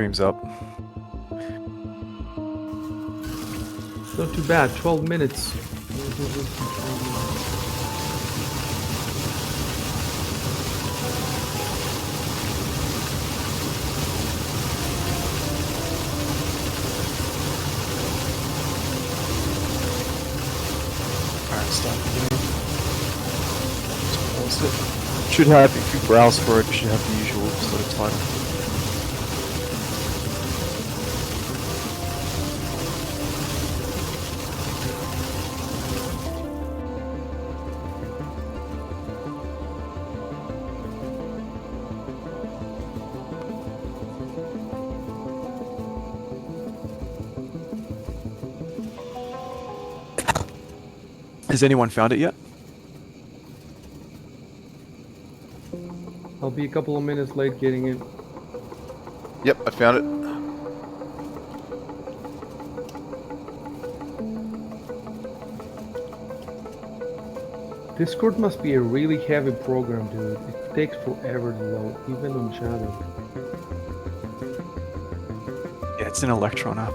Stream's up. Not too bad, 12 minutes. Alright, start the game. Just pause it. Should have, if you browse for it, you should have the usual sort of title. Has anyone found it yet? I'll be a couple of minutes late getting in. Yep, I found it. Discord must be a really heavy program, dude. It takes forever to load, even on Shadow. Yeah, it's an Electron app.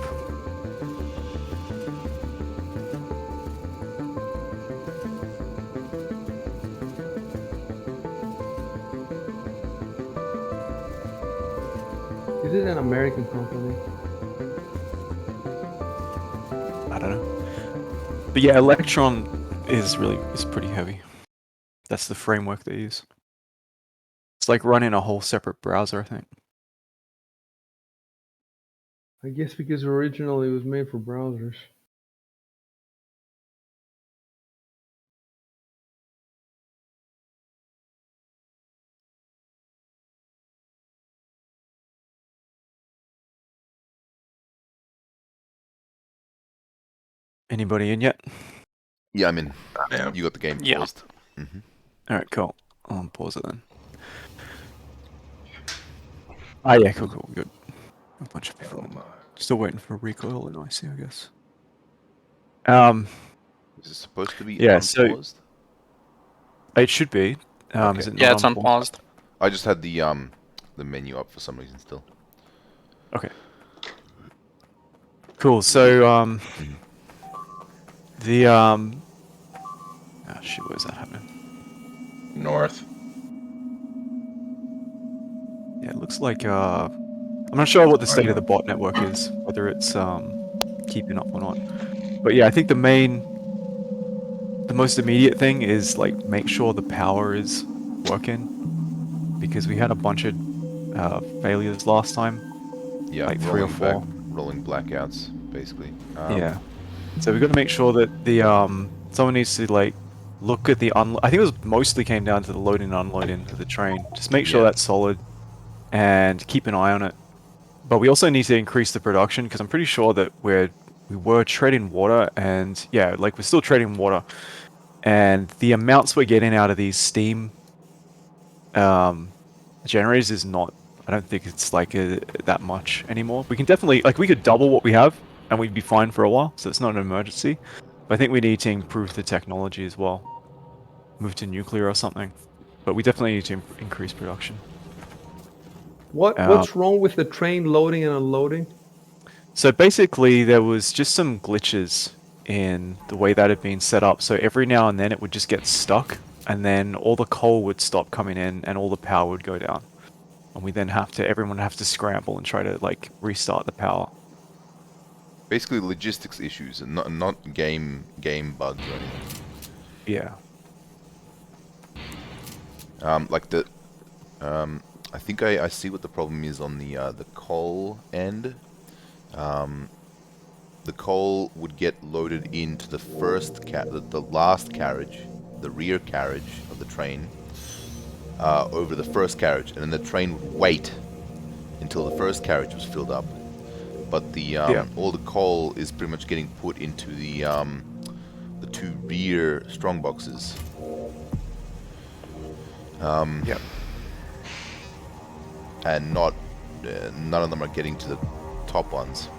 Is it an American company? I don't know. But yeah, Electron is pretty heavy. That's the framework they use. It's like running a whole separate browser, I think. I guess because originally it was made for browsers. Anybody in yet? Yeah, I'm in. Yeah. You got the game Yeah. paused. Mm-hmm. Alright, cool. I'll pause it then. Ah, yeah, cool, good. A bunch of people. Still waiting for recoil and IC, I guess. Is it supposed to be Yeah, so- unpaused? It should be. Okay. Is it not Yeah, it's unpaused? unpaused. I just had the menu up for some reason still. Okay. Cool. So ah shit, where's that happening? North. Yeah, it looks like I'm not sure what the state of the bot network is, whether it's keeping up or not. But yeah, I think the most immediate thing is like make sure the power is working, because we had a bunch of failures last time. Yeah, Like 3 or 4. rolling blackouts, basically. Yeah. So we've got to make sure that the someone needs to like look at the I think it was mostly came down to the loading and unloading of the train. Just make sure Yeah. that's solid and keep an eye on it. But we also need to increase the production, because I'm pretty sure that we were treading water, and yeah, like we're still treading water, and the amounts we're getting out of these steam generators is not. I don't think it's like that much anymore. We can definitely, like, we could double what we have and we'd be fine for a while, so it's not an emergency. But I think we need to improve the technology as well. Move to nuclear or something. But we definitely need to increase production. What's wrong with the train loading and unloading? So basically, there was just some glitches in the way that had been set up. So every now and then it would just get stuck, and then all the coal would stop coming in and all the power would go down. And we then everyone would have to scramble and try to like restart the power. Basically, logistics issues and not game bugs or anything. Yeah. Like the, I think I see what the problem is on the coal end. The coal would get loaded into the the last carriage, the rear carriage of the train, over the first carriage, and then the train would wait until the first carriage was filled up. But the all the coal is pretty much getting put into the 2 rear strong boxes. Yep. And none of them are getting to the top ones.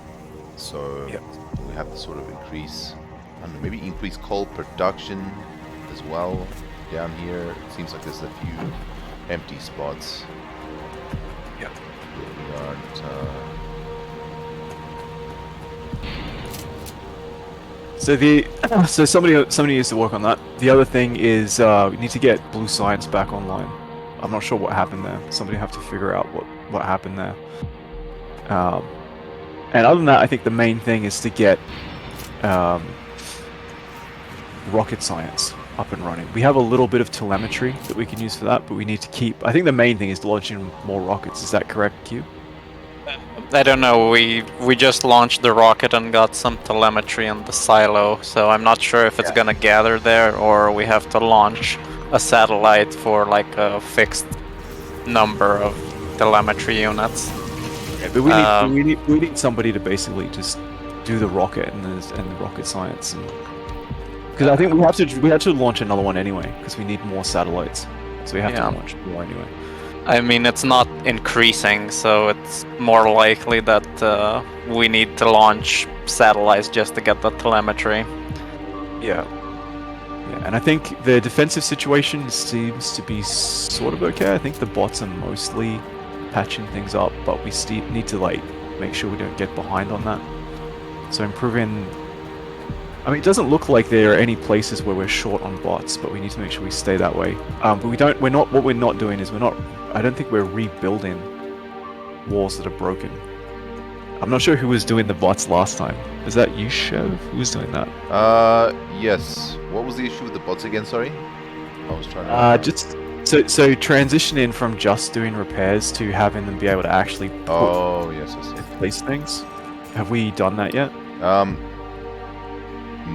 So Yep. we have to sort of increase, I don't know, maybe increase coal production as well down here. It seems like there's a few empty spots. Yep. We aren't So somebody needs to work on that. The other thing is we need to get blue science back online. I'm not sure what happened there. Somebody have to figure out what happened there. And other than that, I think the main thing is to get rocket science up and running. We have a little bit of telemetry that we can use for that, but we need to keep. I think the main thing is launching more rockets. Is that correct, Q? I don't know. We just launched the rocket and got some telemetry in the silo, so I'm not sure if it's gonna gather there or we have to launch a satellite for like a fixed number of telemetry units. Yeah, but we need somebody to basically just do the rocket and the rocket science, because I think we have to launch another one anyway because we need more satellites, so we have to launch more anyway. I mean, it's not increasing, so it's more likely that we need to launch satellites just to get the telemetry. Yeah. Yeah, and I think the defensive situation seems to be sort of okay. I think the bots are mostly patching things up, but we still need to like make sure we don't get behind on that. So improving. I mean, it doesn't look like there are any places where we're short on bots, but we need to make sure we stay that way. But we don't. We're not. What we're not doing is we're not. I don't think we're rebuilding walls that are broken. I'm not sure who was doing the bots last time. Is that you, Chev? Who was doing that? Yes. What was the issue with the bots again? Sorry, I was trying to. So transitioning from just doing repairs to having them be able to actually Oh yes. place things. Have we done that yet?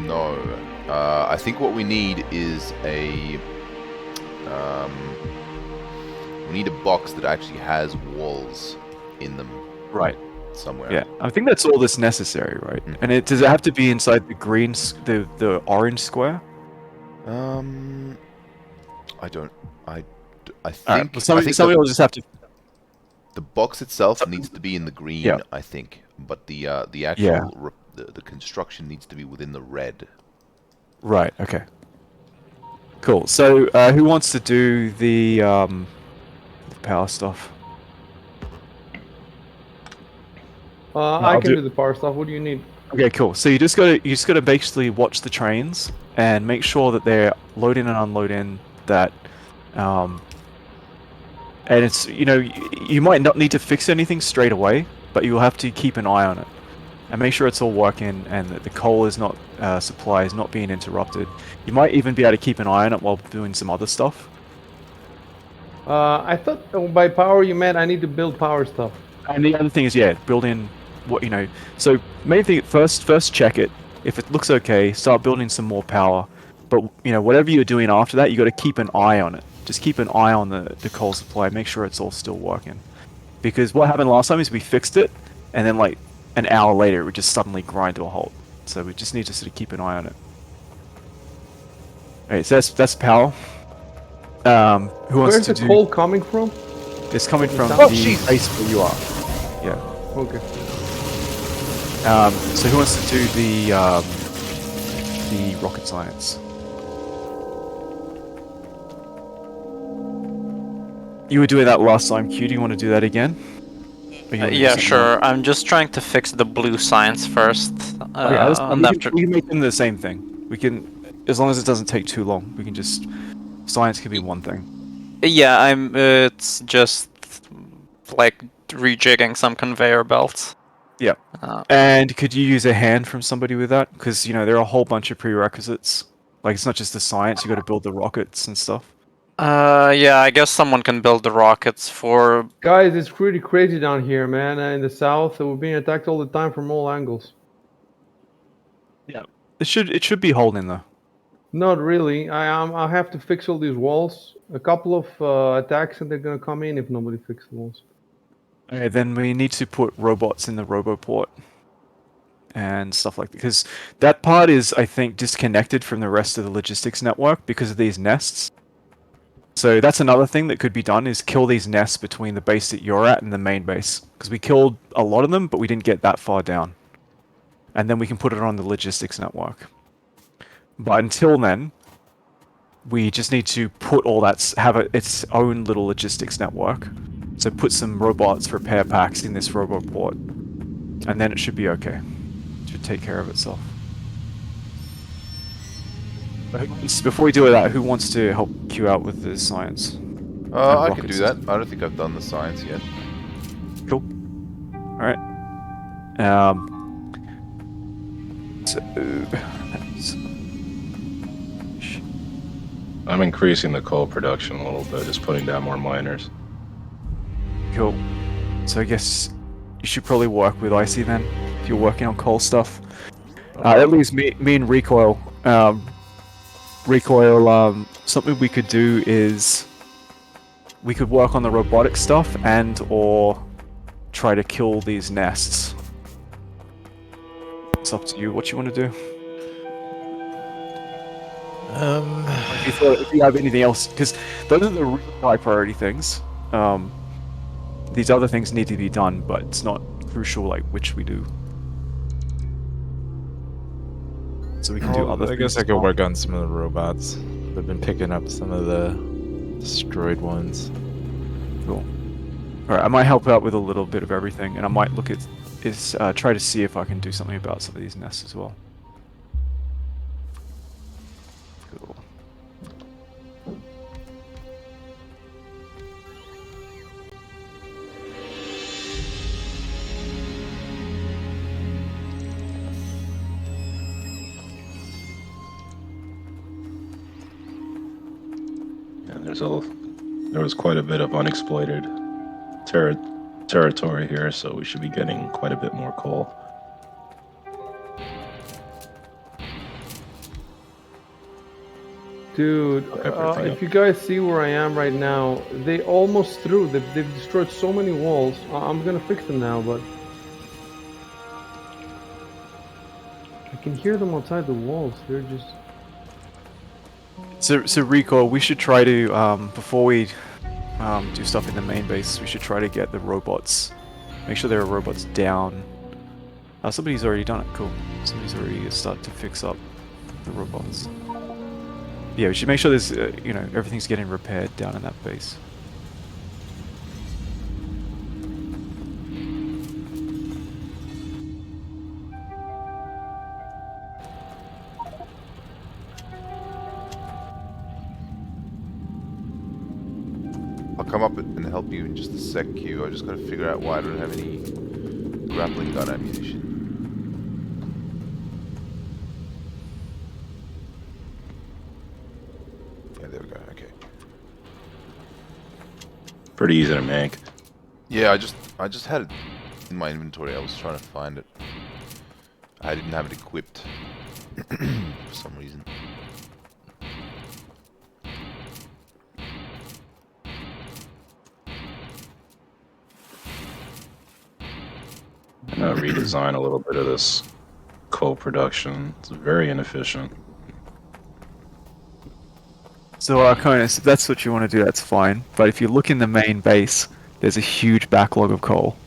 No. I think what we need is a. We need a box that actually has walls in them. Right. Somewhere. Yeah, I think that's all that's necessary, right? And does it have to be inside the green, the orange square? I don't. I think. Right, well, I think somebody will just have to. the box itself needs to be in the green. Yeah. I think, but the actual the construction needs to be within the red. Right. Okay. Cool. So who wants to do the power stuff? I can do the power stuff. What do you need? Okay, cool. So you just gotta basically watch the trains and make sure that they're loading and unloading that, and it's you might not need to fix anything straight away, but you'll have to keep an eye on it and make sure it's all working and that the coal is not supply is not being interrupted. You might even be able to keep an eye on it while doing some other stuff. I thought by power you meant I need to build power stuff. And the other thing is, building what So main thing first check it. If it looks okay, start building some more power. But whatever you're doing after that, you got to keep an eye on it. Just keep an eye on the coal supply. Make sure it's all still working. Because what happened last time is we fixed it, and then like an hour later, it would just suddenly grind to a halt. So we just need to sort of keep an eye on it. Alright, so that's power. Who wants Where's to the coal coming from? It's coming from Oh, the base where you are. Yeah. Okay. So who wants to do the rocket science? You were doing that last time, Q. Do you want to do that again? Yeah, sure. I'm just trying to fix the blue science first. We can make them the same thing. We can, as long as it doesn't take too long. We can just science can be one thing. Yeah, it's just like rejigging some conveyor belts. Yeah. And could you use a hand from somebody with that? Because there are a whole bunch of prerequisites. Like it's not just the science. You got to build the rockets and stuff. Yeah, I guess someone can build the rockets for. Guys, it's pretty crazy down here, man. In the south, we're being attacked all the time from all angles. Yeah. It should be holding though. Not really. I have to fix all these walls. A couple of attacks and they're gonna come in if nobody fixes the walls. Okay, then we need to put robots in the roboport and stuff like that. Because that part is, I think, disconnected from the rest of the logistics network because of these nests. So that's another thing that could be done is kill these nests between the base that you're at and the main base. Because we killed a lot of them, but we didn't get that far down. And then we can put it on the logistics network. But until then, we just need to put all that, have its own little logistics network. So put some robots, repair packs in this roboport. And then it should be okay. It should take care of itself. Before we do that, who wants to help Q out with the science? I rocket could do that. system? I don't think I've done the science yet. Cool. All right. Um. So, I'm increasing the coal production a little bit, just putting down more miners. cool. So I guess you should probably work with Icy then, if you're working on coal stuff. At least me and Recoil. Recoil. Something we could do is we could work on the robotic stuff and or try to kill these nests. It's up to you what you want to do. If you have anything else, because those are the really high priority things. These other things need to be done, but it's not crucial like which we do. So we can do other I things. guess I as could well. work on some of the robots. They've been picking up some of the destroyed ones. Cool. Alright, I might help out with a little bit of everything, and I might look at try to see if I can do something about some of these nests as well. Cool. Yeah, there was quite a bit of unexploited territory here, so we should be getting quite a bit more coal. Dude, Everything if up. you guys see where I am right now, they almost through. They've destroyed so many walls. I'm gonna fix them now, but I can hear them outside the walls. They're just. So Recoil, we should try to before we do stuff in the main base, we should try to get the robots. Make sure there are robots down. Somebody's already done it. Cool. Somebody's already started to fix up the robots. Yeah, we should make sure there's everything's getting repaired down in that base. I'll come up and help you in just a sec, Q. I just gotta figure out why I don't have any grappling gun ammunition. Yeah, there we go. Okay. Pretty easy to make. Yeah, I just had it in my inventory. I was trying to find it. I didn't have it equipped for some reason. I'm gonna redesign a little bit of this coal production. It's very inefficient. So Arconis, if that's what you want to do, that's fine. But if you look in the main base, there's a huge backlog of coal.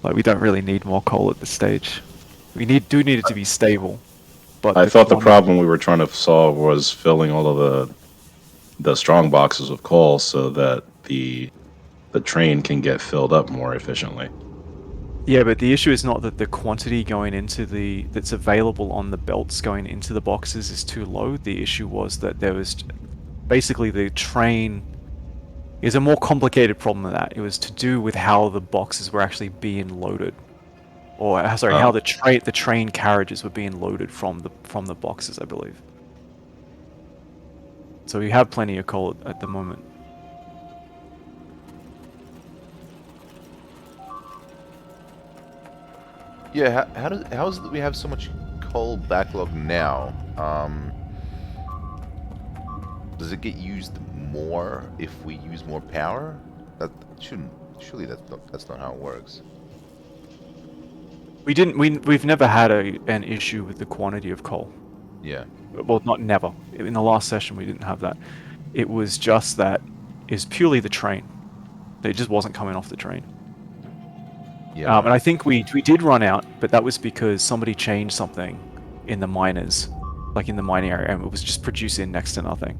Like we don't really need more coal at this stage. We do need it to be stable. But I thought the problem we were trying to solve was filling all of the strong boxes of coal so that the train can get filled up more efficiently. Yeah, but the issue is not that the quantity going into that's available on the belts going into the boxes is too low. The issue was that there was basically the train is a more complicated problem than that. It was to do with how the boxes were actually being loaded, or sorry, how the train carriages were being loaded from the boxes, I believe. So we have plenty of coal at the moment. Yeah, how is it that we have so much coal backlog now? Does it get used more if we use more power? That shouldn't. Surely that's not how it works. We've never had an issue with the quantity of coal. Yeah. Well, not never. In the last session, we didn't have that. It was just that is purely the train. It just wasn't coming off the train. Yeah. And I think we did run out, but that was because somebody changed something in the miners, like in the mining area, and it was just producing next to nothing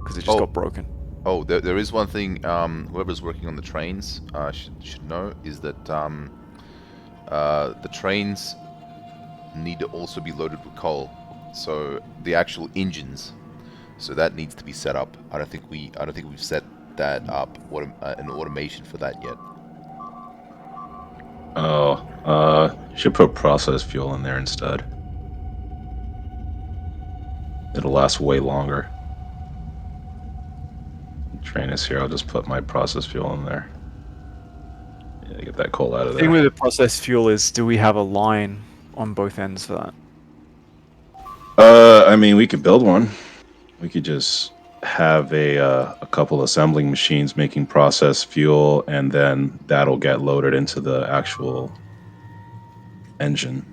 because it just got broken. Oh, there is one thing. Whoever's working on the trains should know is that the trains need to also be loaded with coal. So the actual engines. So that needs to be set up. I don't think we've set that up. An automation for that yet. Oh, you should put process fuel in there instead. It'll last way longer. Train is here. I'll just put my process fuel in there. Yeah, get that coal out of The thing there. with the processed fuel is, do we have a line on both ends for that? I mean, we could build one. We could just have a couple assembling machines making process fuel, and then that'll get loaded into the actual engine.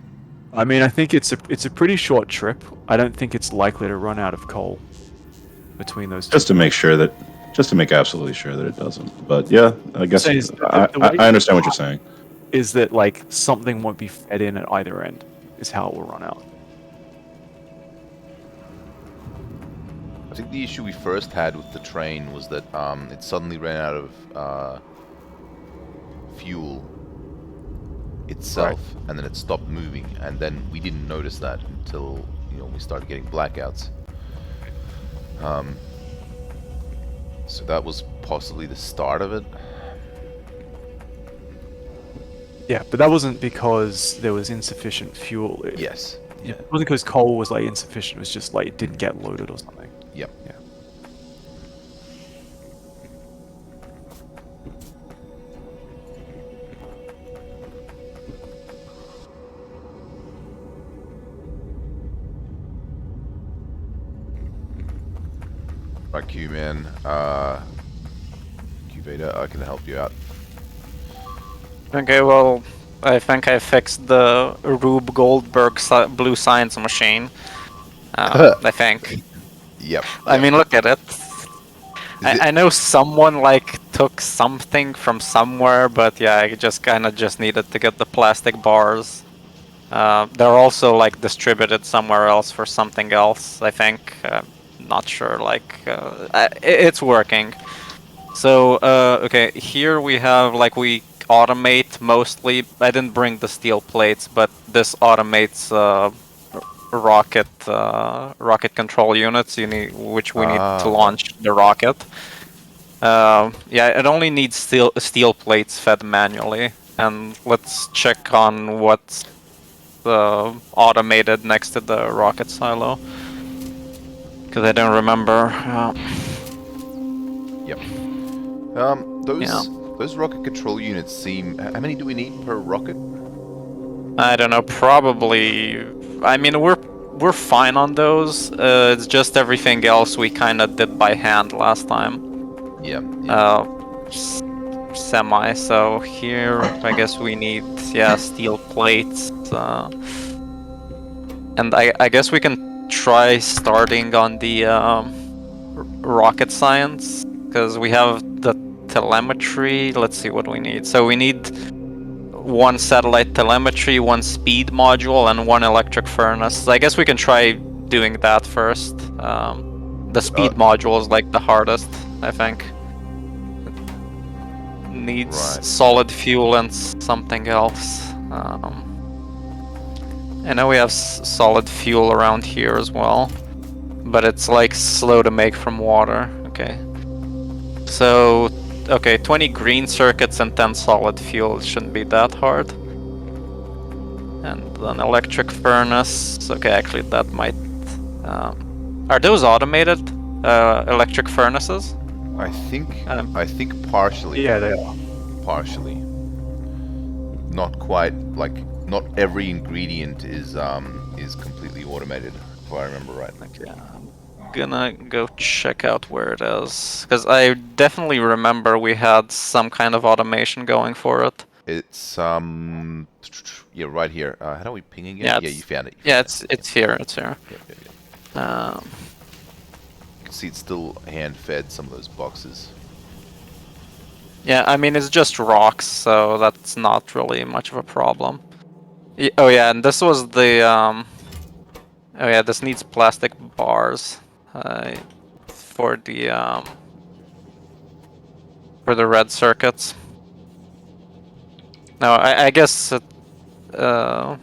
I mean, I think it's a pretty short trip. I don't think it's likely to run out of coal between those two. Just to make sure that, just to make absolutely sure that it doesn't. But yeah, I guess saying is the way I understand what you're saying. Is that like something won't be fed in at either end? Is how it will run out. I think the issue we first had with the train was that it suddenly ran out of fuel itself, and then it stopped moving, and then we didn't notice that until we started getting blackouts. So that was possibly the start of it. Yeah, but that wasn't because there was insufficient fuel. Yes. Yeah. It wasn't because coal was like insufficient. It was just like it didn't get loaded or something. Yep. Yeah. Right, Q-Man. Q-Vader, I can help you out. Okay, well, I think I fixed the Rube Goldberg blue science machine. I think. Yep. I mean, look at it. it- I know someone like took something from somewhere, but yeah, I just kind of just needed to get the plastic bars. They're also like distributed somewhere else for something else, I think. Not sure, like, it's working. So, okay, here we have, like, we automate mostly. I didn't bring the steel plates, but this automates rocket control units, which we need to launch the rocket. Yeah, it only needs steel plates fed manually. And let's check on what's automated next to the rocket silo, because I don't remember. Yep. Those rocket control units seem. How many do we need per rocket? I don't know. Probably. I mean, we're fine on those. It's just everything else we kind of did by hand last time. Yeah. Semi. So here, I guess we need steel plates. And I guess we can try starting on the rocket science, because we have the telemetry. Let's see what we need. So we need one satellite telemetry, one speed module, and one electric furnace. I guess we can try doing that first. The speed module is like the hardest, I think. It needs solid fuel and something else. I know we have solid fuel around here as well, but it's like slow to make from water. Okay. So, okay, 20 green circuits and 10 solid fuel. It shouldn't be that hard. And an electric furnace. Okay, actually that might... are those automated electric furnaces? I think partially. Yeah, they are. Partially. Not quite. Like, not every ingredient is completely automated, if I remember right. Okay. Gonna go check out where it is, because I definitely remember we had some kind of automation going for it. It's yeah, right here. How do we ping again? Yeah, you found it. It's here. It's here. Yep. You can see it's still hand fed, some of those boxes. Yeah, I mean it's just rocks, so that's not really much of a problem. Oh yeah, and this was the oh yeah, this needs plastic bars. For the red circuits. No, I guess it, The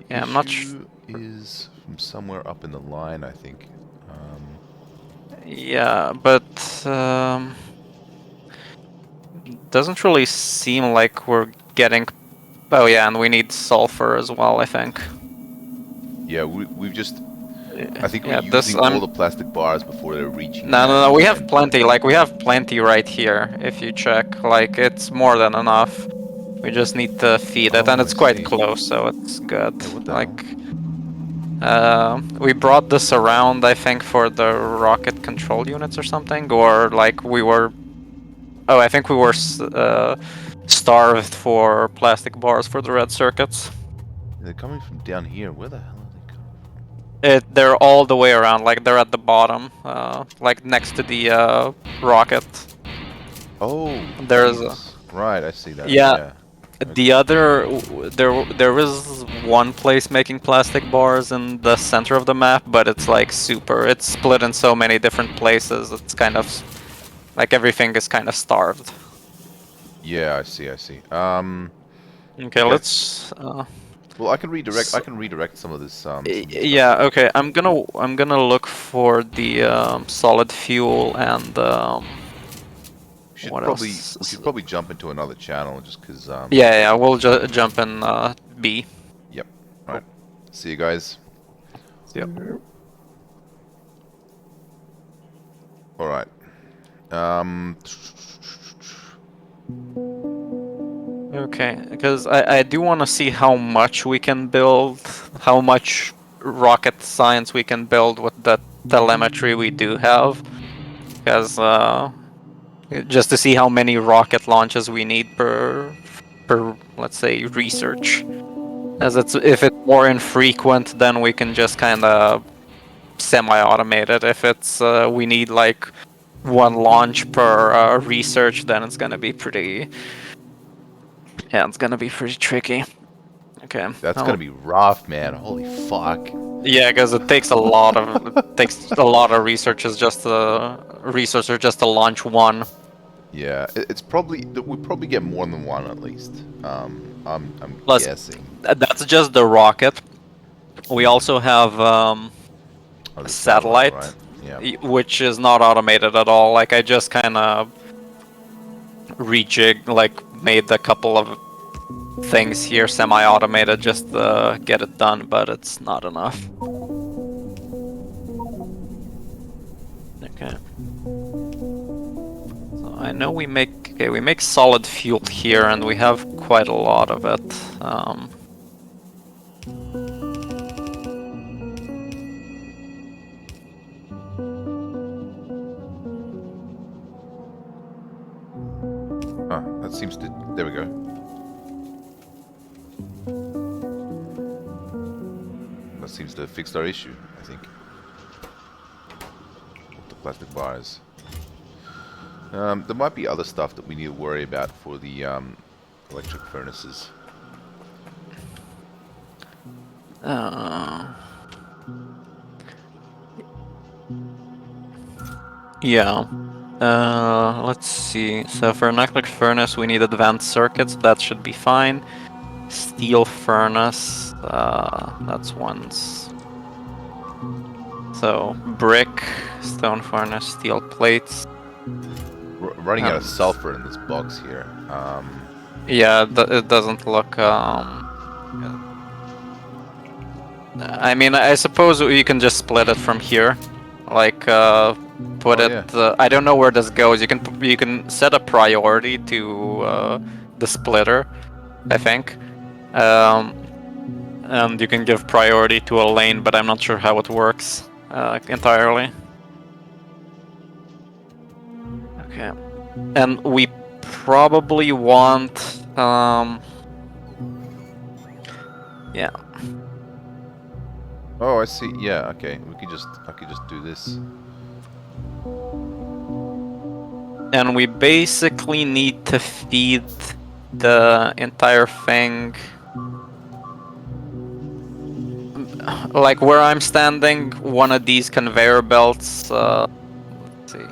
Yeah, I'm not sure. issue is from somewhere up in the line, I think. Yeah, but doesn't really seem like we're getting. Oh yeah, and we need sulfur as well, I think. Yeah, we've just... I think we're Yeah, this using all the plastic bars before they're reaching No, the no, no. We have end. plenty. Like we have plenty right here. If you check, like it's more than enough. We just need to feed it, and Oh, I it's quite see. close, so it's good. Yeah, what the Like, we brought this around, I think, for the rocket control units or something, or like we were. Oh, I think we were starved for plastic bars for the red circuits. They're coming from down here. Where the hell are they coming from? They're all the way around. Like they're at the bottom, like next to the rocket. Oh, There's Jesus. Right, I see that. yeah. Yeah. The other, there is one place making plastic bars in the center of the map, but it's like super. It's split in so many different places. It's kind of like everything is kind of starved. Yeah, I see. I see. Okay, let's. Well, I can redirect. I can redirect some of this. Some of this stuff Yeah. here. Okay. I'm gonna look for the solid fuel and We what else? should probably jump into another channel just because. Yeah. We'll jump in B. Yep. All right. See you guys. Yep. All right. Okay, because I do want to see how much we can build, how much rocket science we can build with the telemetry we do have. Because just to see how many rocket launches we need per let's say research. As if it's more infrequent, then we can just kind of semi-automate it. If it's we need like one launch per research, then it's gonna be pretty. Yeah, it's gonna be pretty tricky. Okay. That's gonna be rough, man. Holy fuck. Yeah, because it takes a lot of researchers just to launch one. Yeah, it's probably we probably get more than one at least. I'm Plus, guessing. that's just the rocket. We also have Oh, a the satellite, right? Yeah. which is not automated at all. Like I just kind of rejigged, like made a couple of things here semi-automated just to get it done, but it's not enough. Okay. So I know we make solid fuel here, and we have quite a lot of it. That seems to... There we go. That seems to have fixed our issue, I think. With the plastic bars. There might be other stuff that we need to worry about for the electric furnaces. Yeah. Let's see. So for an electric furnace, we need advanced circuits. That should be fine. Steel furnace. That's once. So brick, stone furnace, steel plates. Running out of sulfur in this box here. Yeah, it doesn't look. I mean, I suppose you can just split it from here, like put it. Yeah. I don't know where this goes. You can set a priority to the splitter, I think, and you can give priority to a lane, but I'm not sure how it works entirely. Okay, and we probably want yeah. Oh, I see. Yeah, okay. I could just do this. And we basically need to feed the entire thing. Like where I'm standing, one of these conveyor belts. Let's see.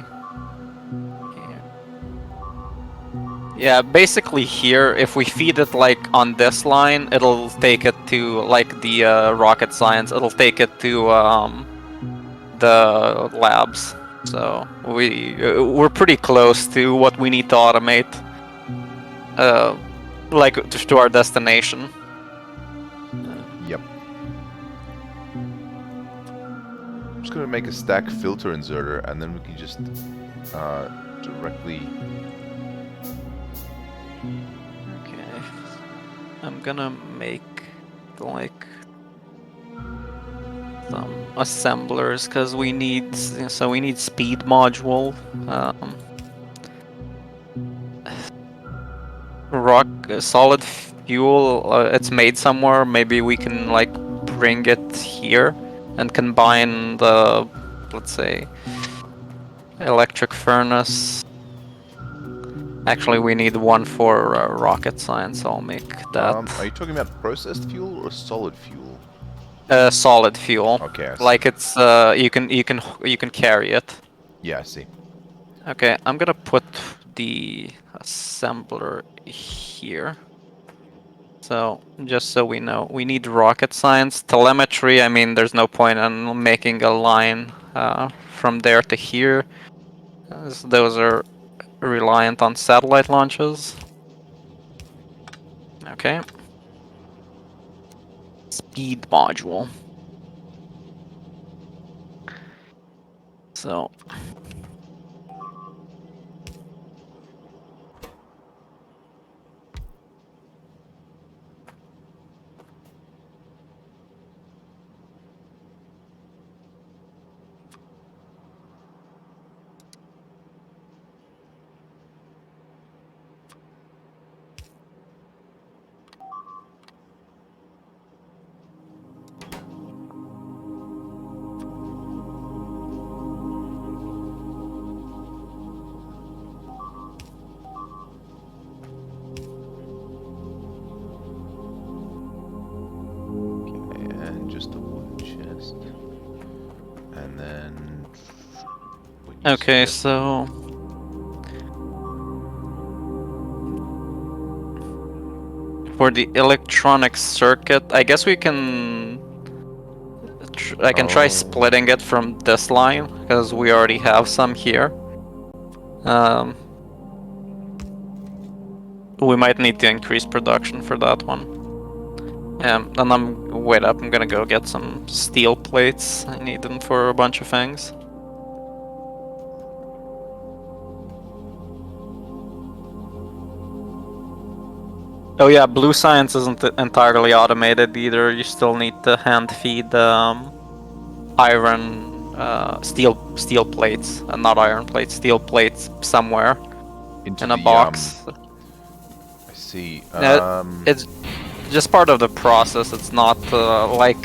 Yeah, basically here, if we feed it like on this line, it'll take it to like the rocket science. It'll take it to the labs. So we're pretty close to what we need to automate, like to our destination. Yep. I'm just gonna make a stack filter inserter, and then we can just directly. Okay, I'm gonna make like some assemblers because we need speed module. Rock solid fuel. It's made somewhere. Maybe we can like bring it here and combine the, let's say, electric furnace. Actually, we need one for rocket science. I'll make that. Are you talking about processed fuel or solid fuel? Solid fuel. Okay, I see. Like it's you can carry it. Yeah, I see. Okay, I'm gonna put the assembler here. So, just so we know, we need rocket science. Telemetry, I mean, there's no point in making a line from there to here, as those are reliant on satellite launches. Okay. Speed module. So, Okay, and just a wooden chest, and then. okay, so for the electronic circuit, I guess we can. I can try splitting it from this line because we already have some here. We might need to increase production for that one. And wait up, I'm gonna go get some steel plates. I need them for a bunch of things. Oh yeah, blue science isn't entirely automated either. You still need to hand feed iron, steel plates, not iron plates, steel plates somewhere into in a the, box. I see. It's just part of the process. It's not like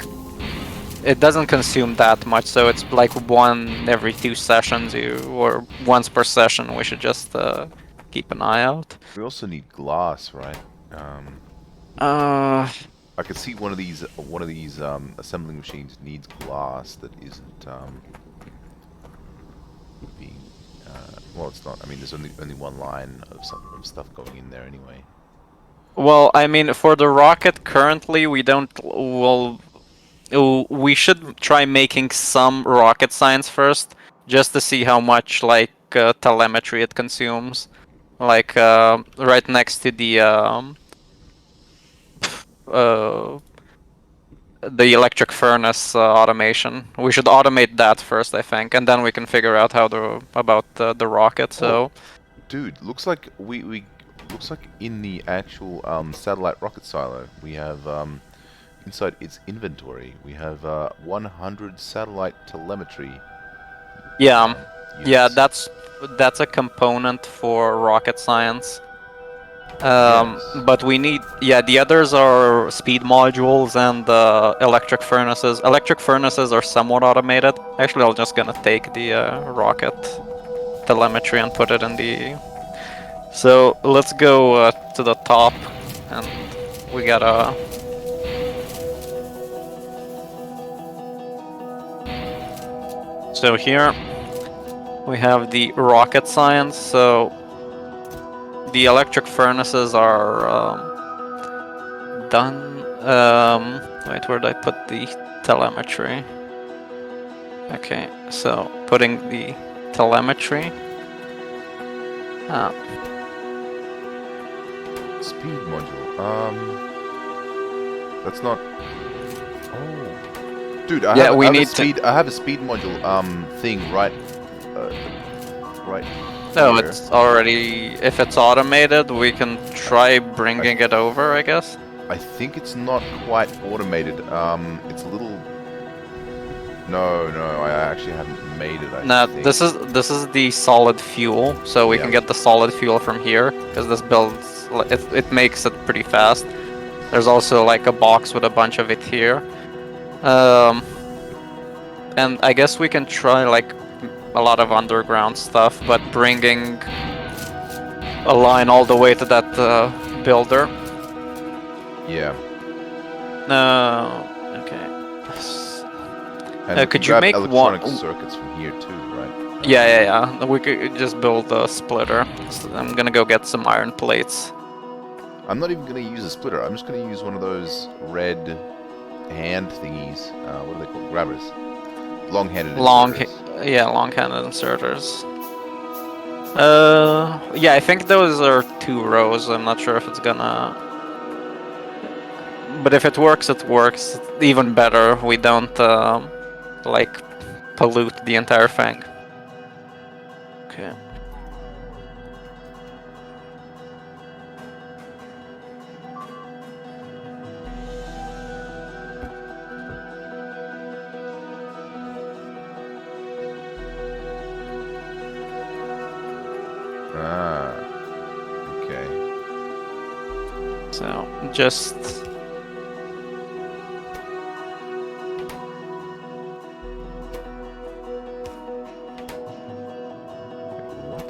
it doesn't consume that much, so it's like one every 2 sessions, or once per session. We should just keep an eye out. We also need glass, right? I could see one of these assembling machines needs glass that isn't being. Well, it's not. I mean, there's only one line of stuff going in there anyway. Well, I mean, for the rocket currently, we don't. Well, we should try making some rocket science first, just to see how much like telemetry it consumes. Like right next to the electric furnace automation. We should automate that first, I think, and then we can figure out how about the rocket. So, dude, looks like looks like in the actual satellite rocket silo we have inside its inventory we have 100 satellite telemetry. yeah, yeah, Units. that's a component for rocket science. Yes. But we need, yeah, the others are speed modules and electric furnaces. Electric furnaces are somewhat automated. Actually, I'm just gonna take the rocket telemetry and put it in the. So let's go to the top, and we gotta. So here we have the rocket science. So the electric furnaces are done. Wait, where did I put the telemetry? Okay, so putting the telemetry. Speed module. That's not. Oh, dude, I Yeah, have, we I have need a speed. I have a speed module thing right. Right. No, Here. it's already. If it's automated, we can try bringing it over, I guess. I think it's not quite automated. It's a little. No, I actually haven't made it. I think. This is the solid fuel, so we Yeah. can get the solid fuel from here because this builds. It makes it pretty fast. There's also like a box with a bunch of it here. And I guess we can try like a lot of underground stuff, but bringing a line all the way to that builder. Yeah. Okay. And we could can you grab make electronic one? circuits from here too, right? Yeah. We could just build a splitter. So I'm gonna go get some iron plates. I'm not even gonna use a splitter. I'm just gonna use one of those red hand thingies. What are they called? Grabbers. Long-handed inserters. Yeah, long-handed inserters. Yeah, I think those are 2 rows. I'm not sure if it's gonna. But if it works, it works. Even better. We don't like pollute the entire thing. Okay. Okay. So just. What?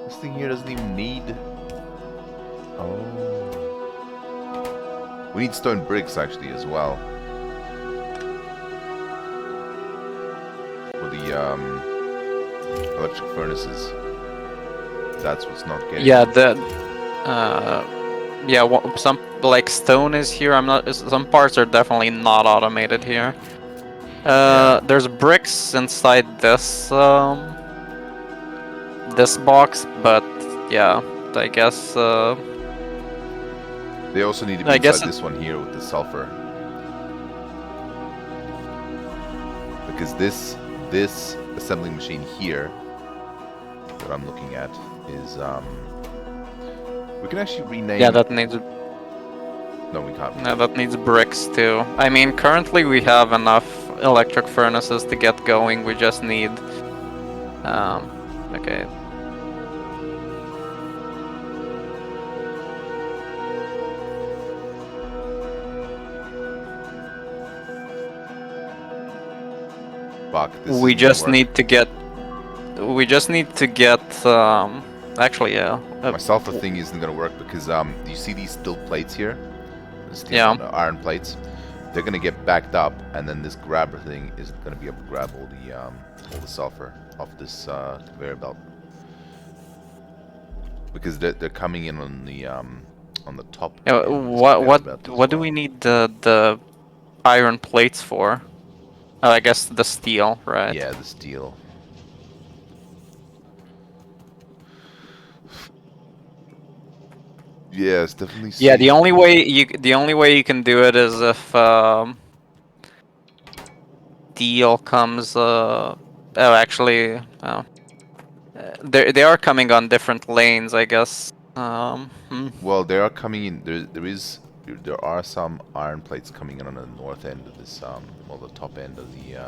This thing here doesn't even need. Oh. We need stone bricks actually as well. For the electric furnaces. That's what's not getting. Yeah, some like stone is here. Some parts are definitely not automated here. There's bricks inside this this box, but yeah, I guess. They also need to be inside this one here with the sulfur. Because this assembling machine here that I'm looking at is we can actually rename. Yeah, that needs. No, we can't. No, that needs bricks too. I mean, currently we have enough electric furnaces to get going. We just need. Okay. Fuck, We just need to get. Actually, yeah. My sulfur thing isn't gonna work because you see these steel plates here? The steel iron plates. They're gonna get backed up, and then this grabber thing isn't gonna be able to grab all the sulfur off this conveyor belt because they're coming in on the top. What do we need the iron plates for? Oh, I guess the steel, right? Yeah, the steel. Yeah, it's definitely. Yeah, the only way you can do it is if steel comes. Actually, they are coming on different lanes, I guess. Well, they are coming in. There are some iron plates coming in on the north end of this. Well, the top end of the.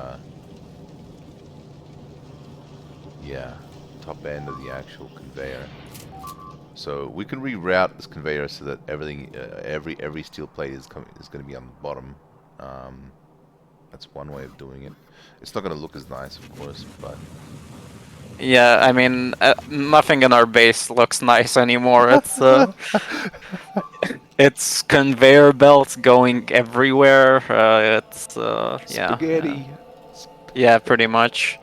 Top end of the actual conveyor. So we can reroute this conveyor so that everything, every steel plate is going to be on the bottom. That's one way of doing it. It's not going to look as nice, of course, but. Yeah, I mean, nothing in our base looks nice anymore. It's it's conveyor belts going everywhere. It's Spaghetti. Yeah, pretty much.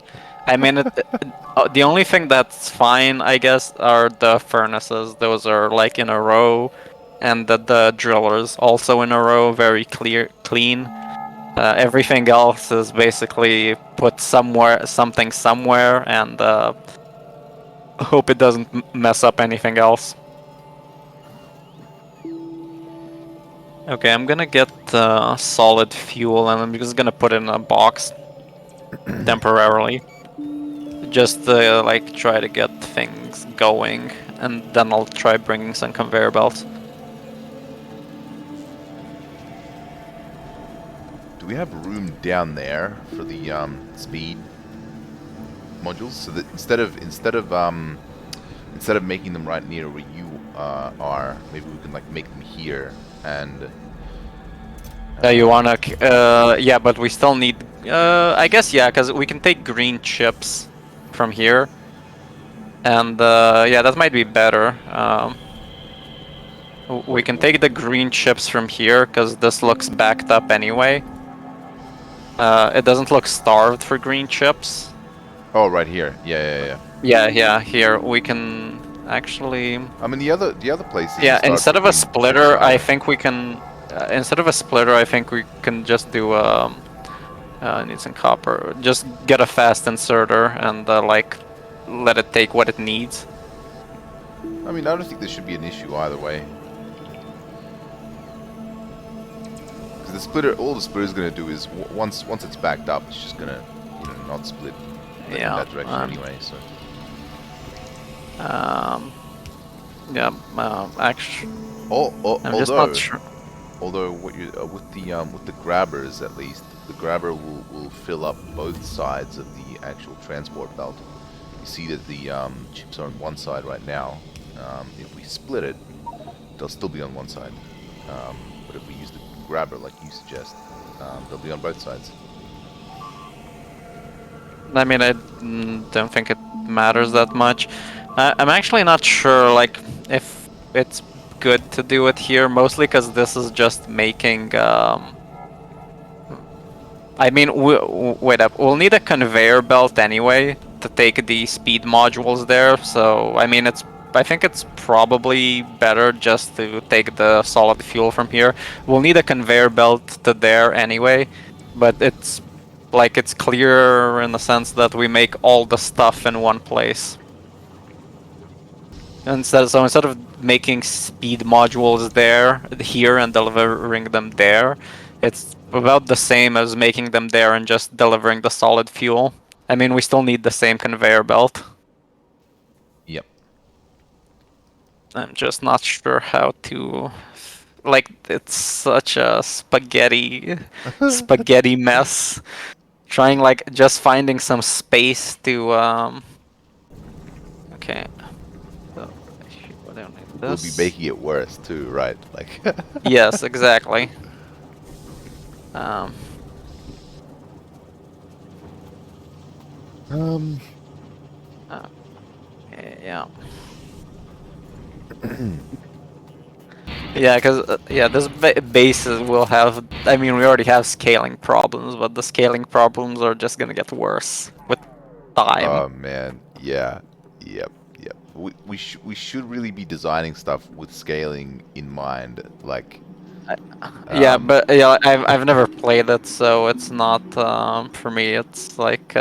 I mean, the only thing that's fine, I guess, are the furnaces. Those are like in a row, and the drillers also in a row, very clean. Everything else is basically put something somewhere, and hope it doesn't mess up anything else. Okay, I'm gonna get solid fuel, and I'm just gonna put it in a box temporarily. Just like try to get things going, and then I'll try bringing some conveyor belts. Do we have room down there for the speed modules? So that instead of making them right near where you are, maybe we can like make them here and. You wanna? Yeah, but we still need. I guess yeah, because we can take green chips from here, and yeah, that might be better. We can take the green chips from here because this looks backed up anyway. It doesn't look starved for green chips. Oh, right here. Yeah. Yeah. Here we can actually. I mean, the other places. Yeah, instead of a splitter, I think. think we can. Instead of a splitter, I think we can just do need some copper. Just get a fast inserter and like let it take what it needs. I mean, I don't think there should be an issue either way. Because the splitter, all the splitter is going to do is once it's backed up, it's just going to not split in that direction anyway. So. Yeah. Actually, I'm just Although, not sure. although what you with the grabbers at least, the grabber will fill up both sides of the actual transport belt. You see that the chips are on one side right now. If we split it, they'll still be on one side. But if we use the grabber like you suggest, they'll be on both sides. I mean, I don't think it matters that much. I'm actually not sure, like, if it's good to do it here, mostly because this is just making. I mean, wait up. We'll need a conveyor belt anyway to take the speed modules there. So, I mean, I think it's probably better just to take the solid fuel from here. We'll need a conveyor belt to there anyway, but it's like it's clear in the sense that we make all the stuff in one place. Instead of making speed modules here and delivering them there, it's about the same as making them there and just delivering the solid fuel. I mean, we still need the same conveyor belt. Yep. I'm just not sure how to. Like, it's such a spaghetti mess. Trying like just finding some space to Okay. So I don't need We'll this. be making it worse too, right? Like. Yes, exactly. Yeah. Yeah, because this base will have. I mean, we already have scaling problems, but the scaling problems are just gonna get worse with time. Oh man, yeah, yep. We should really be designing stuff with scaling in mind, like. Yeah, but yeah, I've never played it, so it's not for me. It's like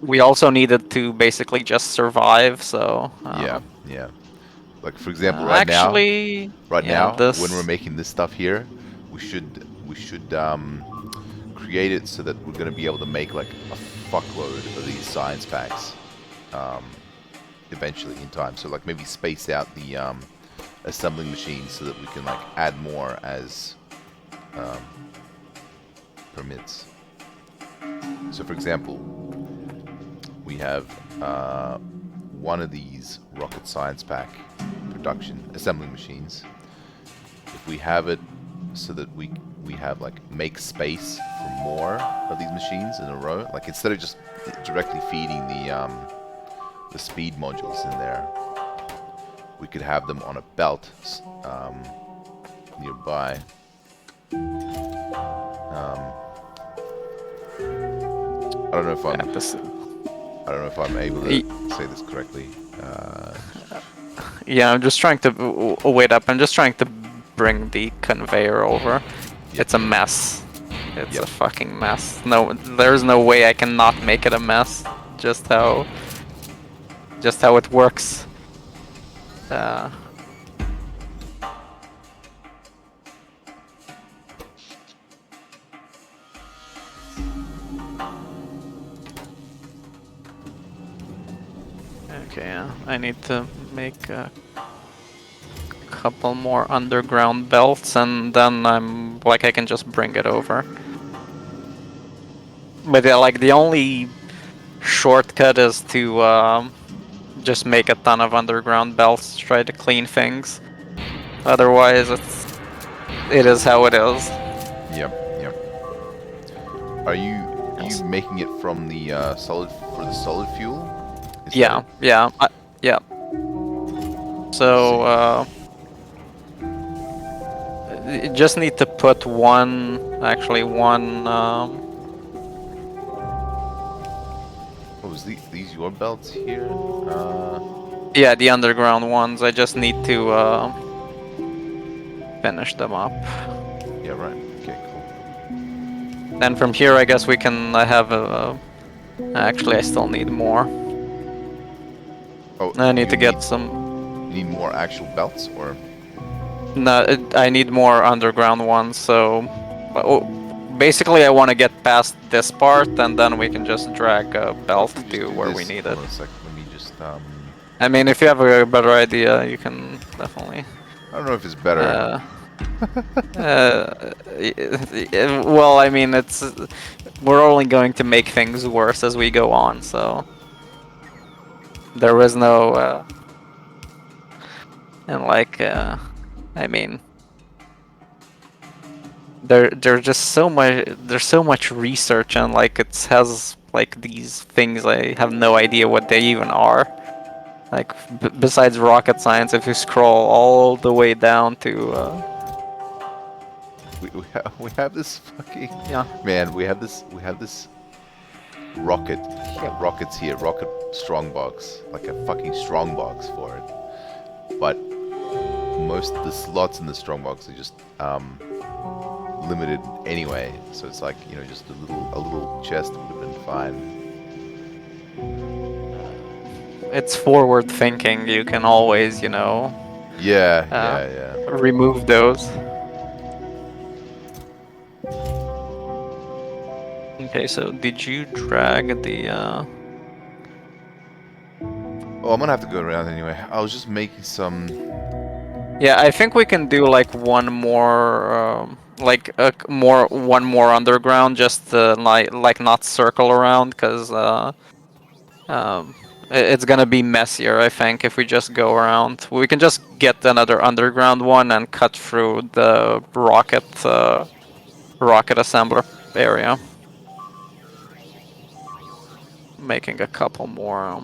we also needed to basically just survive. So Yeah. Like for example, actually, right yeah, now, when we're this. making this stuff here, we should create it so that we're gonna be able to make like a fuckload of these science packs, eventually in time. So like maybe space out the assembling machines so that we can like add more as permits. So for example, we have one of these rocket science pack production assembling machines. If we have it so that we have like make space for more of these machines in a row, like instead of just directly feeding the speed modules in there, we could have them on a belt nearby. I don't know if I'm. episode. I don't know if I'm able to say this correctly. Yeah, I'm just trying to wait up. I'm just trying to bring the conveyor over. Yep. It's a mess. It's Yep. a fucking mess. No, there's no way I can not make it a mess. Just how it works. Okay, yeah. I need to make a couple more underground belts, and then I can just bring it over. But yeah, like the only shortcut is to just make a ton of underground belts to try to clean things. Otherwise, it is how it is. Yep. Yep. Are you making it from the solid fuel? Is Yeah, yeah, yeah. So you just need to put one. Oh, is these your belts here? Yeah, the underground ones. I just need to finish them up. Yeah, right. Okay, cool. Then from here, I guess we can have a. Actually, I still need more. Oh, I need to get need, some. You need more actual belts, or? No, I need more underground ones. So, basically, I want to get past this part, and then we can just drag a belt If we just to do where we this, need hold it. on a sec. Let me just I mean, if you have a better idea, you can definitely. I don't know if it's better. Well, I mean, we're only going to make things worse as we go on, so there is no, and I mean, there's just there's so much research, and like it has like these things I have no idea what they even are. Like besides rocket science, if you scroll all the way down to We have this fucking yeah. man. We have this rockets here, rocket strongbox, like a fucking strongbox for it. But most of the slots in the strongbox are just limited anyway. So it's like, you know, just a little chest would have been fine. It's forward thinking. You can always, Yeah. remove those. Okay, so did you drag the Oh, I'm gonna have to go around anyway. I was just making some. Yeah, I think we can do like one more one more underground, just like not circle around, because it's gonna be messier, I think, if we just go around. We can just get another underground one and cut through the rocket assembler area, making a couple more.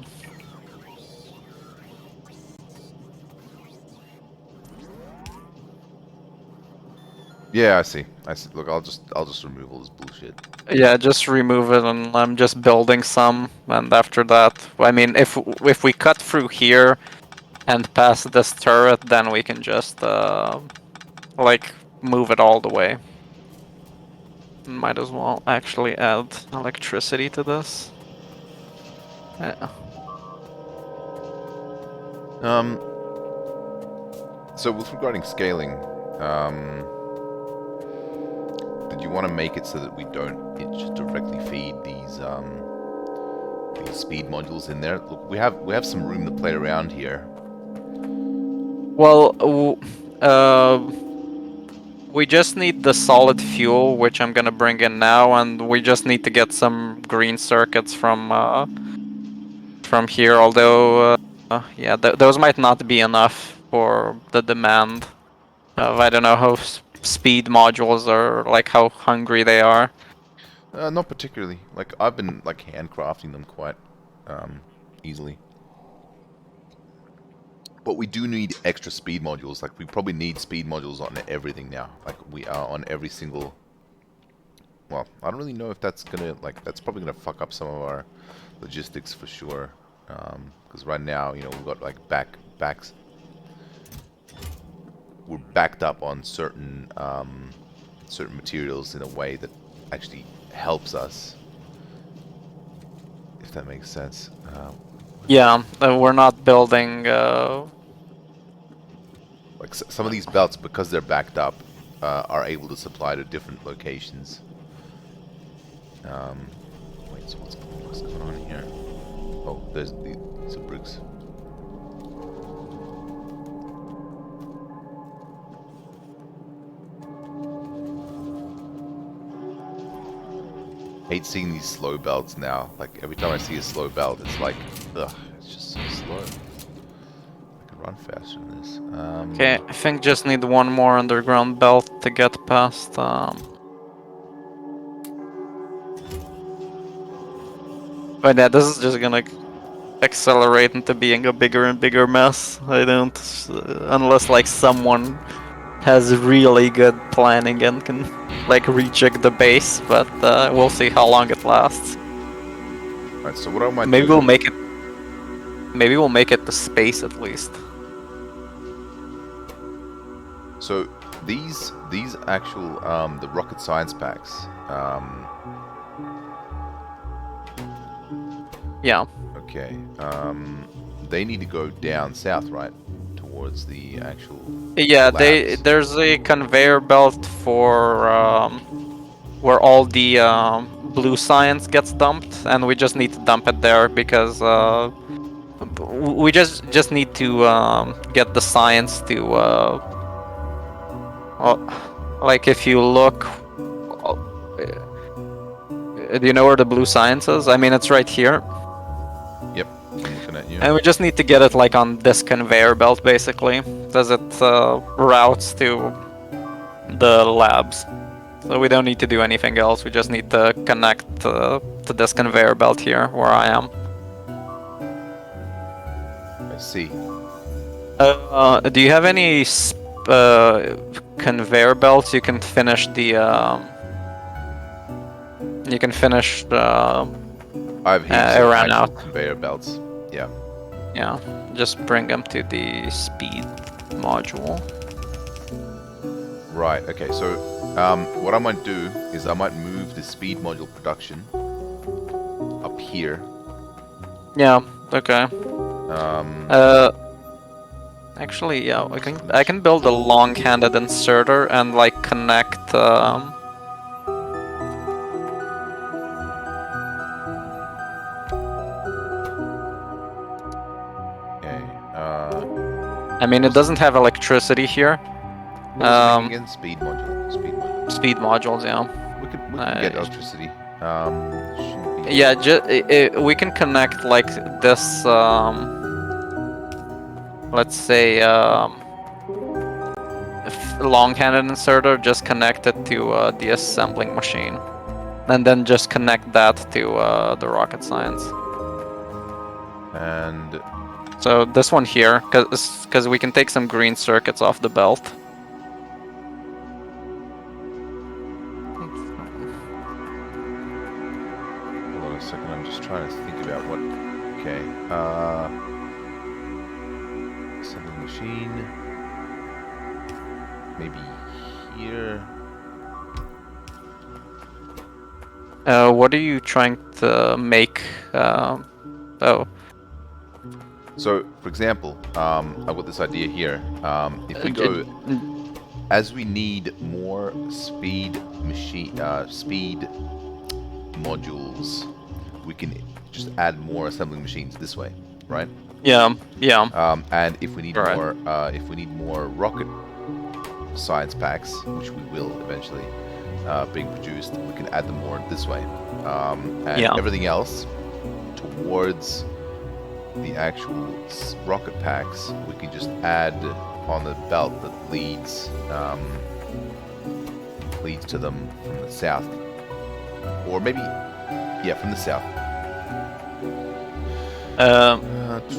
Yeah, I see. Look, I'll just remove all this bullshit. Yeah, just remove it, and I'm just building some. And after that, I mean, if we cut through here and past this turret, then we can just like move it all the way. Might as well actually add electricity to this. Yeah. So with regarding scaling, did you want to make it so that it just directly feed these speed modules in there? Look, we have some room to play around here. Well, we just need the solid fuel, which I'm gonna bring in now, and we just need to get some green circuits from here. Although, yeah, those might not be enough for the demand. I don't know how speed modules are, like how hungry they are. Not particularly. Like I've been like handcrafting them quite easily. But we do need extra speed modules. Like we probably need speed modules on everything now. Like we are on every single Well, I don't really know if that's gonna that's probably gonna fuck up some of our logistics for sure. Because right now, you know, we've got like we're backed up on certain certain materials in a way that actually helps us, if that makes sense. Yeah, we're not building. Like some of these belts, because they're backed up, are able to supply to different locations. Wait, so what's going on here? Oh, these are bricks. Hate seeing these slow belts now. Like every time I see a slow belt, it's like, ugh, it's just so slow. I can run faster than this. Okay, I think just need one more underground belt to get past. But yeah, this is just gonna accelerate into being a bigger and bigger mess. I don't, unless like someone has really good planning and can like rejig the base, but we'll see how long it lasts. Alright, so what I might Maybe do... we'll make it. Maybe we'll make it to space at least. So these actual the rocket science packs. Yeah. Okay. They need to go down south, right, towards the actual. Yeah, labs. there's a conveyor belt for where all the blue science gets dumped, and we just need to dump it there because we just need to get the science to well, like if you look, do you know where the blue science is? I mean, it's right here. Yep, I'm looking at you. And we just need to get it like on this conveyor belt, basically, as it routes to the labs. So we don't need to do anything else. We just need to connect to this conveyor belt here, where I am. I see. Do you have any conveyor belts you can finish the? You can finish. I have heaps it of ran actual out. conveyor belts. Yeah. Yeah, just bring them to the speed module. Right. Okay. So, what I might do is I might move the speed module production up here. Yeah. Okay. Um, Actually, yeah, I can build a long-handed inserter and like connect. okay. I mean, it doesn't have electricity here. What was the name again? Speed module. Speed module. Speed modules, yeah. We can get electricity. Shouldn't be... Yeah, we can connect like this. Let's say long-handed inserter. Just connect it to the assembling machine, and then just connect that to the rocket science. And so this one here, because we can take some green circuits off the belt. hold on a second. I'm just trying to think about what. Okay. Assembly machine. Maybe here. What are you trying to make? Oh. So, for example, I've got this idea here. If we go, as we need more speed modules, we can just add more assembling machines this way, right? Yeah, yeah. And if we need Right. more rocket science packs, which we will eventually being produced, we can add them more this way. And Yeah. everything else towards the actual rocket packs, we can just add on the belt that leads to them from the south, or maybe, yeah, from the south.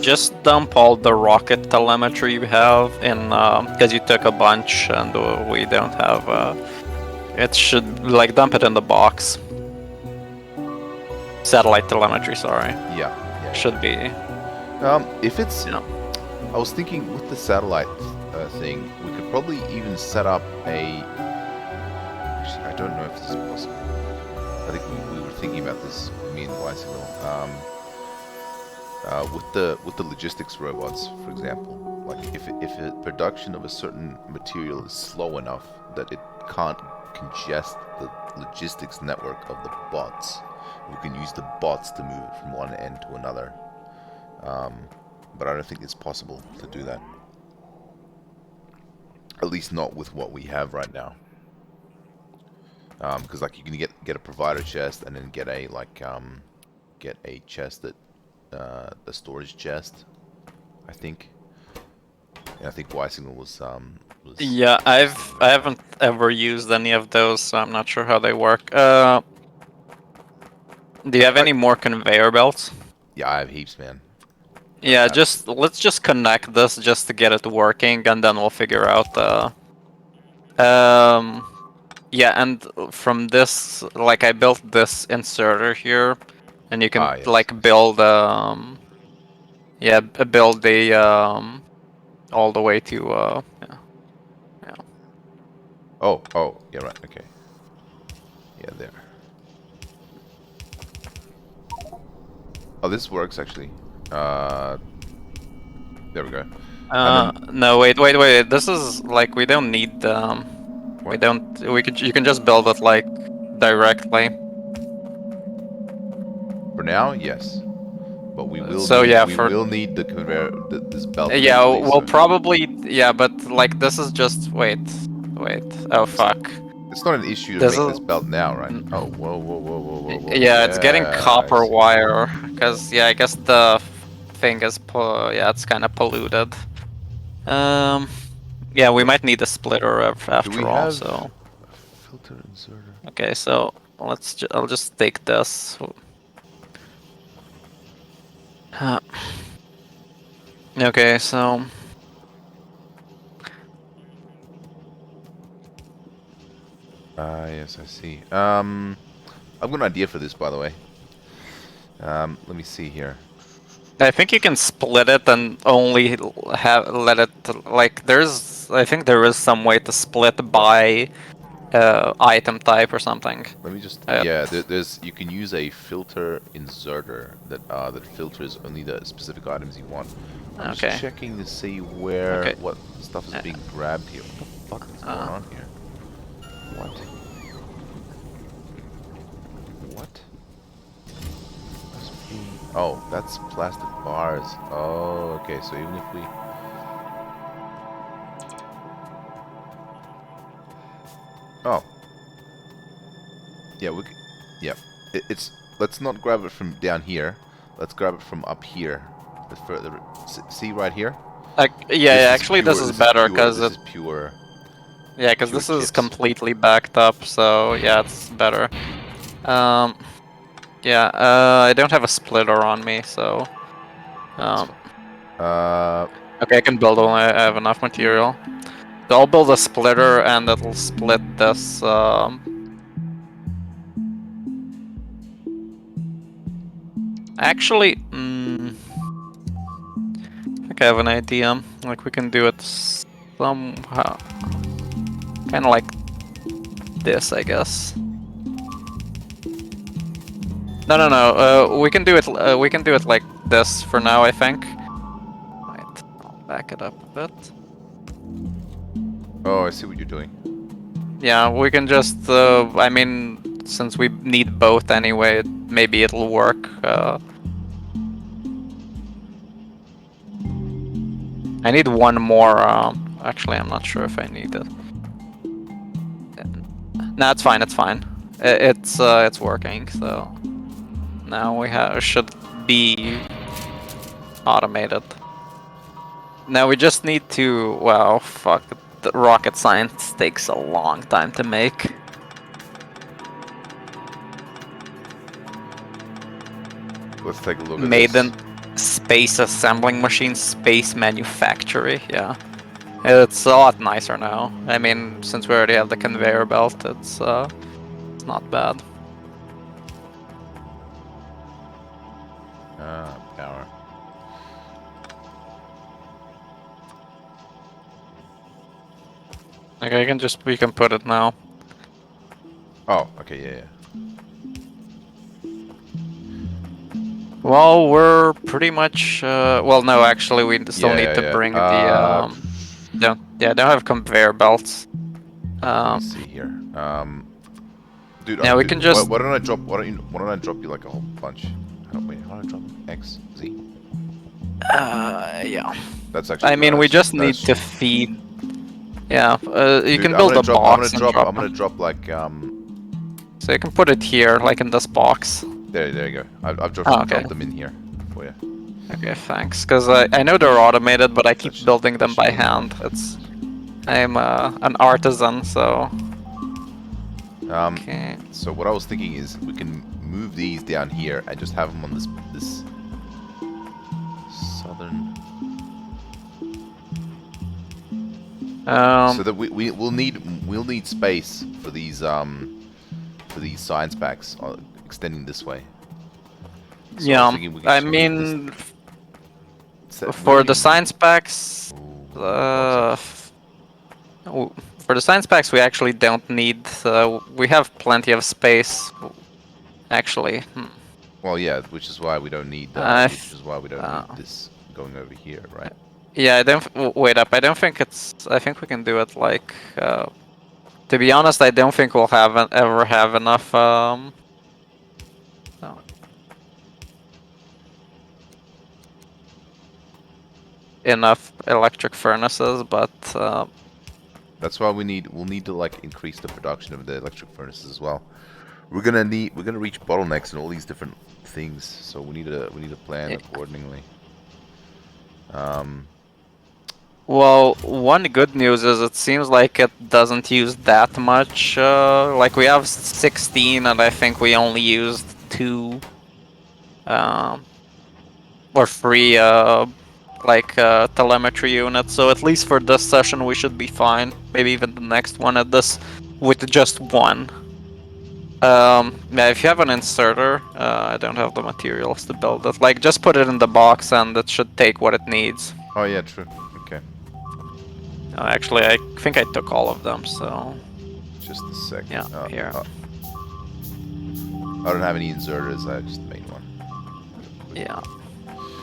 Just dump all the rocket telemetry you have in, because you took a bunch and we don't have. it should like dump it in the box. Satellite telemetry, sorry. Yeah. Should be. If it's, Yeah. I was thinking with the satellite thing, we could probably even set up a. Actually, I don't know if this is possible. I think we were thinking about this, me and Bicycle. With the logistics robots, for example, like if a production of a certain material is slow enough that it can't congest the logistics network of the bots, we can use the bots to move it from one end to another. But I don't think it's possible to do that. At least not with what we have right now. Because like you can get a provider chest and then get a get a chest that the storage chest, I think. And I think Y-Signal was Yeah, I haven't ever used any of those, so I'm not sure how they work. Do you have any more conveyor belts? Yeah, I have heaps, man. Yeah, let's just connect this just to get it working, and then we'll figure out yeah, and from this, like I built this inserter here, and you can yes, like build yeah, build the all the way to yeah. Oh, yeah, right, okay. Yeah, there. Oh, this works actually. There we go. No, wait. This is like we don't need What? you can just build it like directly. For now, yes. But we will So need yeah, we will need the conveyor this belt yeah, eventually. we'll So probably but like this is just wait. Oh fuck. it's not an issue to This make is this belt now, right? Oh, whoa. yeah, it's getting Yeah, copper I see. wire because yeah, I guess the thing is yeah, it's kind of polluted. Yeah, we might need a splitter Do we after all. have So a filter inserter? okay, so I'll just take this. Okay, so Yes, I see. I've got an idea for this, by the way. Let me see here. I think you can split it and only let it like I think there is some way to split by item type or something. Let me just yeah. There's you can use a filter inserter that filters only the specific items you want. I'm Okay. just checking to see where what stuff is being grabbed here. What the fuck is going on here? What? What? Must be. Oh, that's plastic bars. Oh, okay. So even if we. Oh. Yeah, we. Yeah. It's. Let's not grab it from down here. Let's grab it from up here. The further. See right here. Yeah, actually, this is better because this is pure. Yeah, because this is completely backed up, so yeah, it's better. Yeah, I don't have a splitter on me, so. Okay, I can build one. I have enough material. So I'll build a splitter, and it'll split this. Actually, I think I have an idea. Like we can do it somehow, kind of like this, I guess. No. We can do it. We can do it like this for now, I think. Right. I'll back it up a bit. Oh, I see what you're doing. Yeah, we can just. I mean, since we need both anyway, maybe it'll work. I need one more. Actually, I'm not sure if I need it. No, it's fine. It's fine. It's working. So now we should be automated. Now we just need to. Wow, fuck. The rocket science takes a long time to make. Let's take a look at Made this. in space assembling machine, space manufactory. Yeah. It's a lot nicer now. I mean, since we already have the conveyor belt, it's not bad. Power. Okay, we can put it now. Oh, okay, yeah. Well, we're pretty much. Well, no, actually, we still need to bring the. Don't have conveyor belts. Let me see here. Dude, Yeah, we can just. why don't I drop? Why don't I drop you like a whole bunch? Wait, how do I drop X Z? Yeah. That's actually. I mean, we just need that's to feed. Yeah, you Dude, can build a box and drop. I'm gonna drop like So you can put it here, like in this box. There you go. I've okay. dropped them in here for you. Okay, thanks. Because I know they're automated, but I keep building them by hand. I'm an artisan, so. Okay. So what I was thinking is we can move these down here and just have them on this southern. So that we'll need space for these science packs extending this way. So yeah, I can mean, for the science packs, for the science packs, we actually don't need. We have plenty of space, actually. Well, yeah, which is why we don't need. Which is why we don't need this going over here, right? Yeah, I don't. Wait up. I don't think it's. I think we can do it like. To be honest, I don't think we'll ever have enough. No. Enough electric furnaces, but. That's why we'll need to like increase the production of the electric furnaces as well. We're gonna reach bottlenecks in all these different things, so we need to plan accordingly. Well, one good news is it seems like it doesn't use that much. Like we have 16, and I think we only used 2, or 3, telemetry units. So at least for this session, we should be fine. Maybe even the next one at this with just 1. Yeah, if you have an inserter, I don't have the materials to build it. Like, just put it in the box, and it should take what it needs. Oh yeah, true. Okay. Actually, I think I took all of them, so... Just a second. Yeah, here. I don't have any inserters, I just made one. Yeah.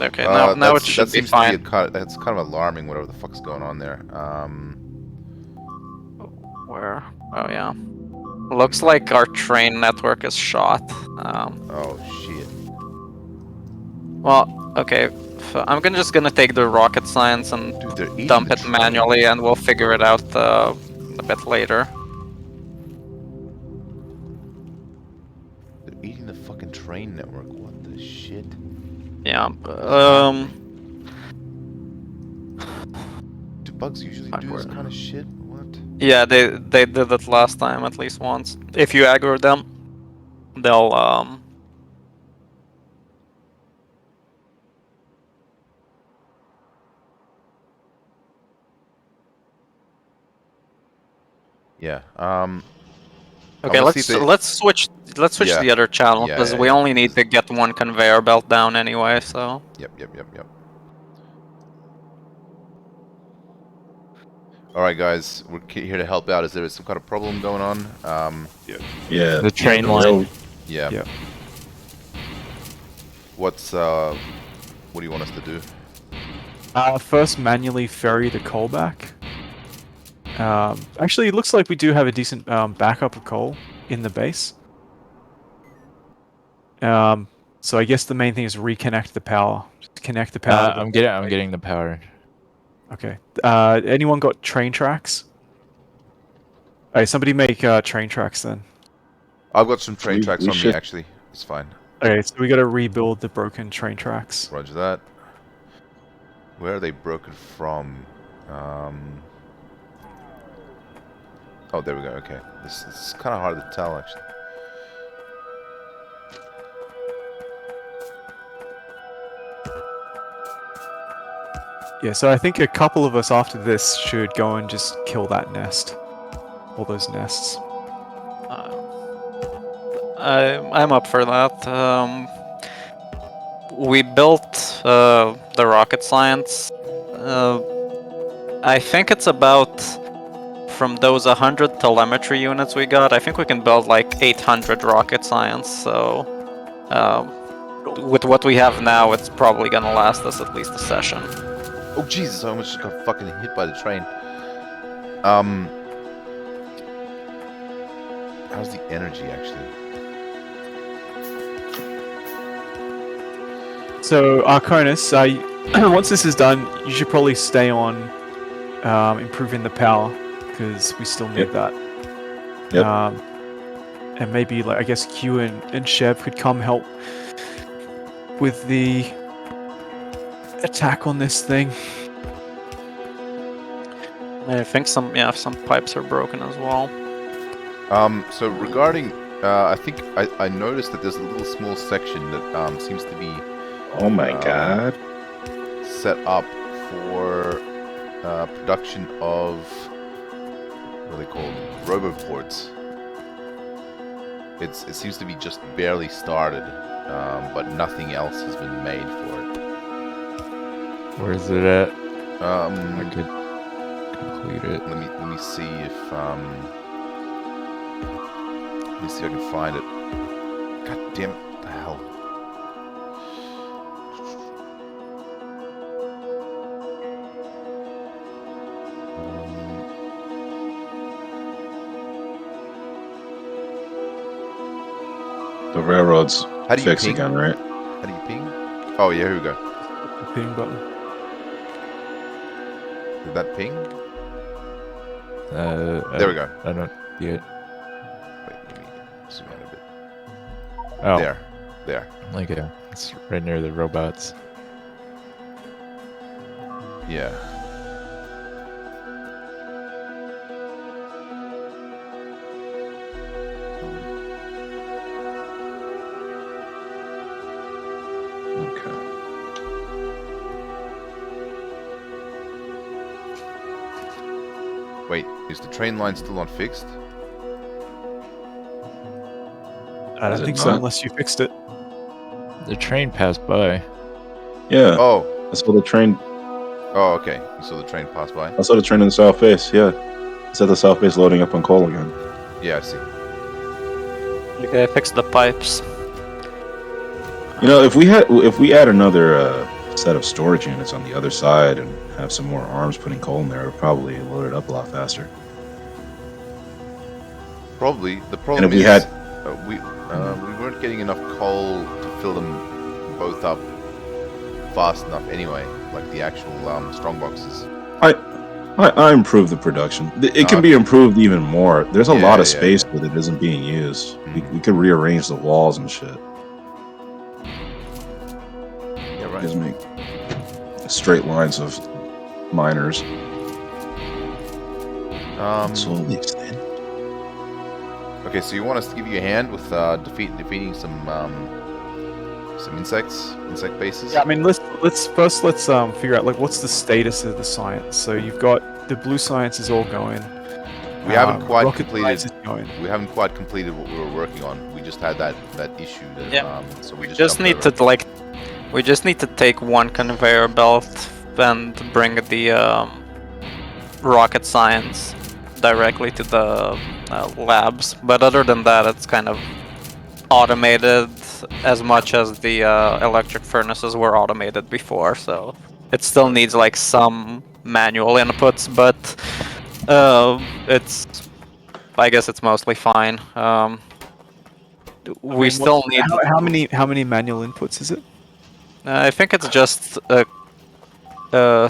Okay, now it should be fine. That's kind of alarming, whatever the fuck's going on there. Where? Oh, yeah. Looks like our train network is shot. Oh, shit. Well, okay. I'm just gonna take the rocket science and dump it manually, and we'll figure it out a bit later. They're eating the fucking train network. What the shit? Yeah. Do bugs usually do this kind of shit? What? Yeah, they did it last time at least once. If you aggro them, they'll Yeah. Okay, let's switch the other channel, because we only need to get 1 conveyor belt down anyway, so... Yep. Alright guys, we're here to help out. Is there some kind of problem going on? Yeah. The train line. Yeah. What do you want us to do? First, manually ferry the coal back. Actually, it looks like we do have a decent backup of coal in the base. So I guess the main thing is reconnect the power. Just connect the power. I'm getting the power. Okay. Anyone got train tracks? Alright, somebody make train tracks then. I've got some train tracks on me actually. It's fine. Okay, so we gotta rebuild the broken train tracks. Roger that. Where are they broken from? Oh, there we go. Okay, this is kind of hard to tell actually. Yeah, so I think a couple of us after this should go and just kill that nest. All those nests. I'm up for that. We built the rocket science. I think it's about, from those 100 telemetry units we got, I think we can build like 800 rocket science. So with what we have now, it's probably gonna last us at least a session. Oh Jesus! I almost just got fucking hit by the train. How's the energy actually? So Arconis, once this is done, you should probably stay on improving the power because we still need that. Yep. And maybe, like, I guess Q and Chev could come help with the attack on this thing. I think some pipes are broken as well. So regarding, I think I noticed that there's a little small section that seems to be Oh my god. set up for production of, what are they called? Roboports. It seems to be just barely started, but nothing else has been made for it. Where is it at? I Let could complete it. me see if let me see if I can find it. God damn it! What the hell? The railroad's How do you fixed ping? again, right? How do you ping? Oh yeah, here we go. The ping button. Did that ping? There There we go. I don't see it. Wait, let me zoom out a bit. Oh, There. like it. It's right near the robots. Yeah. Okay. Wait, is the train line still not fixed? I Is don't it think so not? unless you fixed it. The train passed by. Yeah. Oh. I saw the train. Oh, okay. You saw the train pass by? I saw the train in the south face. Yeah. It's at the south face loading up on coal again. Yeah, I see. Okay, I fixed the pipes. You know, if we add another set of storage units on the other side and have some more arms putting coal in there, it would probably load it up a lot faster. Probably. The problem And if we is had- we weren't getting enough coal to fill them both up fast enough anyway, like the actual strong boxes. I improved the production. It can be improved even more. There's a lot of space that isn't being used. We could rearrange the walls and shit. Yeah, right. Just make straight lines of miners. Slowly extend. Okay, so you want us to give you a hand with defeating some insect bases? Yeah, I mean, let's figure out, like, what's the status of the science. So you've got the blue science is all going. We haven't quite rocket completed. science is going. We haven't quite completed what we were working on. We just had that issue. That, Yeah. so we just Just jumped need over. to we just need to take one conveyor belt and bring the rocket science directly to the labs. But other than that, it's kind of automated as much as the electric furnaces were automated before. So it still needs like some manual inputs, but I guess it's mostly fine. We still need. How many manual inputs is it? I think it's just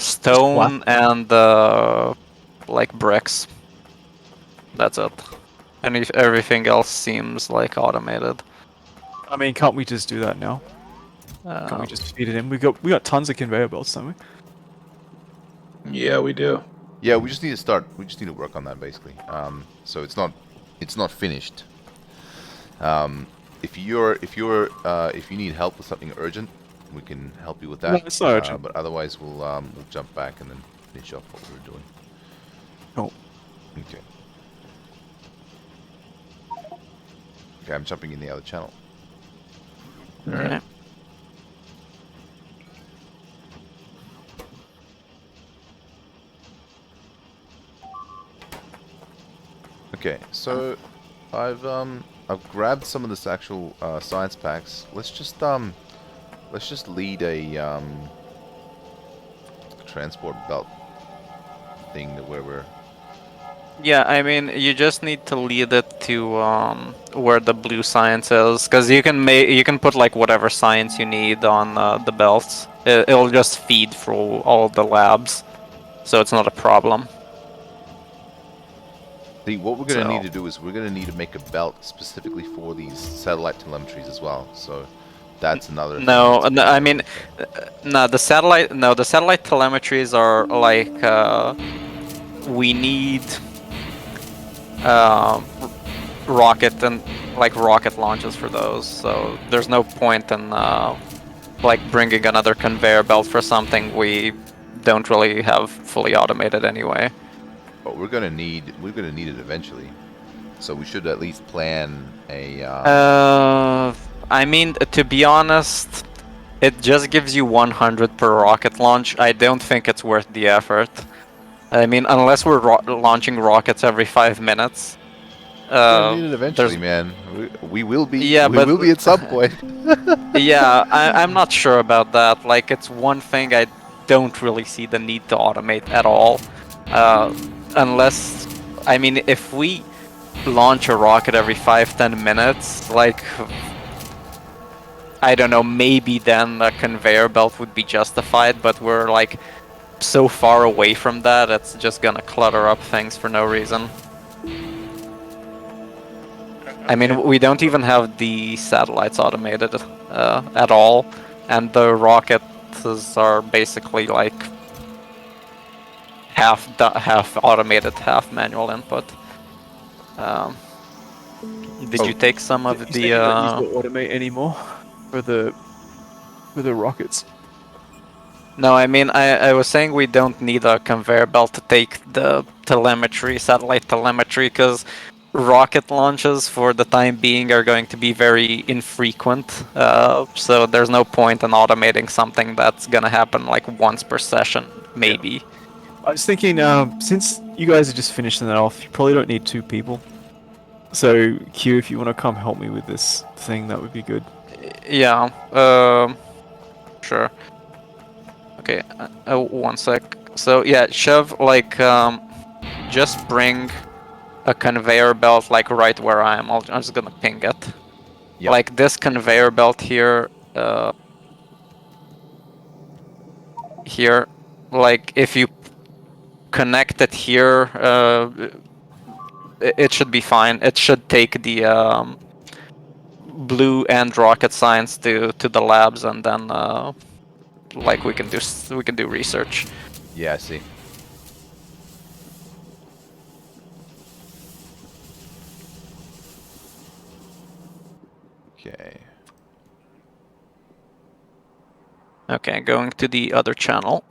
stone and like bricks. That's it. And if everything else seems like automated. I mean, can't we just do that now? Can't we just feed it in? We got tons of conveyor belts, don't we? Yeah, we do. Yeah, we just need to start. We just need to work on that basically. So it's not finished. If you need help with something urgent, we can help you with No, that. it's not urgent. But otherwise, we'll jump back and then finish off what we were doing. Cool. Okay. Okay, I'm jumping in the other channel. All right. Okay. Okay, so I've grabbed some of this actual science packs. Let's just lead a transport belt thing to where we're. Yeah, I mean, you just need to lead it to where the blue science is, because you can put like whatever science you need on the belts. It'll just feed through all the labs, so it's not a problem. See, what we're gonna So need to do is we're gonna need to make a belt specifically for these satellite telemetries as well. So that's another thing. no, that's no, I being mean, loaded, the satellite telemetries are like we need um, rocket and like rocket launches for those. So there's no point in like bringing another conveyor belt for something we don't really have fully automated anyway. but we're gonna need it eventually. So we should at least plan a. I mean, to be honest, it just gives you 100 per rocket launch. I don't think it's worth the effort. I mean, unless we're launching rockets every 5 minutes. We're gonna need it eventually, There's man. We will be. yeah, We but will be at some point. yeah, I'm not sure about that. Like, it's one thing I don't really see the need to automate at all. Unless, I mean, if we launch a rocket every 5-10 minutes, like, I don't know, maybe then a conveyor belt would be justified, but we're like so far away from that, it's just gonna clutter up things for no reason. I mean, we don't even have the satellites automated at all, and the rockets are basically like half automated, half manual input. Did you take some of You said the? you don't use the automate anymore for the rockets. No, I mean, I was saying we don't need a conveyor belt to take the telemetry, satellite telemetry, because rocket launches for the time being are going to be very infrequent. So there's no point in automating something that's gonna happen like once per session, maybe. I was thinking, since you guys are just finishing that off, you probably don't need 2 people. So, Q, if you want to come help me with this thing, that would be good. Yeah. Sure. Okay. 1 sec. So yeah, Chev, like, just bring a conveyor belt like right where I am. I'm just gonna ping it. Yep. Like this conveyor belt here. Here, like if you connect it here, it should be fine. It should take the blue and rocket science to the labs, and then like we can do research. Yeah, I see. Okay. Okay, going to the other channel.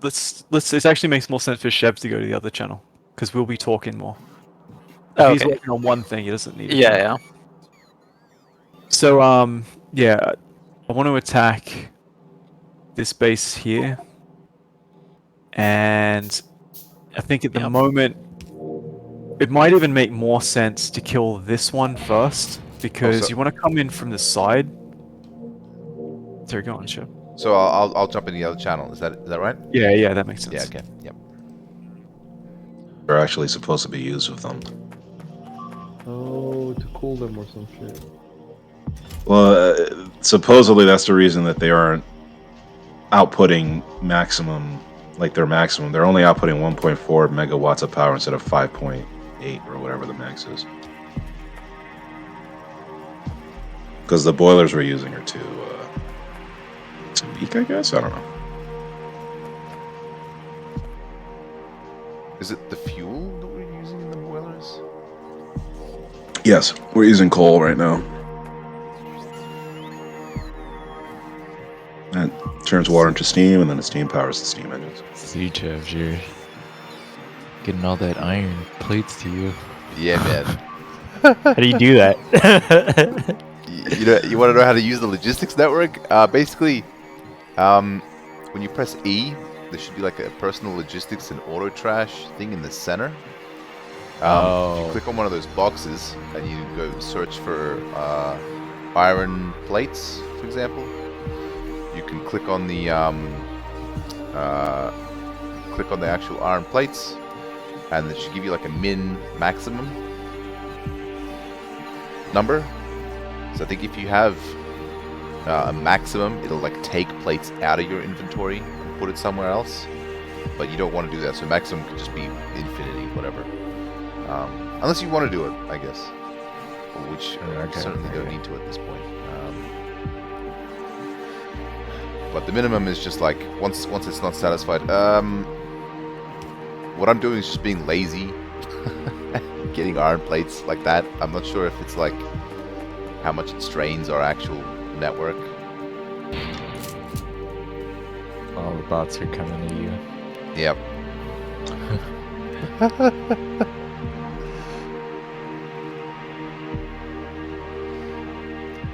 Let's. It actually makes more sense for Sheb to go to the other channel because we'll be talking more. If Okay. he's working on one thing, he doesn't need to. Yeah. So, yeah, I want to attack this base here, and I think at the Yep. moment it might even make more sense to kill this one first because so- you want to come in from the side. There, go on, Sheb. So I'll jump in the other channel. Is that right? Yeah, that makes sense. Yeah. Okay. Yep. They're actually supposed to be used with them. Oh, to cool them or some shit. Well, supposedly that's the reason that they aren't outputting maximum, like their maximum. They're only outputting 1.4 megawatts of power instead of 5.8 or whatever the max is. Because the boilers we're using are too weak, I guess. I don't know. Is it the fuel that we're using in the boilers? Yes, we're using coal right now. turns water into steam, and then the steam powers the steam engines. See, Chev, you're getting all that iron plates to you. Yeah, man. How do you do that? You want to know how to use the logistics network? Basically, when you press E, there should be like a personal logistics and auto trash thing in the center. If you click on one of those boxes and you go search for iron plates, for example, you can click on the actual iron plates, and it should give you like a maximum number. So I think if you have a maximum, it'll like take plates out of your inventory and put it somewhere else. But you don't want to do that. So maximum could just be infinity, whatever. Unless you want to do it, I guess. Which certainly don't need to at this point. But the minimum is just like once it's not satisfied. What I'm doing is just being lazy, getting iron plates like that. I'm not sure if it's like how much it strains our actual network. All the bots are coming to you. Yep.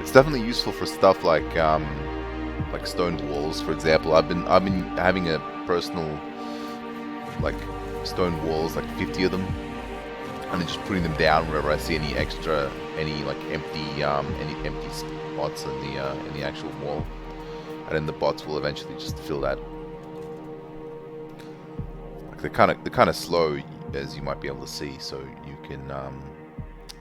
It's definitely useful for stuff like stone walls, for example. I've been having a personal like stone walls, like 50 of them, and then just putting them down wherever I see any empty spots in the actual wall, and then the bots will eventually just fill that. Like they're kind of slow, as you might be able to see, so you can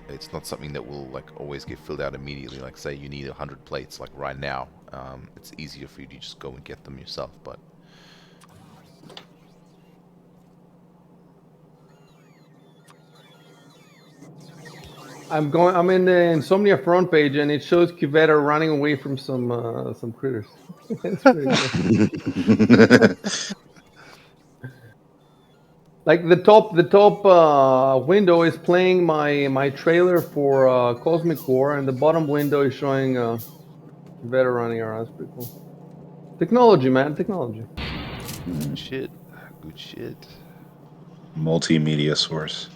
it's not something that will like always get filled out immediately. Like say you need 100 plates like right now, it's easier for you to just go and get them yourself. But I'm in the Insomnia front page, and it shows Cuvetta running away from some critters. It's pretty cool. Like the top window is playing my trailer for Cosmic War, and the bottom window is showing Cuvetta running around. It's pretty cool. Technology, man, technology. good shit. Multimedia source.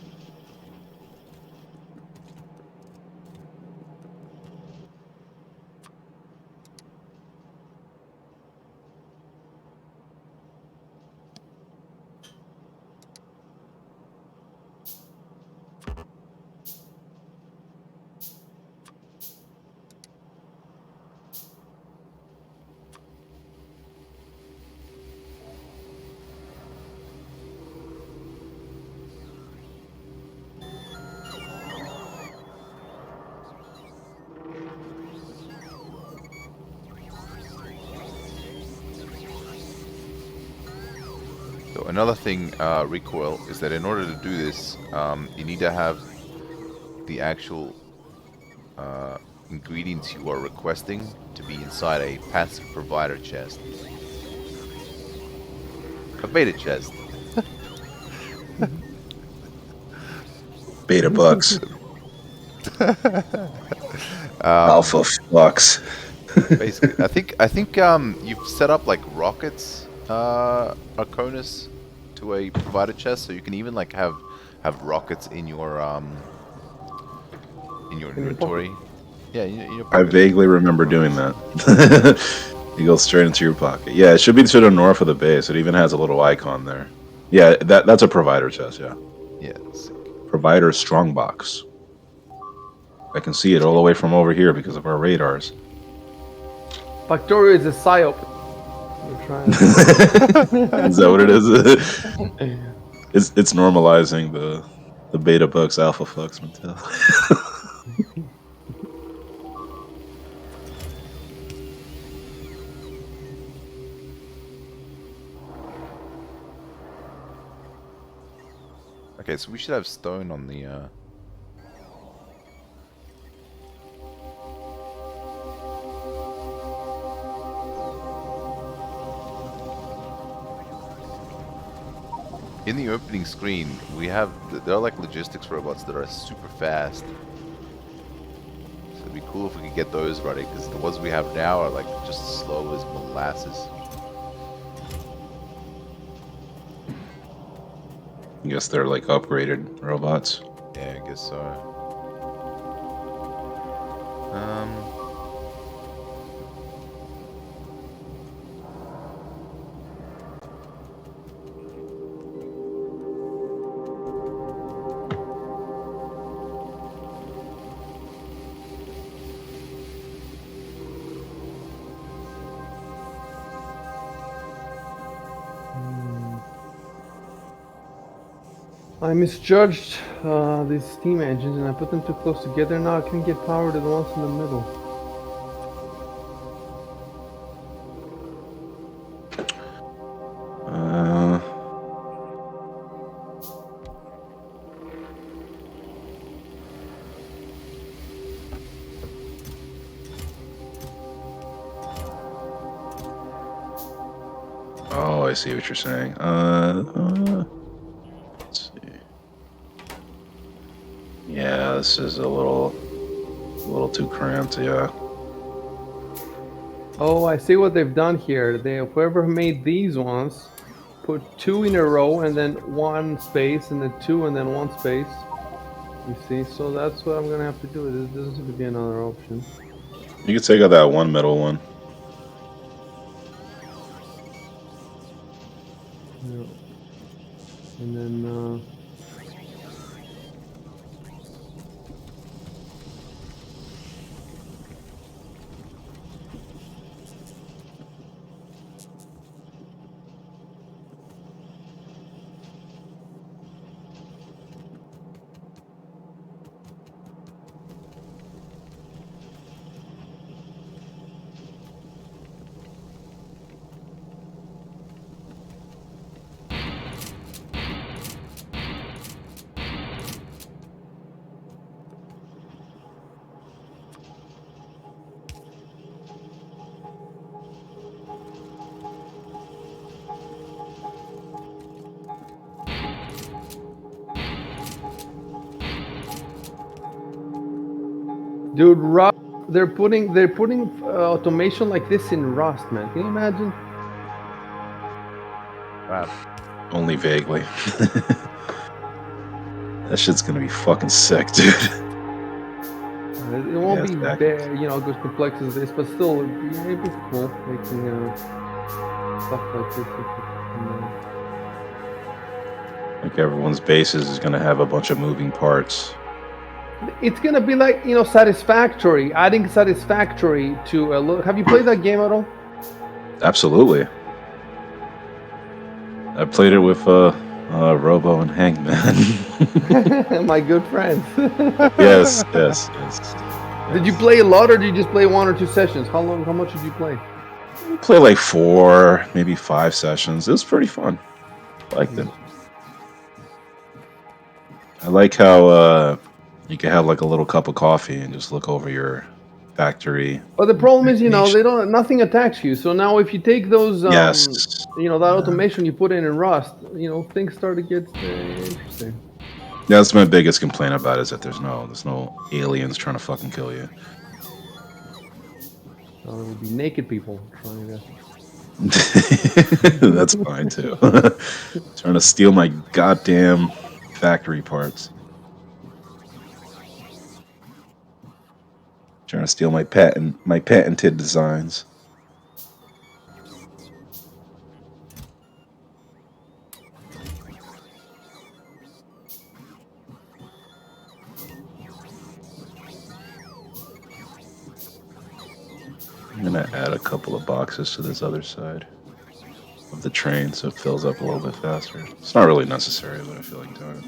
So another thing, Recoil, is that in order to do this, you need to have the actual ingredients you are requesting to be inside a passive provider chest. A beta chest. Beta bucks. Alpha flux. Basically, I think you've set up like rockets, Arconis, to a provider chest, so you can even like have rockets in your inventory. Yeah, in your I pocket. vaguely remember doing that. You go straight into your pocket. Yeah, it should be to the north of the base. It even has a little icon there. Yeah, that's a provider chest, yeah. Yeah, sick. Provider strongbox. I can see it all the way from over here because of our radars. Factorio is a psyop. We're trying. Is that what it is? It's normalizing the beta bucks alpha flux mentality. Okay, so we should have stone on the in the opening screen, we have there are like logistics robots that are super fast. So it'd be cool if we could get those running, because the ones we have now are like just slow as molasses. I guess they're like upgraded robots. Yeah, I guess so. I misjudged these steam engines and I put them too close together. Now I can get power to the ones in the middle. Oh, I see what you're saying. Let's see. Yeah, this is a little too cramped. Yeah. Oh, I see what they've done here. Whoever made these ones put 2 in a row and then 1 space and then 2 and then 1 space. You see, so that's what I'm gonna have to do. This doesn't seem to be another option. You could take out that one middle one. Yeah. And then dude, Rust. They're putting automation like this in Rust, man. Can you imagine? Wow. Only vaguely. That shit's gonna be fucking sick, dude. It won't Yes, be back. as complex as this, but still, it'd be cool making stuff like this. Like everyone's bases is gonna have a bunch of moving parts. It's gonna be like Satisfactory, adding Satisfactory to a look. Have you played that game at all? Absolutely. I played it with Robo and Hangman. My good friends. yes. Did you play a lot, or did you just play 1 or 2 sessions? How much did you play? We play like 4, maybe 5 sessions. It was pretty fun. Liked it. I like how you can have like a little cup of coffee and just look over your factory. But the problem is, Nation. nothing attacks you. So now, if you take those, Yes. that automation you put in Rust, things start to get interesting. That's my biggest complaint about it, is that there's no aliens trying to fucking kill you. There will be naked people trying to. That's fine too. Trying to steal my goddamn factory parts. Trying to steal my patented designs. I'm gonna add a couple of boxes to this other side of the train so it fills up a little bit faster. It's not really necessary, but I feel like doing it.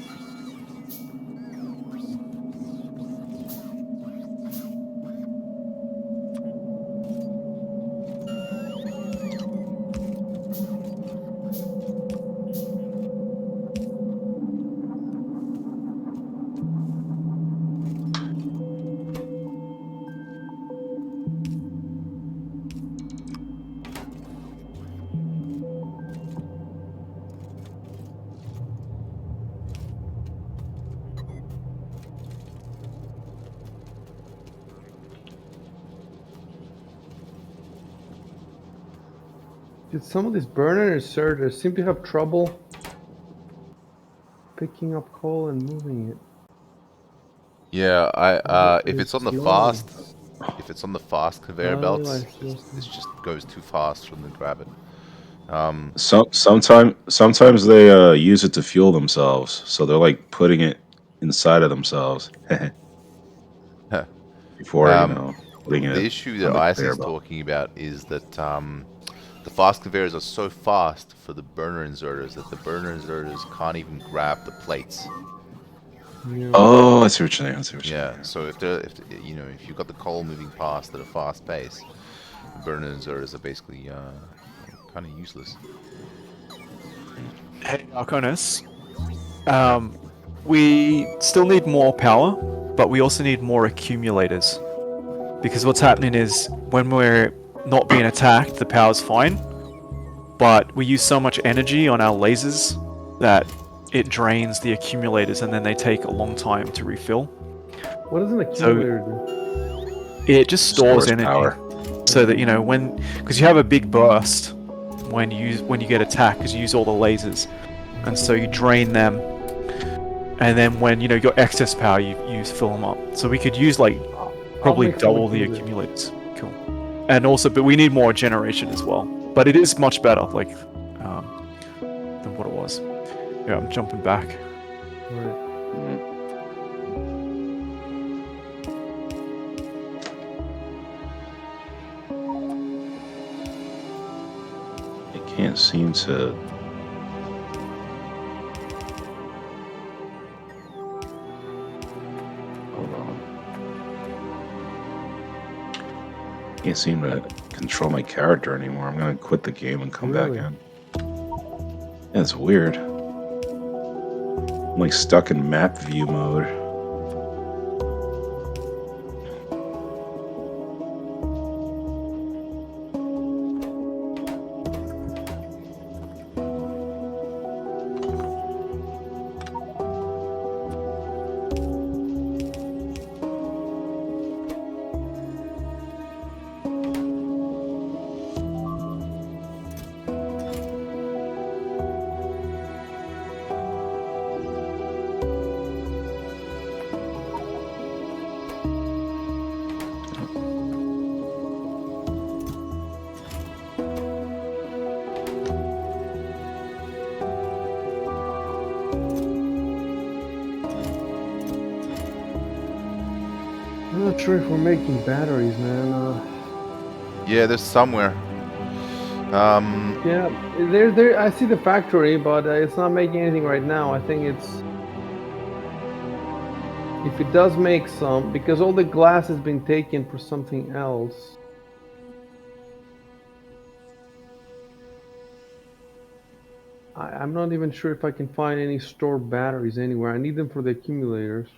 Did some of these burners seem to have trouble picking up coal and moving it. Yeah, if it's on the Slow. if it's on the fast conveyor Oh, I belts, see. it just goes too fast for them to grab it. Sometimes they use it to fuel themselves, so they're like putting it inside of themselves before putting The it issue on that the Ice conveyor is belt. talking about is that the fast conveyors are so fast for the burner inserters that the burner inserters can't even grab the plates. Yeah. Oh, I see what you're saying. I see what you're Yeah, saying. so if you've got the coal moving past at a fast pace, the burner inserters are basically kind of useless. Hey, Arconis. We still need more power, but we also need more accumulators. Because what's happening is when we're not being attacked, the power's fine, but we use so much energy on our lasers that it drains the accumulators and then they take a long time to refill. What does an So accumulator do? it just stores Stores energy power. so that because you have a big burst when you get attacked because you use all the lasers, and so you drain them, and then when you got excess power, you fill them up. So we could use like I'll probably make some double the accumulators. accumulators. Cool. And also, but we need more generation as well. But it is much better, like than what it was. Yeah, I'm jumping back. Right. It can't seem to. Hold on. Can't seem to control my character anymore. I'm gonna quit the game and come back Really? in. That's weird. I'm like stuck in map view mode. I'm not sure if we're making batteries, man. Yeah, there's somewhere. Yeah, there. I see the factory, but it's not making anything right now. I think it's if it does make some, because all the glass has been taken for something else. I'm not even sure if I can find any stored batteries anywhere. I need them for the accumulators.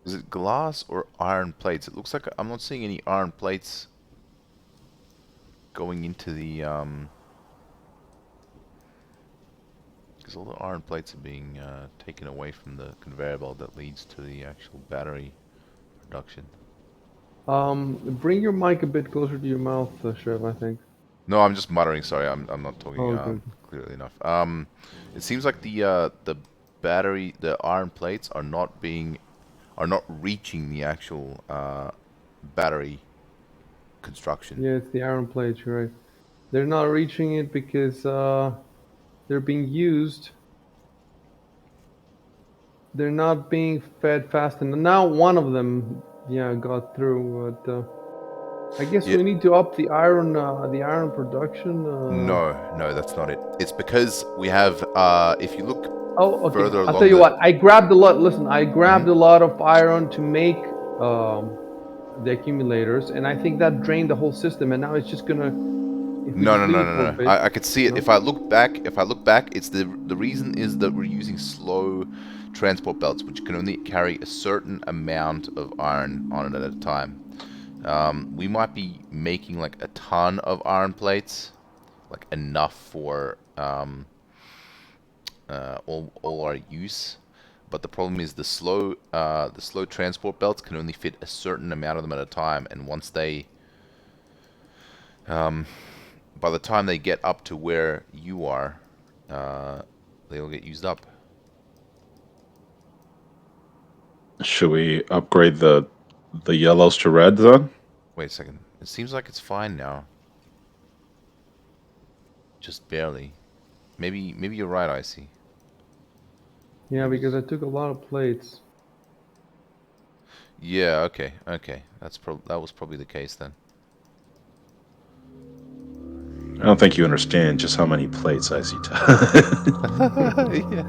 Is it glass or iron plates? It looks like I'm not seeing any iron plates going into the because all the iron plates are being taken away from the conveyor belt that leads to the actual battery production. Bring your mic a bit closer to your mouth, Chev, I think. No, I'm just muttering. Sorry, I'm not talking Oh, good. clearly enough. It seems like the iron plates are not reaching the actual battery construction. Yeah, it's the iron plates, you're right. They're not reaching it because they're being used. They're not being fed fast enough. Now one of them, yeah, got through, but I guess Yeah, we need to up the iron production. no, that's not it. It's because we have if you look Oh, okay. further I'll tell along you the. what. I grabbed a lot. Listen, I grabbed Mhm. a lot of iron to make the accumulators, and I think that drained the whole system. And now it's just gonna, if we No, just no, leave no, it for a no, no. bit, I could see it. no? If I look back, it's the reason is that we're using slow transport belts, which can only carry a certain amount of iron on it at a time. We might be making like a ton of iron plates, like enough for all our use. But the problem is the slow transport belts can only fit a certain amount of them at a time, and once they by the time they get up to where you are, they'll get used up. Should we upgrade the yellows to red then? Wait a second. It seems like it's fine now. Just barely. Maybe you're right, Icy. Yeah, because I took a lot of plates. Yeah, okay. That was probably the case then. I don't think you understand just how many plates I see. Yeah.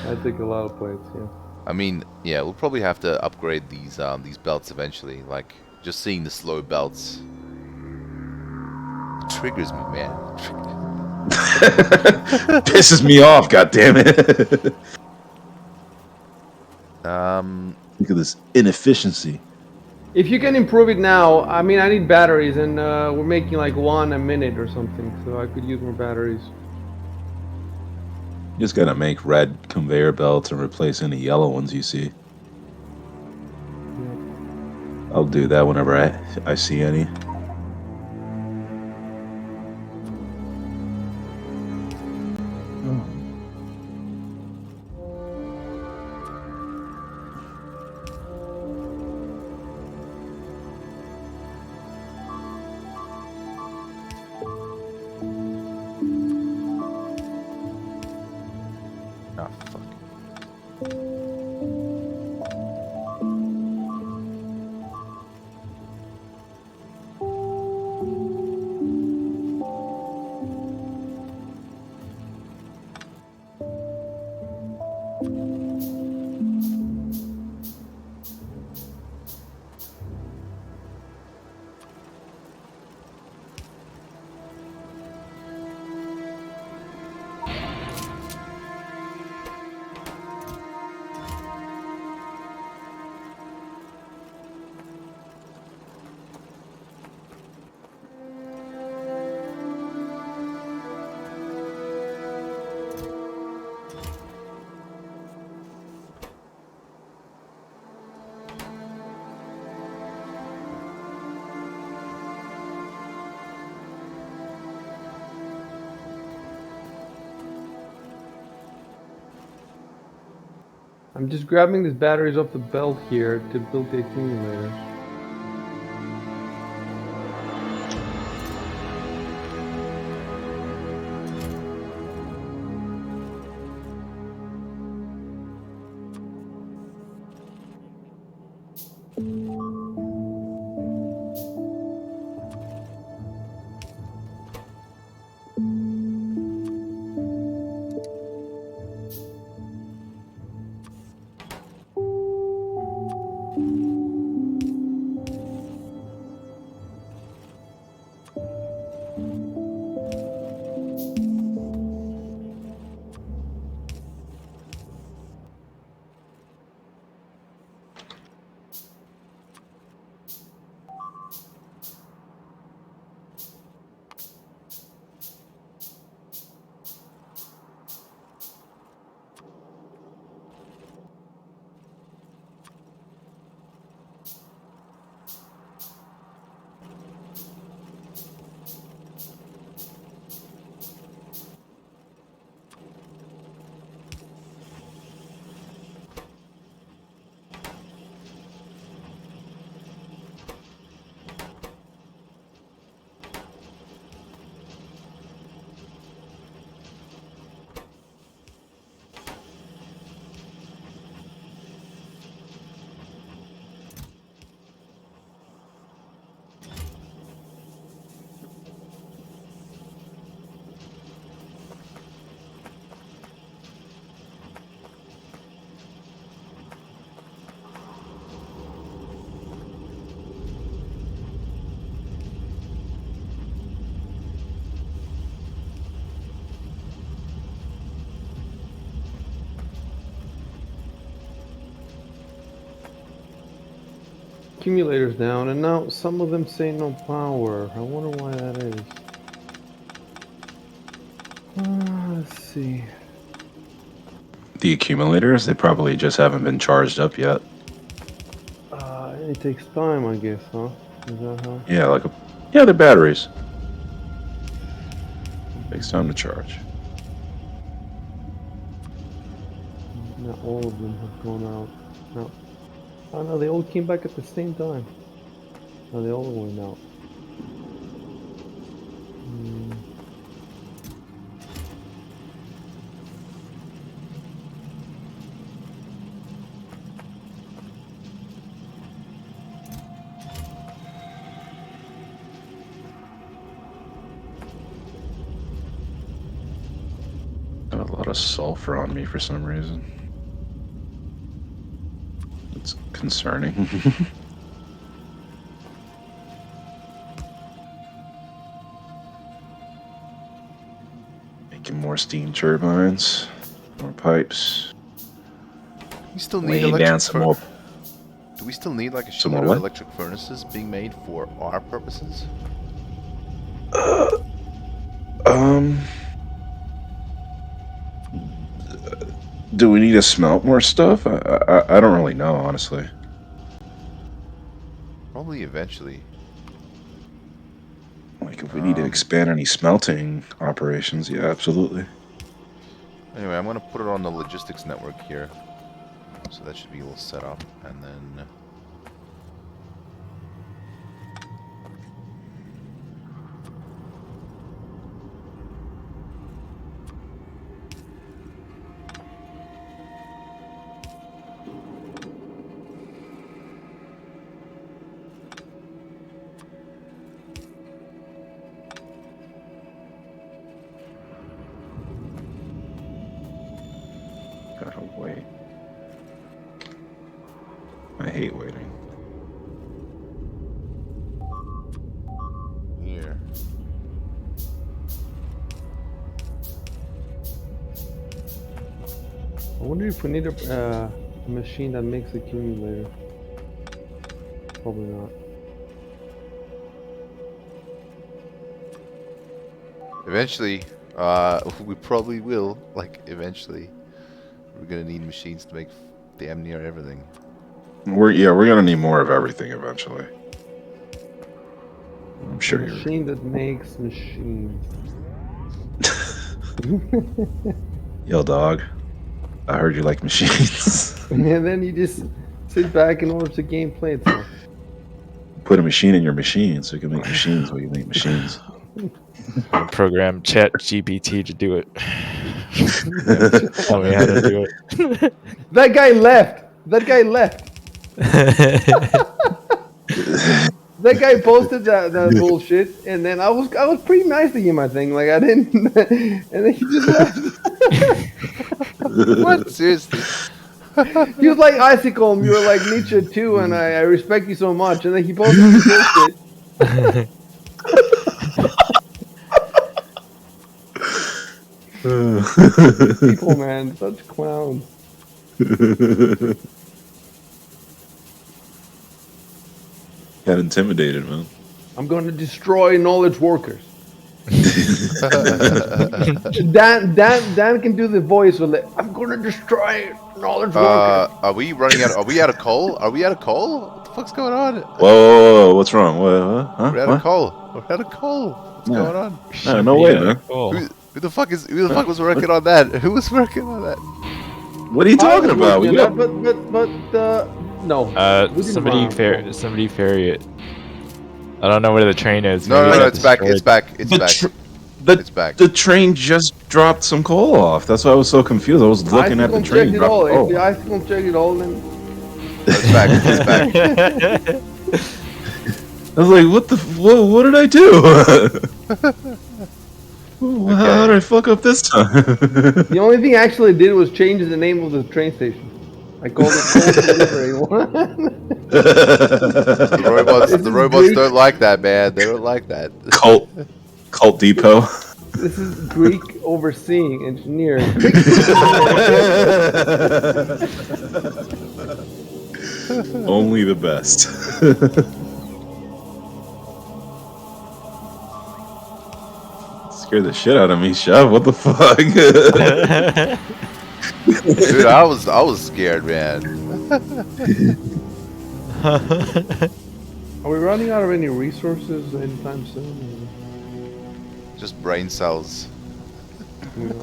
I took a lot of plates. Yeah. I mean, yeah, we'll probably have to upgrade these belts eventually. Like, just seeing the slow belts triggers me, man. Pisses me off, goddammit. Look at this inefficiency. If you can improve it now, I mean, I need batteries, and we're making like 1 a minute or something, so I could use more batteries. You just gotta make red conveyor belts and replace any yellow ones you see. Yeah. I'll do that whenever I see any. Ah, fuck. I'm just grabbing these batteries off the belt here to build the accumulators. Accumulators down, and now some of them say no power. I wonder why that is. Let's see. The accumulators, they probably just haven't been charged up yet. It takes time, I guess, huh? Is that how? Yeah, yeah, they're batteries. Takes time to charge. Now all of them have gone out. No. Oh no, they all came back at the same time. No, they all went out. Hmm. Got a lot of sulfur on me for some reason. It's concerning. Making more steam turbines, more pipes. We still need Laying down some more. Do we still need like a Some shitload more of what? electric furnaces being made for our purposes? Um, do we need to smelt more stuff? I don't really know, honestly. Probably eventually. Like, if we need to expand any smelting operations, yeah, absolutely. Anyway, I'm gonna put it on the logistics network here. So that should be all set up, and then... Gotta wait. I hate waiting. Here. I wonder if we need a machine that makes accumulator. Probably not. Eventually, we probably will. Like, eventually. We're gonna need machines to make damn near everything. We're gonna need more of everything eventually. I'm A sure you're. machine that makes machines. Yo, dog. I heard you like machines. And then you just sit back and watch the game play itself. Put a machine in your machine so you can make machines so you can make machines. I program ChatGPT to do it. Tell me how to do it. That guy left. That guy left. That guy posted that bullshit, and then I was pretty nice to him. I think like I didn't, and then he just left. What? Seriously? He was like Icicle, you were like Nietzsche too, and I respect you so much. And then he posted this bullshit. People, man, such clowns. Got intimidated, man. I'm going to destroy knowledge workers. Dan can do the voice with it. I'm going to destroy knowledge workers. Are we running out? Are we out of coal? Are we out of coal? What the fuck's going on? Whoa, what's wrong? What? Huh? We're out of coal. We're out of coal. What's going on? No way, man. Who the fuck was working on that? Who was working on that? What are you talking about? No. we didn't run out of coal. Somebody ferry it. I don't know where the train is. No, Maybe it's back. It's back. It's back. It's back. The train just dropped some coal off. That's why I was so confused. I was looking at the train. If the icicle checked it all, then It's back. It's back. I was like, what did I do? How did I fuck up this time? the only thing I actually did was change the name of the train station. I called it Coal Delivery. The robots don't like that, man. They don't like that. Cult Depot. This is Greek overseeing engineering. Only the best. Scared the shit out of me, Chev. What the fuck? Dude, I was scared, man. Are we running out of any resources anytime soon? Just brain cells.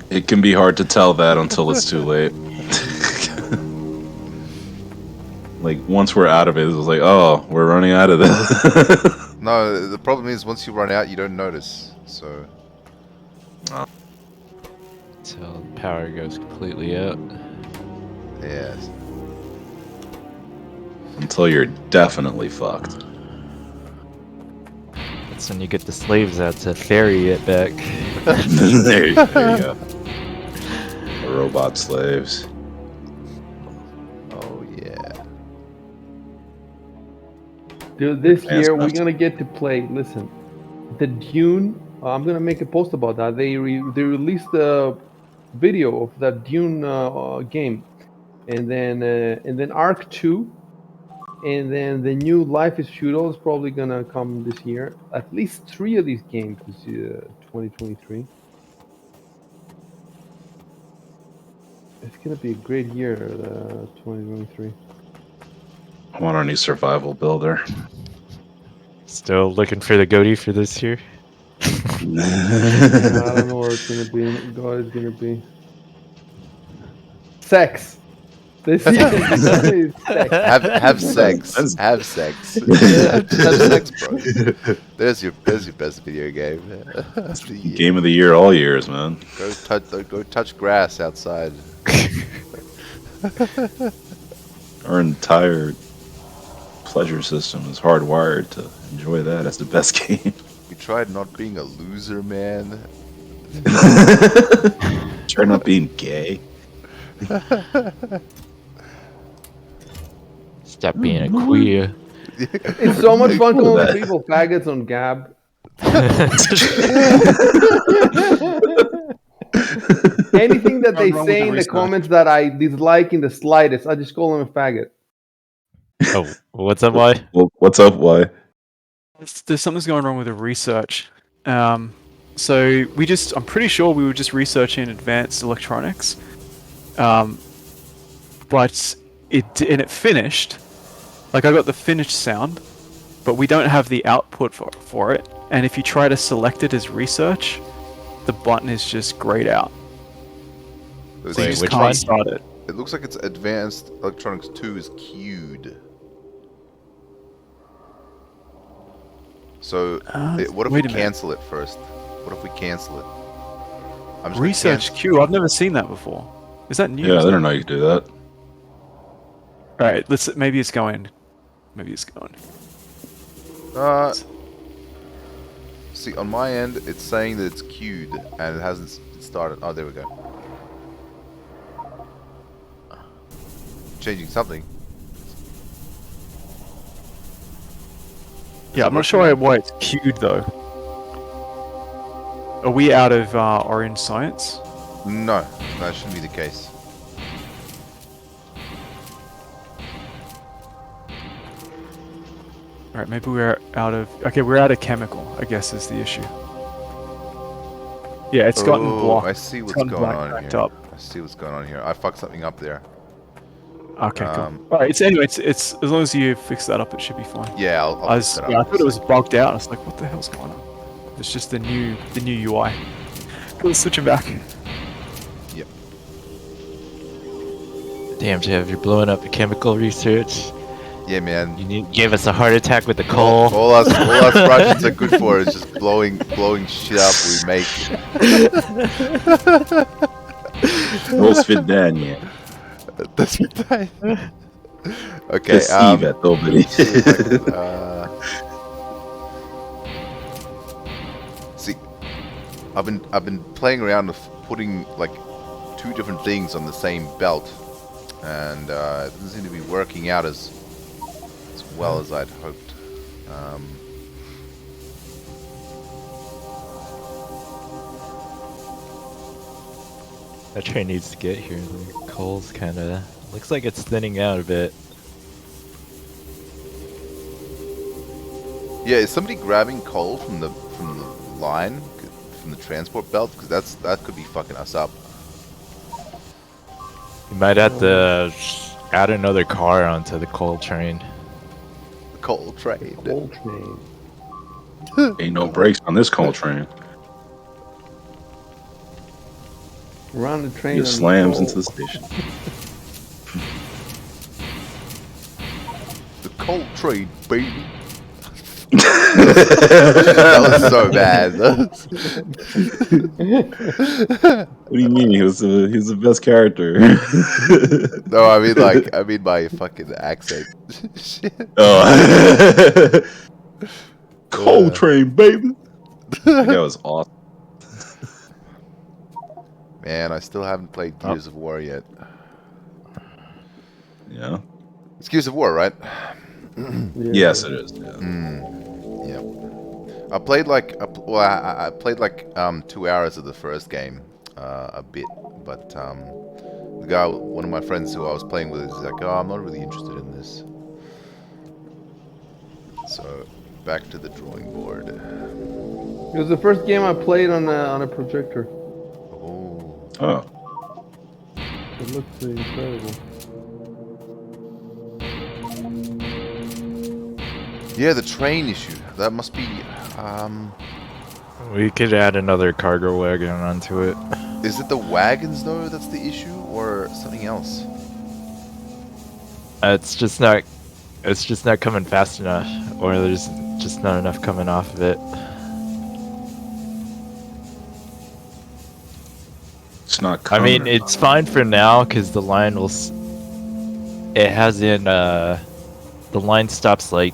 It can be hard to tell that until it's too late. Like once we're out of it, it was like, oh, we're running out of this. No, the problem is once you run out, you don't notice. So Until the power goes completely out. yes. Until you're definitely fucked. That's when you get the slaves out to ferry it back. there you go. The robot slaves. Oh yeah. Dude, this Advanced year we're enough to- gonna get to play. Listen, the Dune. I'm gonna make a post about that. They released a video of that Dune game, and then Arc 2, and then the new Life is Feudal is probably gonna come this year. At least 3 of these games this year, 2023. It's gonna be a great year, 2023. I want a new survival builder. Still looking for the goatee for this year. Yeah, I don't know what it's gonna be. God is gonna be sex. This year is sex. Have sex. That's- Have sex. Have sex, bro. There's your best video game of the year. Game of the year all years, man. Go touch grass outside. Our entire pleasure system is hardwired to enjoy that as the best game. You tried not being a loser, man. Try not being gay. Stop being a queer. It's so much fun Cool calling that. people faggots on Gab. Anything that they Wrong with say the in the research. comments that I dislike in the slightest, I just call them a faggot. Oh, what's up, why? Well, what's up? Why? There's something's going wrong with the research. So I'm pretty sure we were just researching advanced electronics. But it finished. Like I got the finished sound, but we don't have the output for it. And if you try to select it as research, the button is just grayed out. So you Wait, just which can't one? start it. It looks like it's Advanced Electronics 2 is queued. So, what if we wait a minute. cancel it first? What if we cancel it? I'm just gonna Research queue. I've never seen that before. Is that new? Yeah, I didn't know you could do that. All right, maybe it's going. Maybe it's going. See, on my end, it's saying that it's queued and it hasn't started. Oh, there we go. Changing something. Yeah, I'm not sure why it's queued though. Are we out of Orange Science? No, that shouldn't be the case. Alright, maybe we're out of... Okay, we're out of chemical, I guess is the issue. Yeah, it's gotten blocked. I see what's gotten going on backed here. up. I see what's going on here. I fucked something up there. Okay, cool. Alright, it's as long as you fix that up, it should be fine. Yeah, I'll I fix that up. I thought it was bugged out. I was like, what the hell's going on? It's just the new UI. Cool, switching back. Yep. Damn, Jeff, you're blowing up the chemical research. Yeah, man. You gave us a heart attack with the coal. All us projects are good for is just blowing shit up we make. Rolls fit Dan, yeah. That's right. Okay. Steve at nobody. See, I've been playing around with putting like 2 different things on the same belt, and it doesn't seem to be working out as well as I'd hoped. That train needs to get here. The coal's kind of looks like it's thinning out a bit. Yeah, is somebody grabbing coal from the line, from the transport belt? Because that could be fucking us up. You might have to add another car onto the coal train. The coal train. Coal train. Ain't no brakes on this coal train. Run the train. It on slams coal. into the station. coal train, baby. That was so bad. What do you mean? He was the best character. No, I mean my fucking accent. Shit. Oh. Coal train, baby. That guy was awesome. Man, I still haven't played Gears of War yet. Yeah. It's Gears of War, right? Yes, it is. Yeah. Yeah. I played like I played like 2 hours of the first game, a bit, but the guy, one of my friends who I was playing with, is like, oh, I'm not really interested in this. So back to the drawing board. It was the first game I played on a projector. Oh, Oh. It looks incredible. yeah, the train issue. That must be. We could add another cargo wagon onto it. Is it the wagons though that's the issue, or something else? It's just not. It's just not coming fast enough, or there's just not enough coming off of it. It's not I coming. mean, it's fine for now because the line will. It has in. The line stops like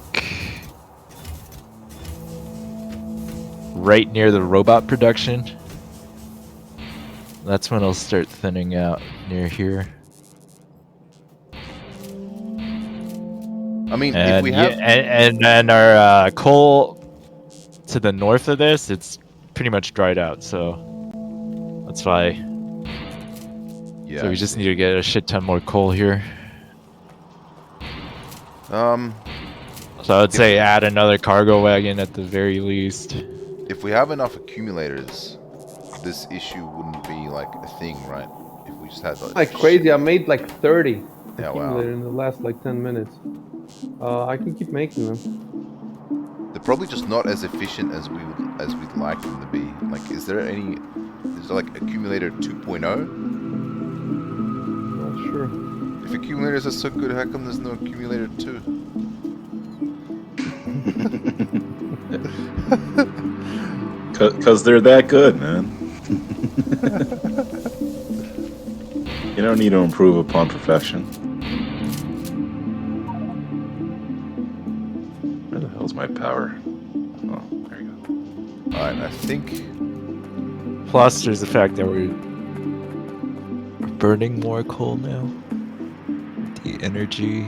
right near the robot production. That's when it'll start thinning out near here. I mean, And if we have, and then our coal to the north of this, it's pretty much dried out. So that's why. yeah. So we just need to get a shit ton more coal here. So I'd say add another cargo wagon at the very least. If we have enough accumulators, this issue wouldn't be like a thing, right? If we just had Like crazy, I made like 30 Yeah, accumulator wow. in the last like 10 minutes. I can keep making them. They're probably just not as efficient as we'd like them to be. Like, is there like accumulator 2.0? Not sure. If accumulators are so good, how come there's no accumulator 2? Because they're that good, man. You don't need to improve upon perfection. Where the hell's my power? Oh, there you go. Alright, I think... Plus, there's the fact that we're burning more coal now. The energy.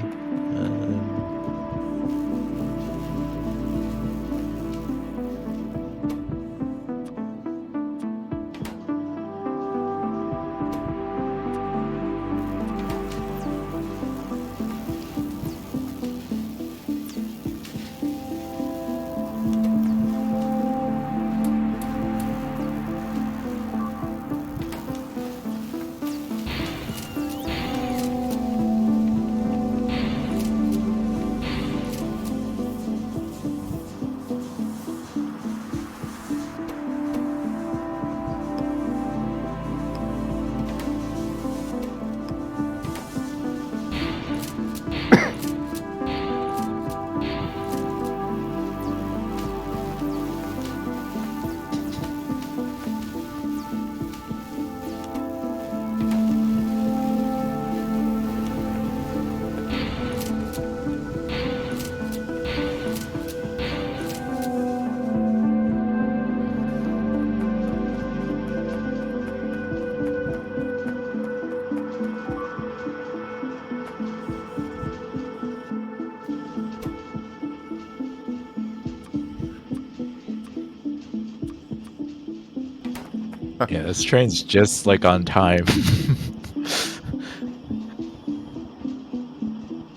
Yeah, this train's just like on time.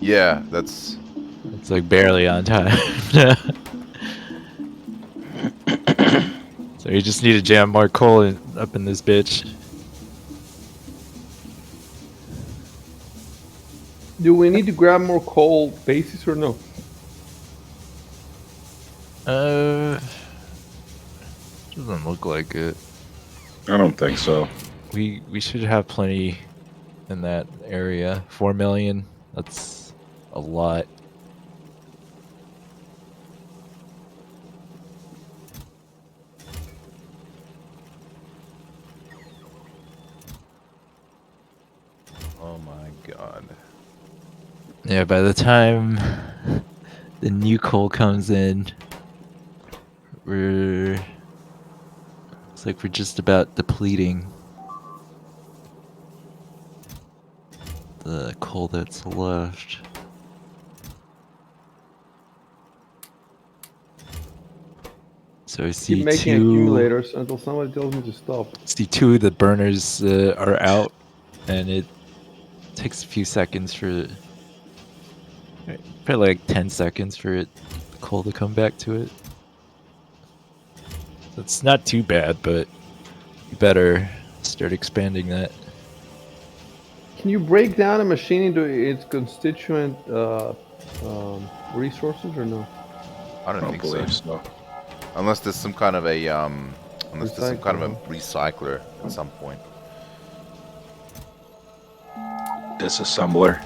Yeah, that's... It's like barely on time. So you just need to jam more coal up in this bitch. Do we need to grab more coal bases or no? Doesn't look like it. I don't think so. We should have plenty in that area. 4 million. That's a lot. Yeah, by the time the new coal comes in, looks like we're just about depleting the coal that's left. So I see Keep making accumulators until somebody tells me to stop. two of the burners are out, and it takes a few seconds for probably like 10 seconds for the coal to come back to it. So it's not too bad, but you better start expanding that. Can you break down a machine into its constituent resources or no? I I don't don't think so. believe so. Unless there's some kind of a Recycler, recycler at some point. Disassembler.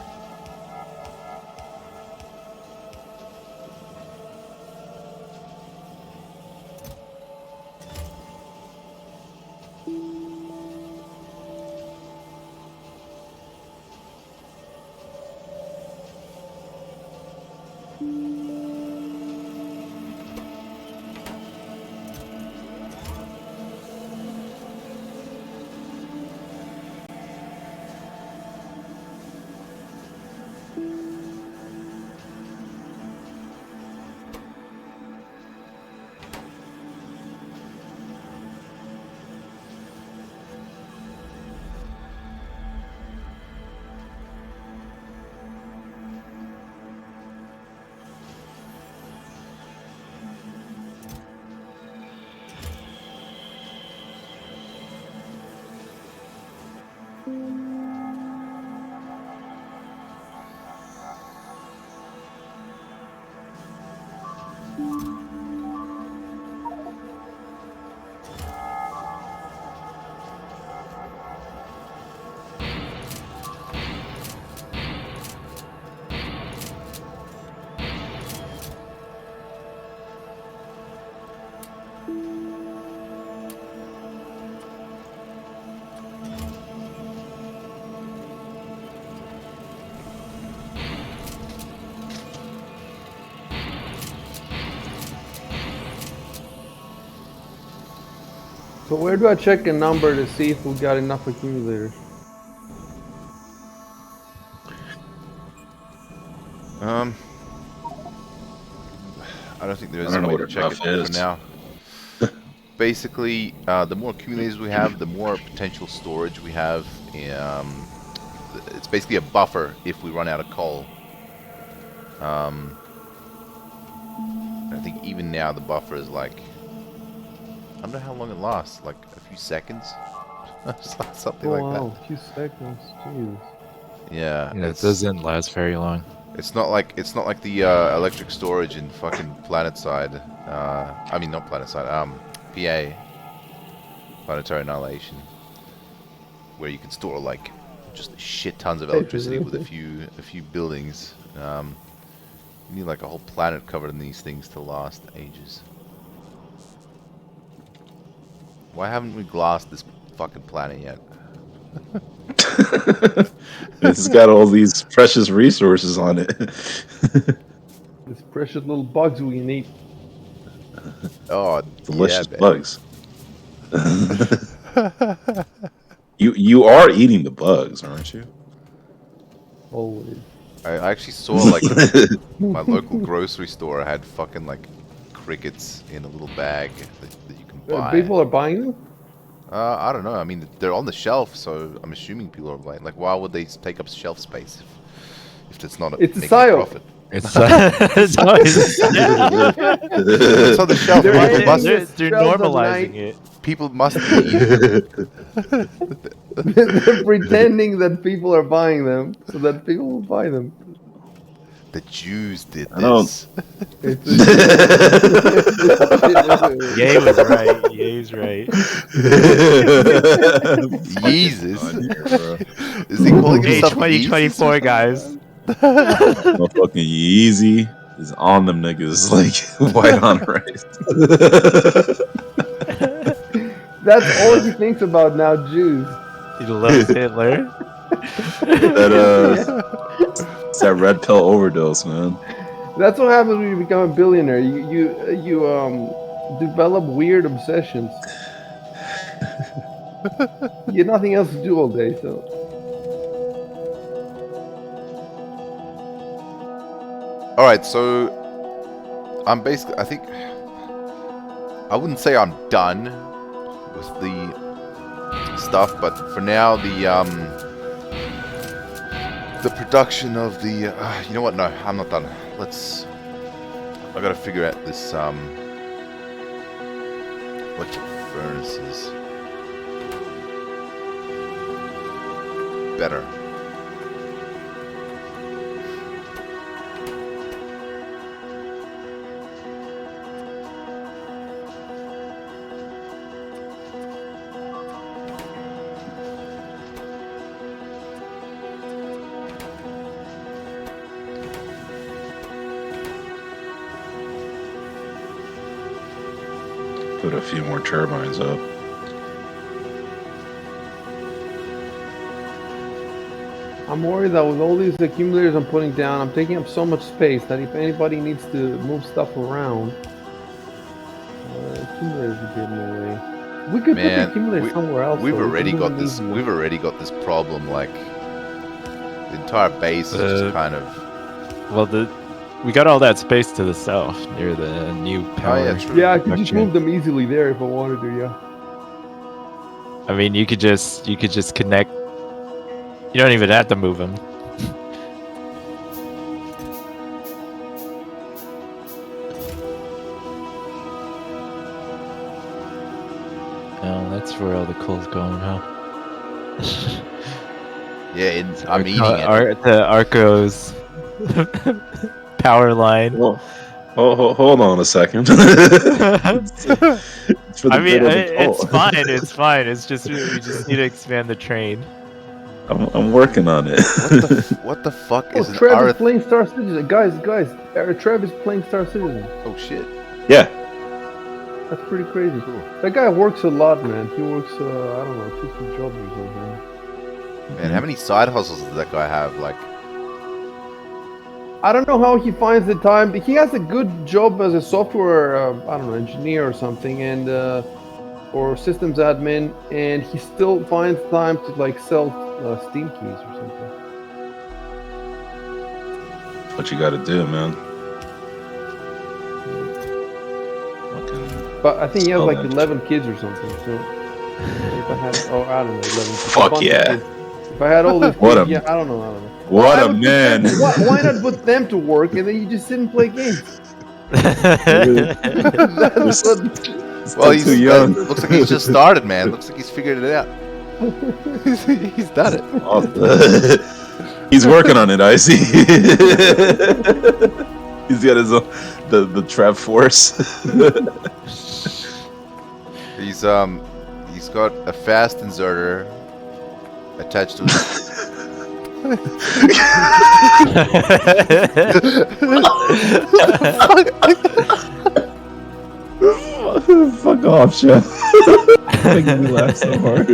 So where do I check a number to see if we got enough accumulators? I don't think there I is a don't know way what to check enough it is. for now. Basically, the more accumulators we have, the more potential storage we have. It's basically a buffer if we run out of coal. I think even now the buffer is like, I don't know how long it lasts, like a few seconds, something Oh like wow, that. a few seconds, jeez. Yeah, It doesn't last very long. it's not like the electric storage in fucking Planetside. I mean not Planetside. PA, Planetary Annihilation, where you can store like just shit tons of electricity with a few buildings. You need like a whole planet covered in these things to last ages. Why haven't we glassed this fucking planet yet? It's got all these precious resources on it. These precious little bugs we can eat. Oh yeah, Delicious man. bugs. You are eating the bugs, aren't you? Always. I actually saw like my local grocery store had fucking like crickets in a little bag that you can buy. People are buying them? I don't know. I mean, they're on the shelf, so I'm assuming people are buying. Like, why would they take up shelf space if it's not It's a making a psyop. profit? It's always It's on the shelf. They're People adding must the they're shelves at normalizing night. it. people must be eating them. They're pretending that people are buying them so that people will buy them. The Jews did I don't. this. It's a shit. Ye was right. Ye's right. Jesus. On here, bro. Is he calling Hey, himself 2024, guys. Motherfucking Yeezy is on them niggas like white on rice. That's all he thinks about now, Jews. He loves Hitler. That Yeah. It's that red pill overdose, man. That's what happens when you become a billionaire. You develop weird obsessions. You get nothing else to do all day, so. All right, so I'm basically. I think I wouldn't say I'm done with the stuff, but for now, the production of the. You know what? No, I'm not done. Let's. I gotta figure out this electric furnaces better. Put a few more turbines up. I'm worried that with all these accumulators I'm putting down, I'm taking up so much space that if anybody needs to move stuff around, accumulators would get in the way. We could put the accumulator somewhere else. We've though. already We can got move this. them easier. We've already got this problem. Like the entire base is just kind of. Well, we got all that space to the south near the new power. Oh yeah, true. Yeah, I could just production. move them easily there if I wanted to. Yeah. I mean, you could just connect. You don't even have to move them. Oh, that's where all the coal's going, huh? Yeah, I'm eating it. The Arco's power line. Well, hold on a second. It's for the I mean, good of the coal. it's fine. It's fine. It's just we just need to expand the train. I'm working on it. What the fuck Oh, is an Trev is Arth? playing Star Citizen. Guys, Trev is playing Star Citizen. Oh shit! Yeah. That's pretty crazy. That guy works a lot, man. He works, I don't know, 50 jobs or something. Man, how many side hustles does that guy have? Like, I don't know how he finds the time. He has a good job as a software, I don't know, engineer or something, and or systems admin, and he still finds time to like sell Steam keys or something. What you gotta do, man. Fucking But I think he has sell like that 11 kids or something. So if I had, oh, I don't know, 11 kids. Fuck A bunch of yeah. kids. If I had all these What kids, a- yeah, I don't know. What I a would put man. them- why not put them to work and then you just sit and play games? That's what. well, Still too young. Looks like he's just started, man. Looks like he's figured it out. He's done it. He's working on it, I see. He's got his own the trap force. He's got a fast inserter attached to his. Fuck off, Chef. Making me laugh so hard.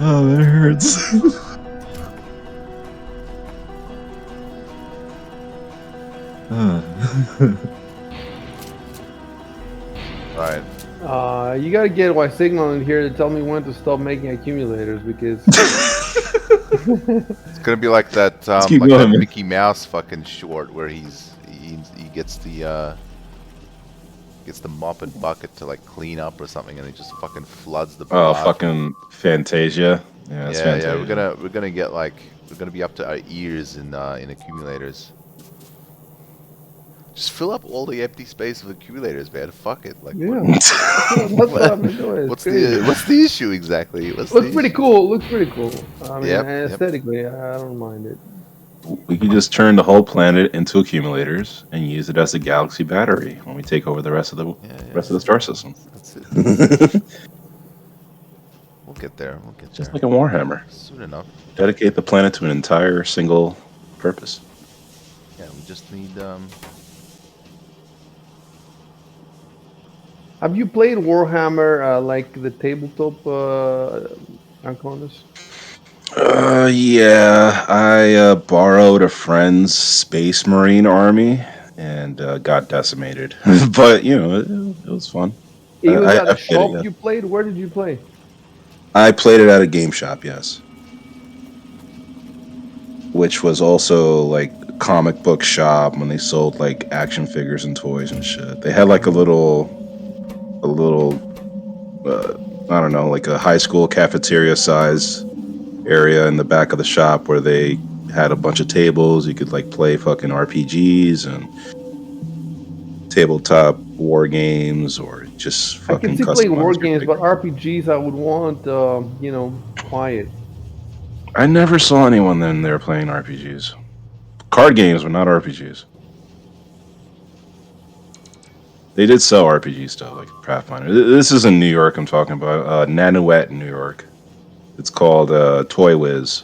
Oh, that hurts. Right. You gotta get Y Signal in here to tell me when to stop making accumulators because It's gonna be like that, keep like going, that man. Mickey Mouse fucking short where he gets the mop and bucket to like clean up or something, and he just fucking floods the. Oh, bath. fucking Fantasia. Yeah, that's Fantasia. Yeah. We're gonna get like we're gonna be up to our ears in accumulators. Just fill up all the empty space with accumulators, man. Fuck it. Like, yeah, that's what I'm doing. what's the issue exactly? Looks pretty cool. Looks pretty cool. I mean, Yep, aesthetically, I don't mind it. We could just turn the whole planet into accumulators and use it as a galaxy battery when we take over the rest of the star system. That's it. We'll get there. Just like a Warhammer. Soon enough. Dedicate the planet to an entire single purpose. Yeah, we just need Have you played Warhammer like the tabletop Arconis? Yeah, I borrowed a friend's Space Marine army and got decimated. But you know, it was fun. It was at I a played it. shop Yeah, you played? Where did you play? I played it at a game shop. Yes, which was also like a comic book shop when they sold like action figures and toys and shit. They had like a little, uh, I don't know, like a high school cafeteria size area in the back of the shop where they had a bunch of tables. You could like play fucking RPGs and tabletop war games or just I can fucking see playing war customize your games, but figure. RPGs I would want, quiet. I never saw anyone then there playing RPGs. Card games, but not RPGs. They did sell RPG stuff like Pathfinder. This is in New York. I'm talking about Nanuet, New York. It's called Toy Wiz.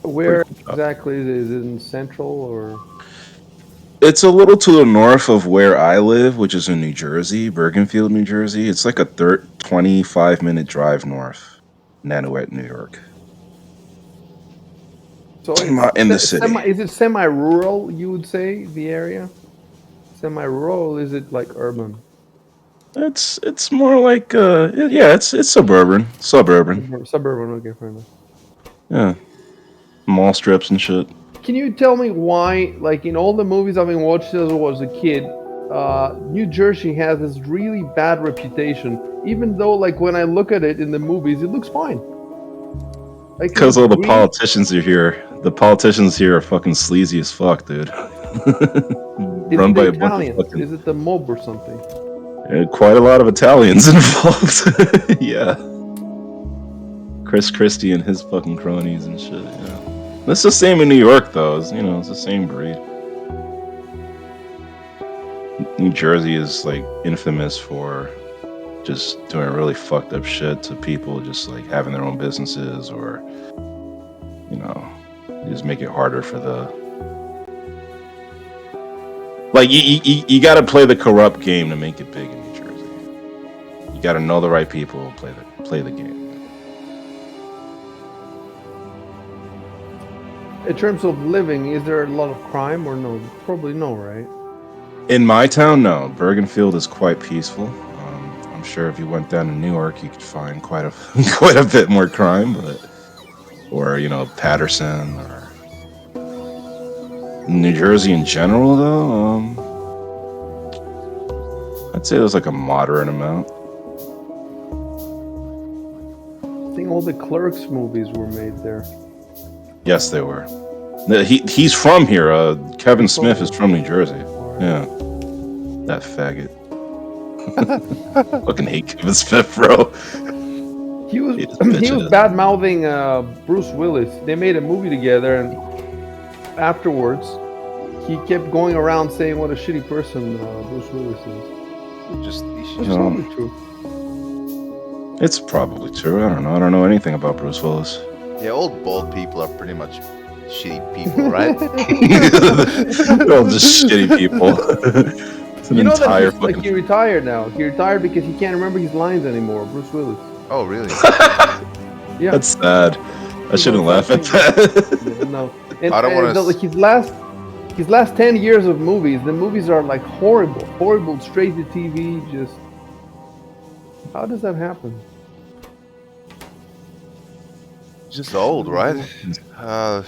Pretty Where cool shop. exactly is it? Is it in Central or? It's a little to the north of where I live, which is in New Jersey, Bergenfield, New Jersey. It's like a 25-minute drive north, Nanuet, New York. So it's Not in the city. Is it semi-rural? You would say the area semi-rural. Is it like urban? It's more like yeah, it's suburban. Suburban. Okay, fair enough. Yeah, mall strips and shit. Can you tell me why, like in all the movies I've been watching as I was a kid, New Jersey has this really bad reputation, even though, like, when I look at it in the movies, it looks fine. Like, it Because looks all the green. politicians are here. The politicians here are fucking sleazy as fuck, dude. Is Run it by the a bunch of Italians? fucking Is it the mob or something? quite a lot of Italians involved. Yeah, Chris Christie and his fucking cronies and shit. Yeah, that's the same in New York though. It's the same breed. New Jersey is like infamous for just doing really fucked up shit to people, just like having their own businesses or you know, just make it harder for the like you got to play the corrupt game to make it big in New Jersey. You got to know the right people and play the game. In terms of living, is there a lot of crime or no? Probably no, right? In my town, no. Bergenfield is quite peaceful. I'm sure if you went down to New York, you could find quite a quite a bit more crime, but or Patterson or New Jersey in general, though. I'd say there's like a moderate amount. I think all the Clerks movies were made there. Yes, they were. He's from here. Kevin Smith is from New Jersey. Yeah, that faggot. Fucking hate Kevin Smith, bro. He was Hate this he was bitch ass. bad mouthing Bruce Willis. They made a movie together, and afterwards, he kept going around saying what a shitty person Bruce Willis is. Just That's No. probably true. It's probably true. I don't know. I don't know anything about Bruce Willis. yeah, old bald people are pretty much shitty people, right? They're all just shitty people. It's an You know that entire he's, fucking. he retired now. He retired because he can't remember his lines anymore. Bruce Willis. Oh, really? Yeah. That's sad. I shouldn't laugh at that. No. And, I don't wanna like his last 10 years of movies, the movies are like horrible, straight to TV. Just how does that happen? Just old, right? I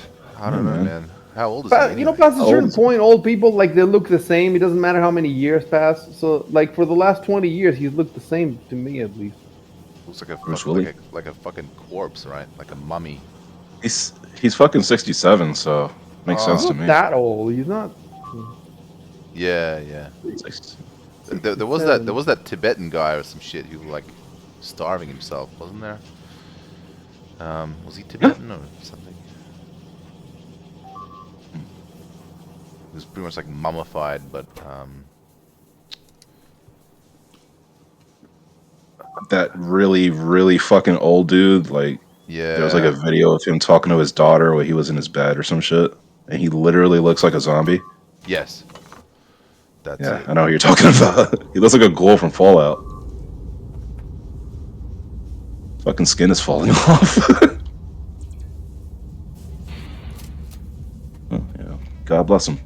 don't know, man. man. How old is he? But, Anyway? past a How certain old is he? point, old people like they look the same. It doesn't matter how many years pass. So, like for the last 20 years, he's looked the same to me at least. Looks like a Bruce fuck, Willis. like a fucking corpse, right? Like a mummy. He's fucking 67, so makes sense He's to not me. that old. He's not. Yeah, yeah. Six- There was that Tibetan guy or some shit who like starving himself, wasn't there? Was he Tibetan or something? He was pretty much like mummified, but That really, really fucking old dude. Like yeah. there was like a video of him talking to his daughter while he was in his bed or some shit, and he literally looks like a zombie. Yes. That's Yeah, it. I know what you're talking about. He looks like a ghoul from Fallout. Fucking skin is falling off. Oh, yeah. God bless him.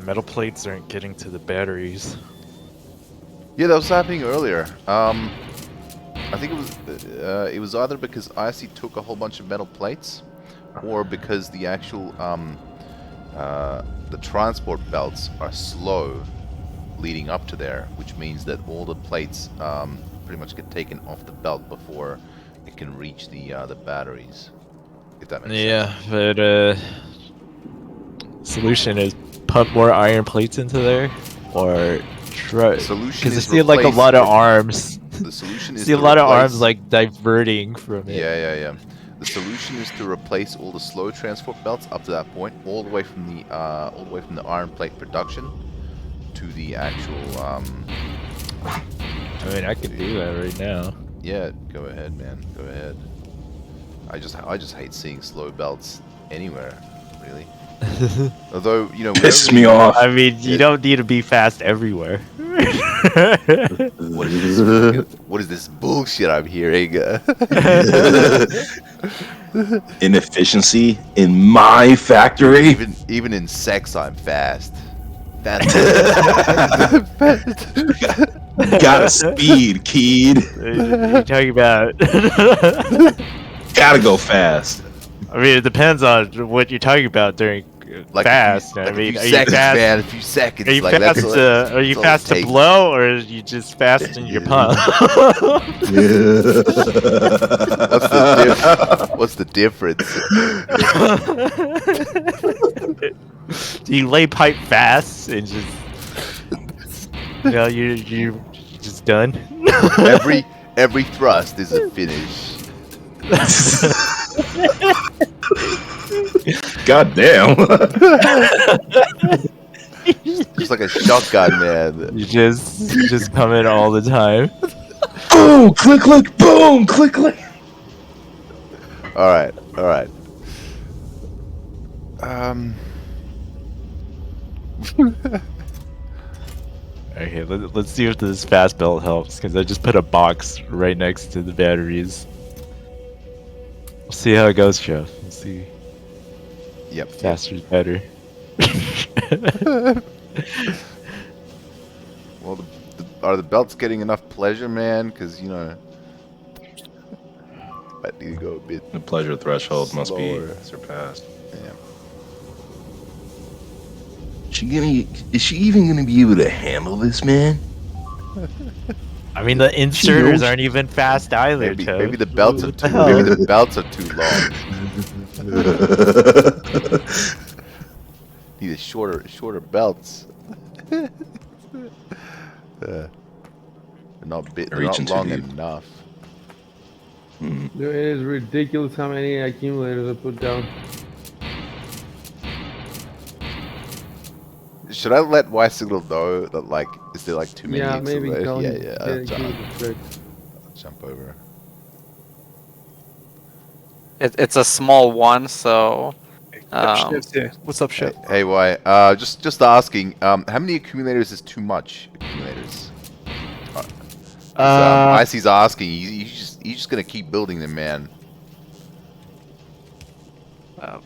Metal plates aren't getting to the batteries. Yeah, that was happening earlier. I think it was either because IC took a whole bunch of metal plates, or because the actual the transport belts are slow leading up to there, which means that all the plates pretty much get taken off the belt before it can reach the batteries. If that makes Yeah, sense. but solution is pump more iron plates into there, or try, The solution because I is see like a lot of arms. The solution is See a to lot of arms replace. like diverting from it. Yeah. The solution is to replace all the slow transport belts up to that point, all the way from the iron plate production to the actual. I mean, I can do that right now. Yeah, go ahead, man. Go ahead. I just hate seeing slow belts anywhere, really. Although Piss wherever me you, off. I mean, you Yeah. don't need to be fast everywhere. What is this bullshit I'm hearing? Inefficiency in my factory. Even in sex, I'm fast. Fast. Gotta speed, kid. You're talking about. Gotta go fast. I mean, it depends on what you're talking about during Like fast. a I mean, few are you seconds, fast? man. A few seconds. Are you Like fast? that's Are you all it fast to takes. blow, or are you just fast in your pump? What's the difference? Do you lay pipe fast and just you just done? Every thrust is a finish. God damn. Just like a shotgun, man. You just come in all the time. Boom, click, click, boom, click, click. All right. Okay, let's see if this fast belt helps, because I just put a box right next to the batteries. We'll see how it goes, Jeff. We'll see. Yep. Faster's better. Well, are the belts getting enough pleasure, man? Because I need to go a bit. The pleasure threshold must be Slower. surpassed. Yeah. Is she even gonna be able to handle this, man? I mean, the inserters aren't even fast either, Maybe Toad. the belts are What the too. hell? Maybe the belts are too long. Need a shorter belts. They're Reaching not too long deep. enough. Dude, it is ridiculous how many accumulators I put down. Should I let Y Signal know that is there too many? Yeah, maybe accelerators? tell him. Yeah. Give it a check. I'll jump over. It's a small one, so Chef's here. What's up, Chef? Hey, Y. Just asking. How many accumulators is too much? Accumulators. Icy's asking. He's just gonna keep building them, man.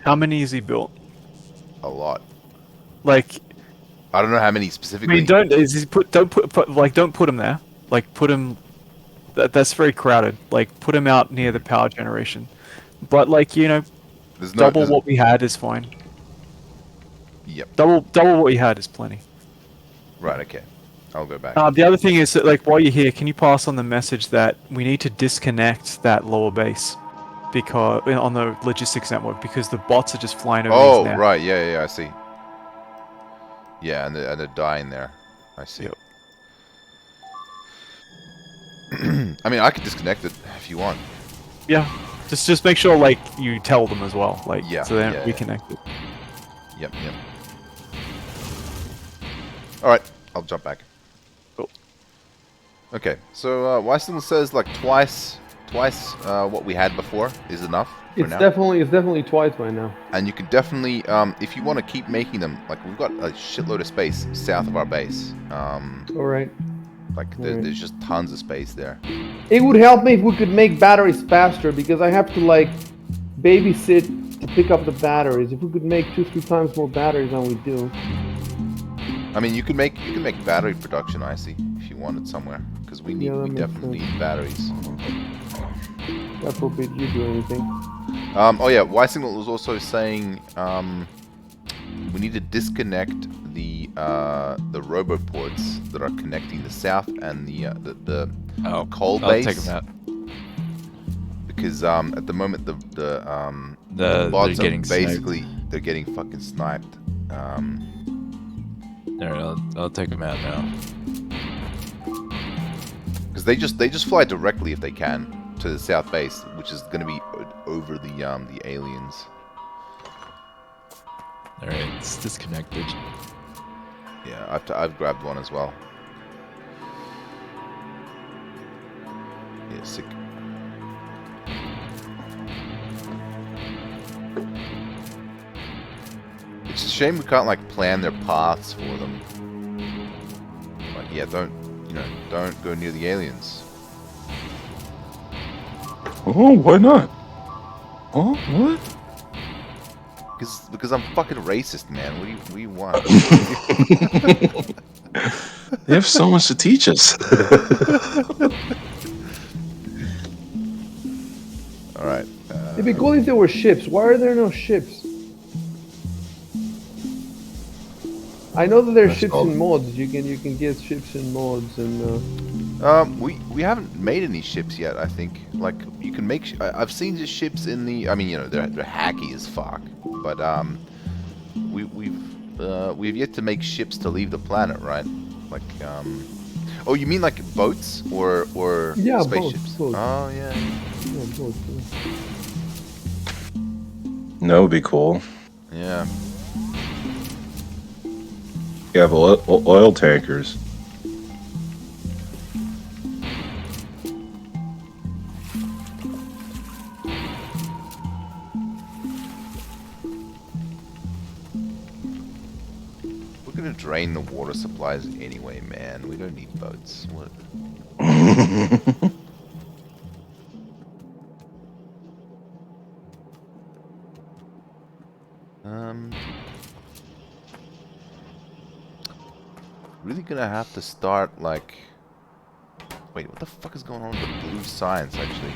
How many is he built? A lot. Like, I don't know how many I specifically. mean, don't put him there. Like, put him. That's very crowded. Like, put him out near the power generation. But There's double what we had is fine. Yep. Double what we had is plenty. Right. Okay. I'll go back. The other thing is that, while you're here, can you pass on the message that we need to disconnect that lower base, because on the logistics network, because the bots are just flying over these now. Right. Yeah. I see. Yeah, and they're dying there. I see. Yep. I mean, I could disconnect it if you want. Yeah. Just make sure you tell them as well, Yeah, so they don't yeah. reconnect it. Yep. All right, I'll jump back. Cool. Okay, so Weisel says twice twice what we had before is enough for It's now. definitely twice right now. And you can definitely, if you want to keep making them, like we've got a shitload of space south of our base. All right. Like All right. there's just tons of space there. It would help me if we could make batteries faster because I have to like babysit to pick up the batteries. If we could make 2-3 times more batteries than we do. I mean, you can make battery production, Icy, if you wanted somewhere, because we Yeah, that makes definitely sense. need batteries. God forbid you do anything. Oh yeah, Y-Signal was also saying we need to disconnect the roboports that are connecting the south and the Oh, coal I'll base. take them out. Because at the moment the They're bots are getting basically they're getting fucking sniped. Alright, I'll take them out now. Because they just fly directly if they can to the south base, which is going to be over the aliens. Alright, it's disconnected. Yeah, I've grabbed one as well. Yeah, sick. It's a shame we can't like plan their paths for them. Like, yeah, don't go near the aliens. Oh, why not? Oh, what? Because I'm fucking racist, man. What do you want? They have so much to teach us. All right. It'd be cool if there were ships. Why are there no ships? I know that there's That's ships all. in mods. You can get ships in mods and. We haven't made any ships yet. I think like you can make. I've seen the ships in the. I mean, you know, they're hacky as fuck. But we've yet to make ships to leave the planet, right? Like Oh, you mean like boats or Yeah, spaceships? boats. Oh yeah. Yeah, boats. Yeah. That would be cool. Yeah. You have oil tankers. We're gonna drain the water supplies anyway, man. We don't need boats. What? Really gonna have to start like. Wait, what the fuck is going on with the blue science actually?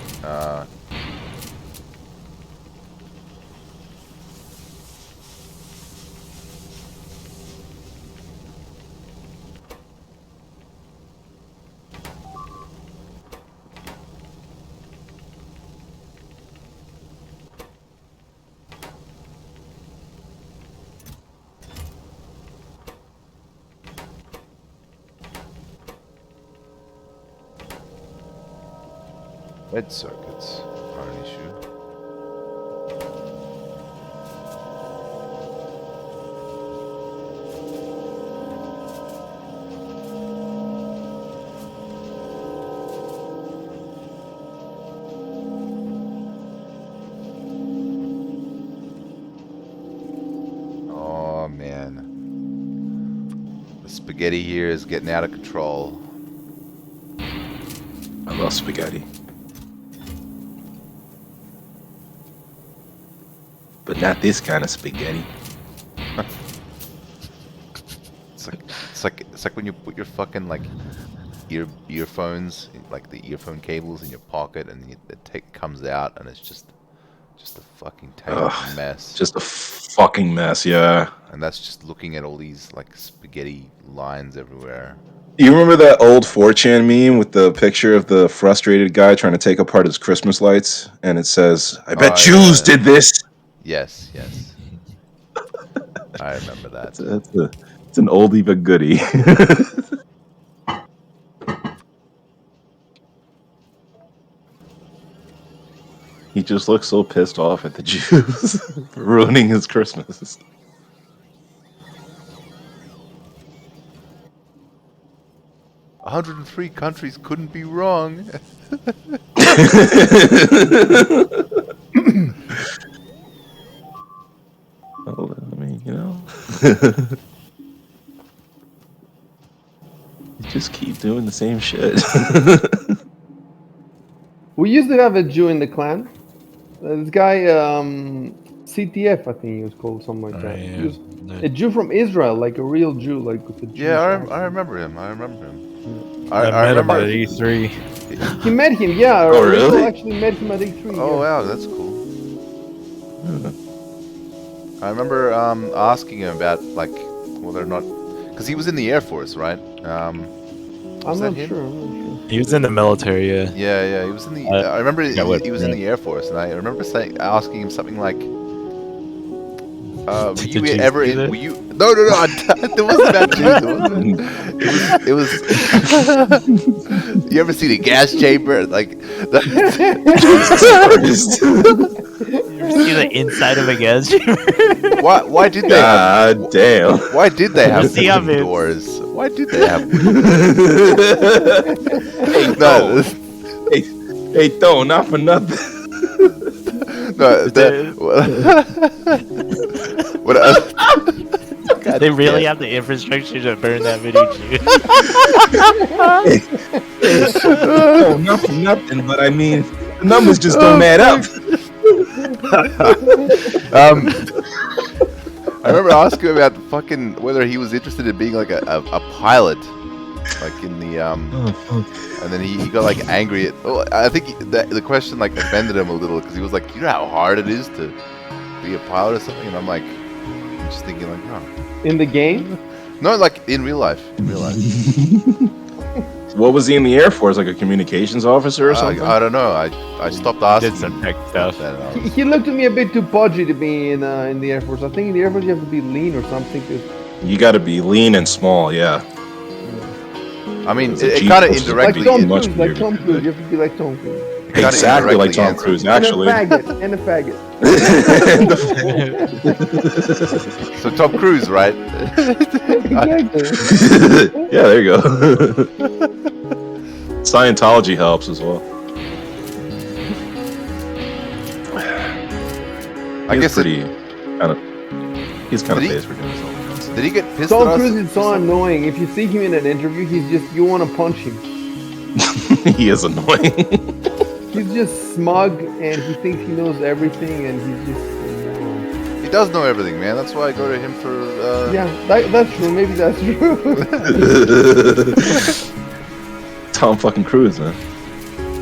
Red circuits are an issue. Oh man. The spaghetti here is getting out of control. I love spaghetti. But not this kind of spaghetti. It's like when you put your fucking like earphones, like the earphone cables in your pocket, and it comes out, and it's just a fucking tangled Ugh, mess. just a fucking mess, yeah. And that's just looking at all these like spaghetti lines everywhere. You remember that old 4chan meme with the picture of the frustrated guy trying to take apart his Christmas lights? And it says, I bet Jews Yeah. did this. Yes. I remember that. It's an oldie but goodie. He just looks so pissed off at the Jews for ruining his Christmas. 103 countries couldn't be wrong. Well, I mean, you know, you just keep doing the same shit. We used to have a Jew in the clan. This guy, CTF, I think he was called something like that. He was a Jew from Israel, like a real Jew, like with a Jewish Yeah, accent. I remember him. I remember him. I I met him remember. at E3. He met him, yeah. Oh, Rico really? actually met him at E3. Oh yeah. wow, that's cool. I remember asking him about like whether or not, because he was in the Air Force, right? I'm Was that not him? sure. I'm not sure. He was in the military, yeah. Yeah, he was in the. I I remember forgot what he was in branch. the Air Force, and I remember asking him something like, "Were Did you the Jews ever be in? there? Were you? No, no, no. It wasn't about Jews. It was. You ever seen a gas chamber? Like, You ever see the inside of a gas chamber? why did they have? God damn. Why did they have see how wooden it's- doors? Why did they have wooden Hey, No, hey, Thor, not for nothing. no. What? They really have the infrastructure to burn that many Jews. Oh, not for nothing, but I mean, the numbers just don't add up. I remember asking him about fucking whether he was interested in being like a pilot, like in the and then he got like angry at. Oh, I think the question like offended him a little because he was like, "You know how hard it is to be a pilot or something," and I'm like, I'm just thinking like, no, In the game? no, like in real life, in real life. What was he in the Air Force? Like a communications officer or something? I don't know. I stopped asking. Did some him tech stuff. that, and I was- He looked at me a bit too pudgy to be in the Air Force. I think in the Air Force you have to be lean or something. You got to be lean and small, yeah. I mean, It's a it Jeep, kind of which is Like indirectly. Tom much Cruise, like weirder. Tom Cruise. You have to be like Tom Cruise. kinda Exactly like indirectly Tom answered. Cruise, actually. And a faggot. So Tom Cruise, right? Exactly. Yeah, there you go. Scientology helps as well. I guess pretty kind of. He's kind of Did he- pays for doing something. Did he get pissed Tom at us? Cruise is so annoying. If you see him in an interview, he's just, you want to punch him. He is annoying. He's just smug and he thinks he knows everything and he's just. He does know everything, man. That's why I go to him for. Yeah, that's true. Maybe that's true. Tom fucking Cruise, man.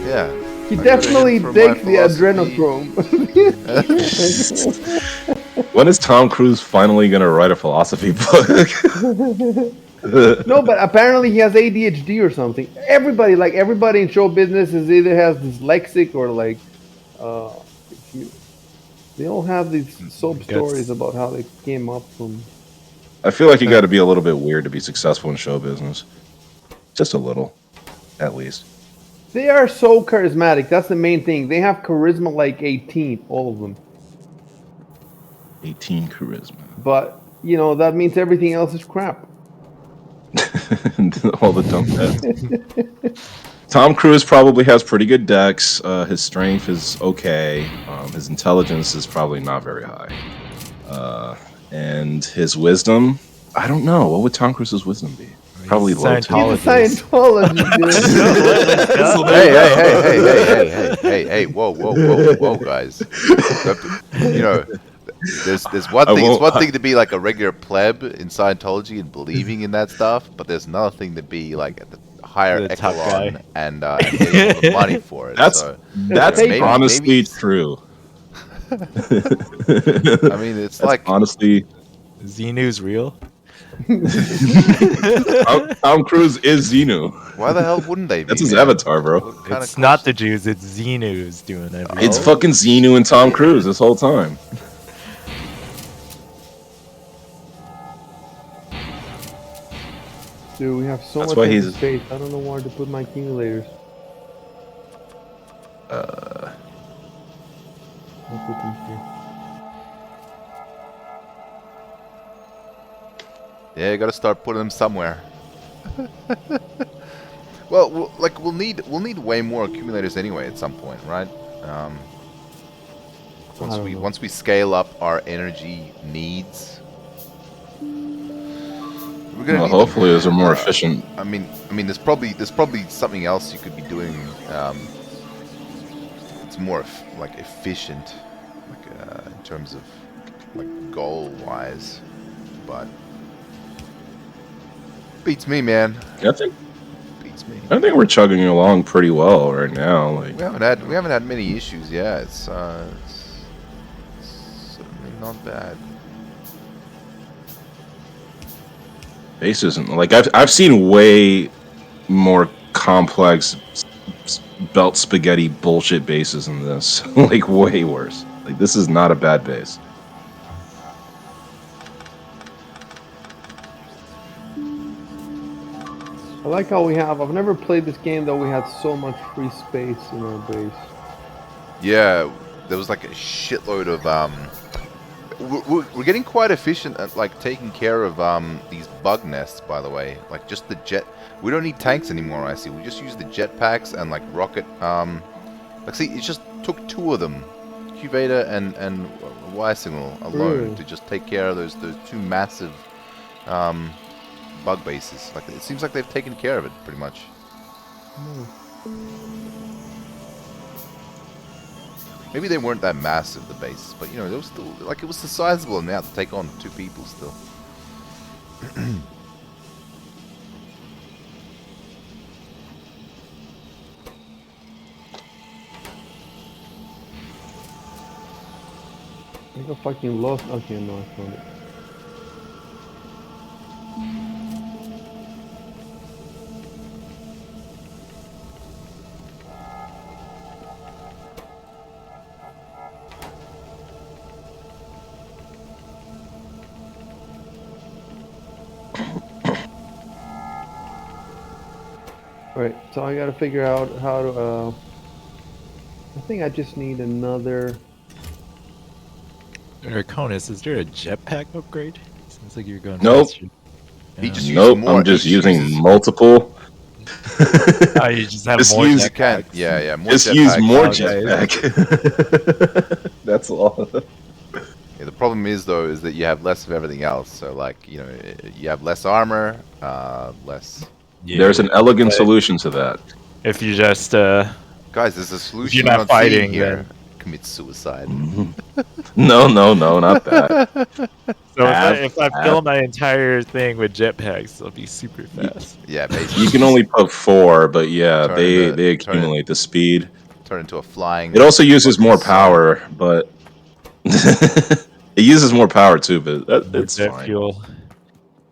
Yeah. He I go to definitely him for my takes the philosophy. adrenochrome. When is Tom Cruise finally gonna write a philosophy book? No, but apparently he has ADHD or something. Everybody in show business is either has dyslexic or like, they all have these soap stories about how they came up from. I feel like you got to be a little bit weird to be successful in show business. Just a little, at least. They are so charismatic. That's the main thing. They have charisma like 18, all of them. 18 charisma. But you know that means everything else is crap. All the dumb heads. Tom Cruise probably has pretty good dex. His strength is okay. His intelligence is probably not very high. And his wisdom, I don't know. What would Tom Cruise's wisdom be? Probably low too. He's a Scientologist, dude. Hey, whoa, guys. You know, there's one thing. It's one thing to be like a regular pleb in Scientology and believing in that stuff, but there's another thing to be like at the higher The top echelon guy. and getting all the money for it. That's maybe- honestly maybe- true. I mean, it's That's like honestly, Xenu's real? Tom Cruise is Xenu. why the hell wouldn't they be? That's his man? avatar, bro. What kind It's of not the Jews, it's Xenu's doing everything. It's fucking Xenu and Tom Cruise this whole time. Dude, we have so That's much why empty he's- space. I don't know where to put my accumulators. I'll put them here. Yeah, you gotta start putting them somewhere. Well, we'll need way more accumulators anyway at some point, right? I don't know. Once we scale up our energy needs, we're gonna Well, need them. hopefully, those are more efficient. I mean, there's probably something else you could be doing. It's more like efficient, like in terms of like goal wise, but beats me, man. I think Beats me. I think we're chugging along pretty well right now. Like We haven't had many issues. Yeah, it's certainly not bad. base isn't like I've seen way more complex belt spaghetti bullshit bases than this. Like way worse. Like this is not a bad base. I like how we have. I've never played this game though. We had so much free space in our base. Yeah, there was like a shitload of we're getting quite efficient at like taking care of these bug nests. By the way, like just the jet. We don't need tanks anymore. I see. We just use the jetpacks and like rocket. Like see, it just took 2 of them, Cuvada and Y Signal alone Really? to just take care of those 2 massive bug bases. Like it seems like they've taken care of it pretty much. Maybe they weren't that massive, the bases, but you know, they were still like it was a sizable amount to take on 2 people still. I got fucking lost. Okay, no, I found it. Alright, so I gotta figure out how to, I think I just need another... Conus, is there a jetpack upgrade? Seems like you're going Nope. faster. He just Yeah. uses Nope, more. I'm just he using uses- multiple. Oh, you just have Just more use- You can, jetpacks. yeah, more Just use jetpacks. more Okay. jetpack. That's all. Yeah, the problem is though is that you have less of everything else. So like you know you have less armor, less. Yeah, There's an elegant but solution to that. if you just Guys, there's a solution not we're not seeing fighting, here. then- Commit suicide. No, not that. so Have- if I fill my entire thing with jetpacks, it'll be super Ye- fast. Yeah, basically. You can only put 4, but yeah, Turn they into- they turn accumulate the speed. turn into a flying. It also uses more fucking power, but it uses more power too. But More it's jet fine. fuel.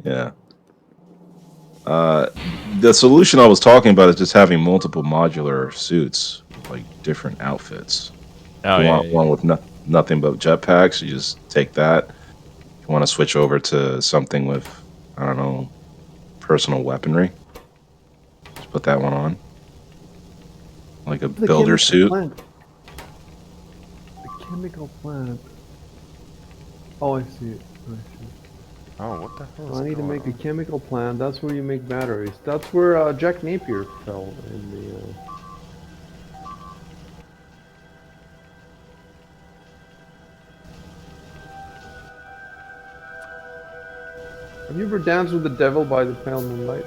Yeah. The solution I was talking about is just having multiple modular suits, like different outfits. Oh, If you yeah, want one with nothing but jetpacks, you just take that. If you want to switch over to something with, I don't know, personal weaponry, just put that one on. Like a The builder chemical suit. plant. The chemical plant. Oh, I see it. I see. Oh, what the hell? So is I need to going make a on? chemical plant. That's where you make batteries. That's where Jack Napier fell in the... Have you ever danced with the devil by the pale moonlight?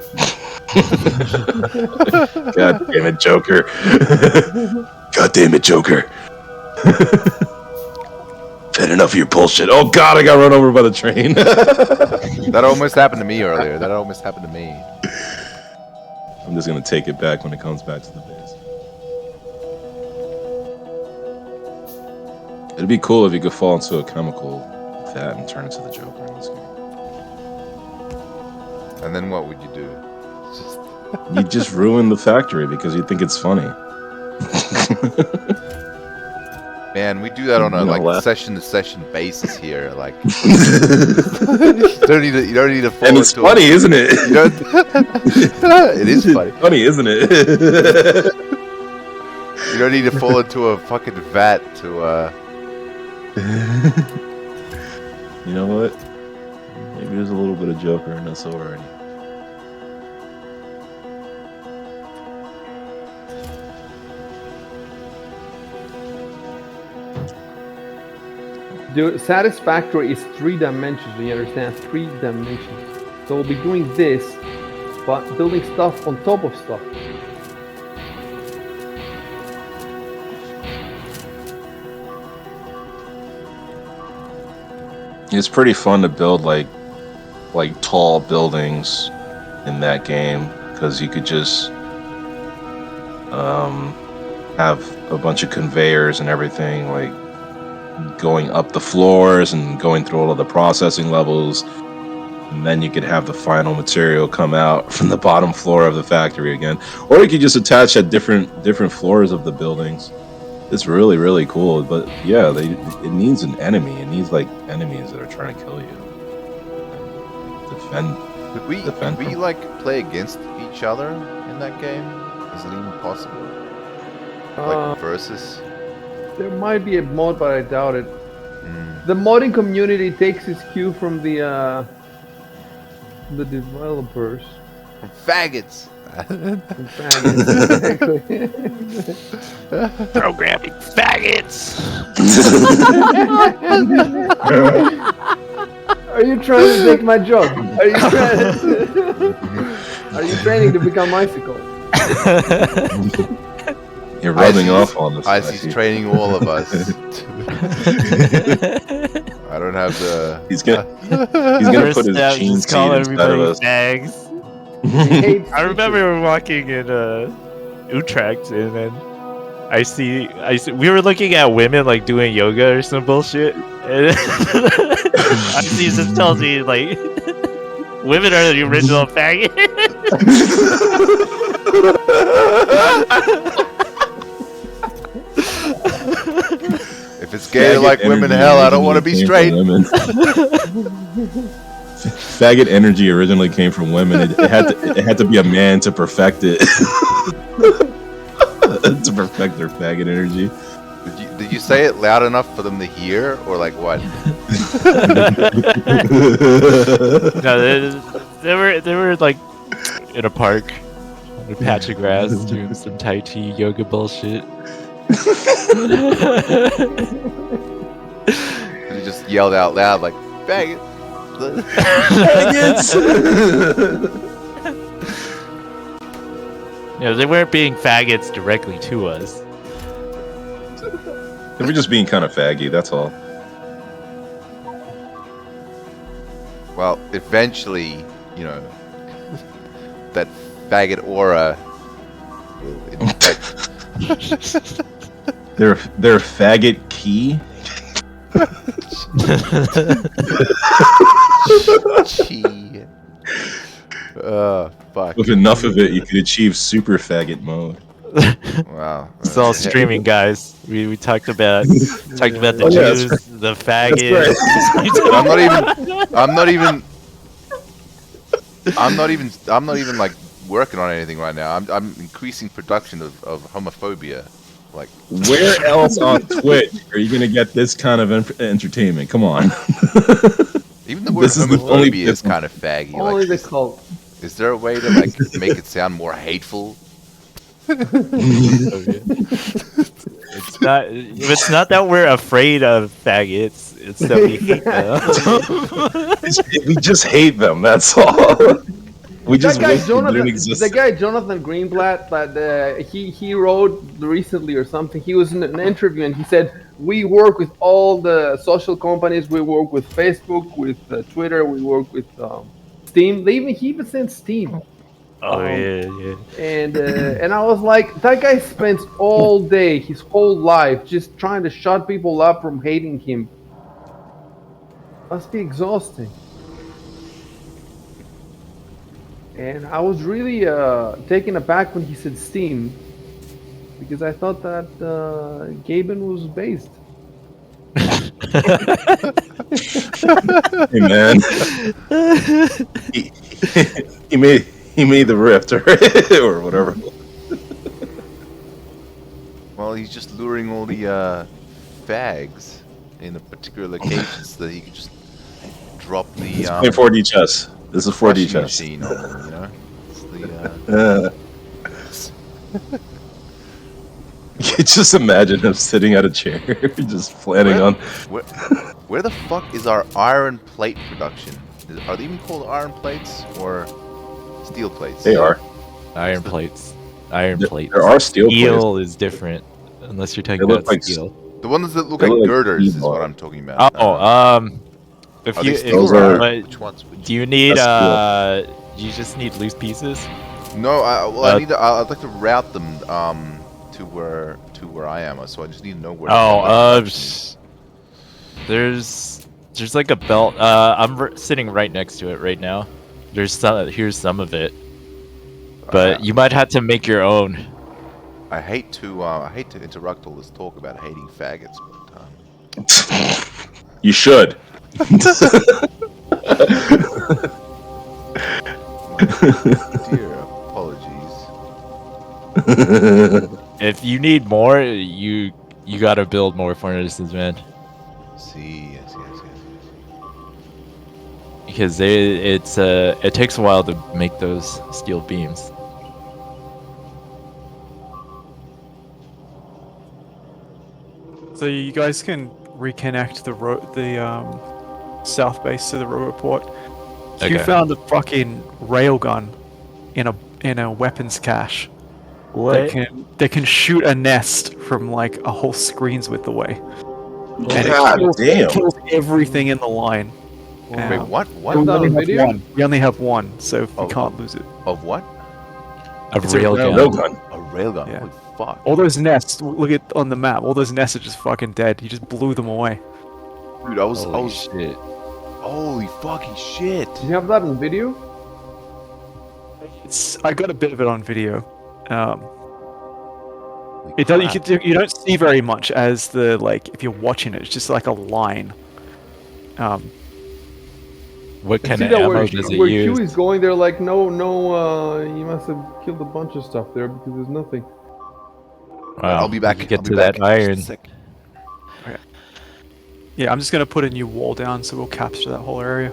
God damn it, Joker. God damn it, Joker. Had enough of your bullshit. Oh god, I got run over by the train. That almost happened to me earlier. That almost happened to me. I'm just gonna take it back when it comes back to the base. It'd be cool if you could fall into a chemical like that and turn into the Joker in this game. And then what would you do? Just You just ruin the factory because you think it's funny. man, we do that on a You know, like laugh. session to session basis here. Like you don't need to fall And it's into funny, isn't it? You don't, it is funny. Funny, isn't it? You don't need to fall into a fucking vat to You know what? Maybe there's a little bit of Joker in us already. Satisfactory is 3 dimensions. Do you understand? 3 dimensions. So we'll be doing this, but building stuff on top of stuff. It's pretty fun to build like tall buildings in that game because you could just have a bunch of conveyors and everything like going up the floors and going through all of the processing levels, and then you could have the final material come out from the bottom floor of the factory again, or you could just attach at different floors of the buildings. It's really, really cool. But yeah, it needs an enemy. It needs like enemies that are trying to kill you. Defend. Could we like play against each other in that game? Is it even possible? Like versus? There might be a mod, but I doubt it. The modding community takes its cue from the developers. From faggots. From faggots, exactly. Programming faggots. Are you trying to take my job? Are you training to become icicle? You're rubbing off on this. He's training all of us. I don't have the. He's gonna put his gene seed inside of us. Fags. I remember walking in Utrecht, and then I see. We were looking at women like doing yoga or some bullshit, and I see just tells me like, women are the original faggot. If it's gay to like women, hell, I don't want to be straight. Faggot energy originally came from women. It had to be a man to perfect it. To perfect their faggot energy. Did you say it loud enough for them to hear, or like what? No, they were like in a park on a patch of grass doing some Tai Chi yoga bullshit. He just yelled out loud like faggot. Faggots! You know, they weren't being faggots directly to us. They were just being kind of faggy, that's all. Well, eventually, you know, that faggot aura will infect. They're faggot key. Gee. Fuck. With enough of it, you could achieve super faggot mode. Wow. It's all streaming, guys. We talked about the yeah, Jews, that's the faggots. I'm not even like working on anything right now. I'm increasing production of homophobia. Like, where else on Twitch are you gonna get this kind of entertainment? Come on. Even the word homophobia is kind of faggy. Only like, the cult. Is there a way to like make it sound more hateful? It's not that we're afraid of faggots. It's that we hate them. We just hate them. That's all. We just that guy wish they didn't Jonathan, exist. the guy Jonathan Greenblatt, that he wrote recently or something. He was in an interview and he said, "We work with all the social companies. We work with Facebook, with Twitter. We work with Steam. He even sent Steam." Oh yeah. And I was like, that guy spends all day, his whole life, just trying to shut people up from hating him. Must be exhausting. And I was really taken aback when he said Steam, because I thought that Gaben was based. Hey man, he made the rift or whatever. Well, he's just luring all the fags in a particular location so that he can just drop the 4D chess. This is 4D chess. Machine on them, you know? It's the, You just imagine him sitting at a chair, just planning on. Where the fuck is our iron plate production? Are they even called iron plates or steel plates? They are. Iron plates. Iron plates. There are steel plates. Steel is different, unless you're talking They look about like steel. The ones that look They like look like girders is steel. what I'm talking about. If Are you they steel those or are- iron? Which ones? do you need That's you just need loose pieces? No, I'd like to route them to where I am. So I just need to know where. There's like a belt. I'm sitting right next to it right now. Here's some of it, but you might have to make your own. I hate to interrupt all this talk about hating faggots, but You should. dear apologies. If you need more, you gotta build more furnaces, man. See, yes. Because it takes a while to make those steel beams. So you guys can reconnect the south base to the roboport. You Okay. found a fucking railgun in a weapons cache. What? That can shoot a nest from like a whole screen's width away. And God it damn. kills everything in the line. Wait, what? We What? Is that only on have video? one. We only have one, so we Oh, can't lose it. Of what? A It's a railgun. Railgun. A railgun. Yeah. Holy fuck. All those nests, look at on the map. All those nests are just fucking dead. You just blew them away. Dude, I was. Shit. Holy fucking shit. Do you have that in video? I got a bit of it on video. Holy It does. crap. You don't see very much as the like if you're watching it. It's just like a line. What I kind see of that ammo where, does it where use? Huey's going, they're like, no, you must have killed a bunch of stuff there because there's nothing. Wow, I'll be back. you get I'll be to back that in just a iron. sec. Yeah, I'm just gonna put a new wall down so we'll capture that whole area.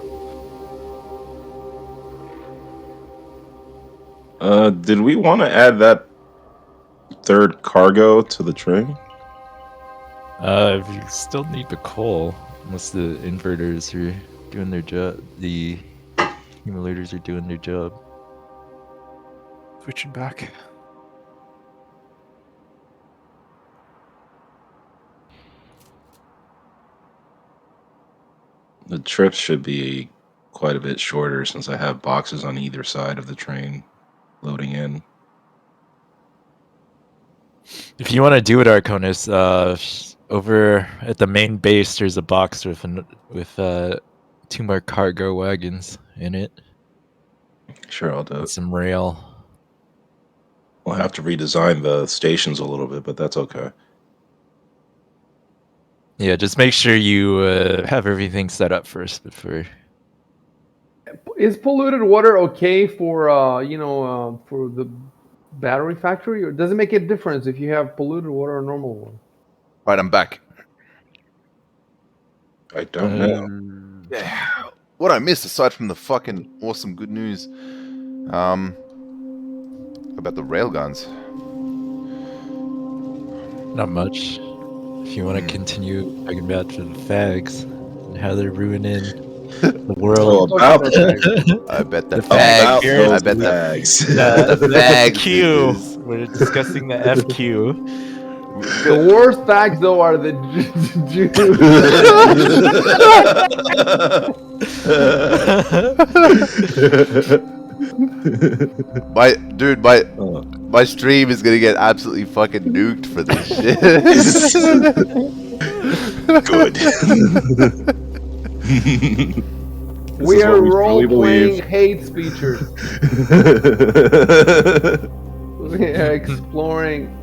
Did we want to add that third cargo to the train? You still need the coal, unless the inverters are doing their job. The accumulators are doing their job. Switching back. The trips should be quite a bit shorter since I have boxes on either side of the train loading in. If you want to do it, Arconis, over at the main base, there's a box with 2 more cargo wagons in it. Sure, I'll do And it. some rail. We'll have to redesign the stations a little bit, but that's okay. Yeah, just make sure you have everything set up first before. Is polluted water okay for for the battery factory, or does it make a difference if you have polluted water or normal water? Right, I'm back. I don't know. Yeah. What I missed aside from the fucking awesome good news, about the railguns. Not much. If you want to continue talking about the fags and how they're ruining the world. Oh, about I bet the The fags. fags. I bet the bags. the fags. FQ. We're discussing the FQ. The worst bags though are the Jews. My stream is gonna get absolutely fucking nuked for this shit. Good. We are what we role truly playing believe. hate speeches. We are exploring.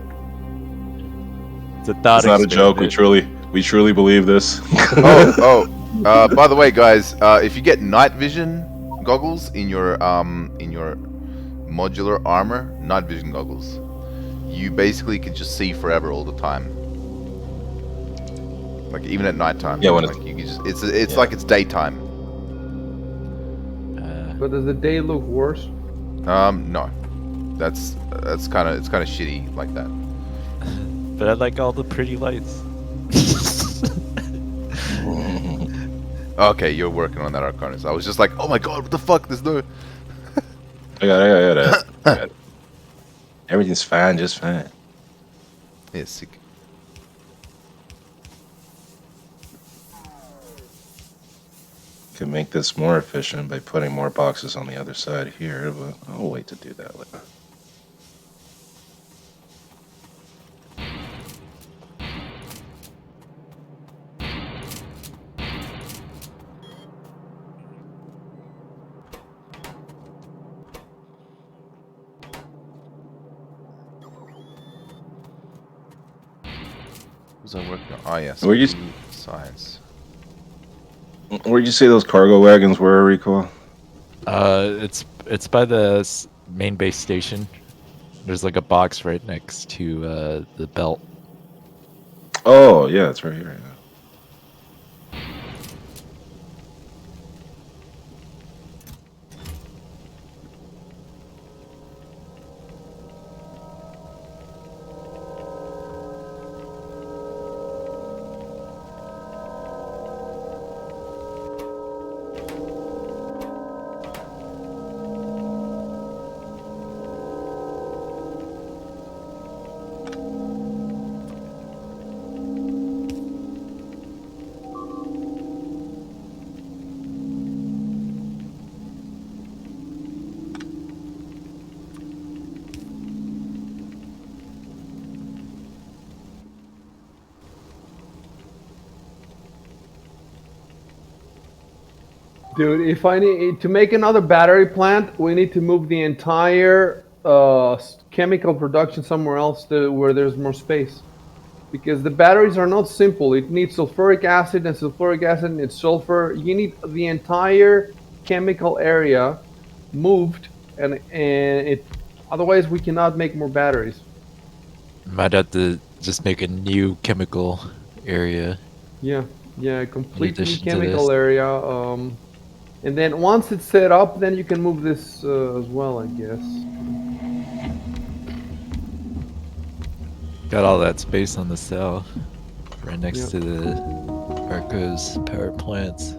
It's a thought It's not a joke. We experiment. truly believe this. By the way, guys, if you get night vision goggles in your modular armor, night vision goggles, you basically can just see forever all the time. Like even at nighttime. Yeah, when like you can just it's like it's daytime. But does the day look worse? No, that's kind of shitty like that. But I like all the pretty lights. Okay, you're working on that, Arcanus. I was just like, oh my god, what the fuck? There's no. I got it. I got it. Everything's fine, just fine. Yeah, sick. Can make this more efficient by putting more boxes on the other side here, but I'll wait to do that later. Was I working on? Ah, yes. Where you Science. Where'd you say those cargo wagons were, Rico? It's by the main base station. There's like a box right next to the belt. Oh, yeah, it's right here. Yeah. Dude, if I need to make another battery plant, we need to move the entire chemical production somewhere else where there's more space. Because the batteries are not simple. It needs sulfuric acid, and sulfuric acid needs sulfur. You need the entire chemical area moved, and it. Otherwise, we cannot make more batteries. Might have to just make a new chemical area. Yeah, yeah, complete new addition to chemical this. area. And then once it's set up, then you can move this as well, I guess. Got all that space on the cell, right next Yeah. to the Arco's power plants.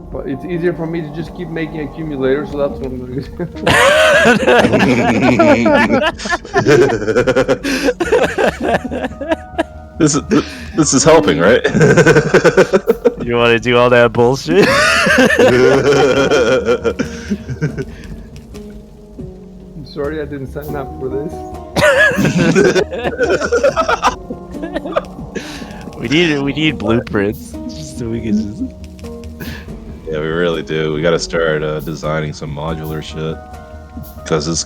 But it's easier for me to just keep making accumulators, so that's what I'm going to do. This is helping, right? You want to do all that bullshit? I'm sorry I didn't sign up for this. we need blueprints just so we can just. Yeah, we really do. We got to start designing some modular shit because this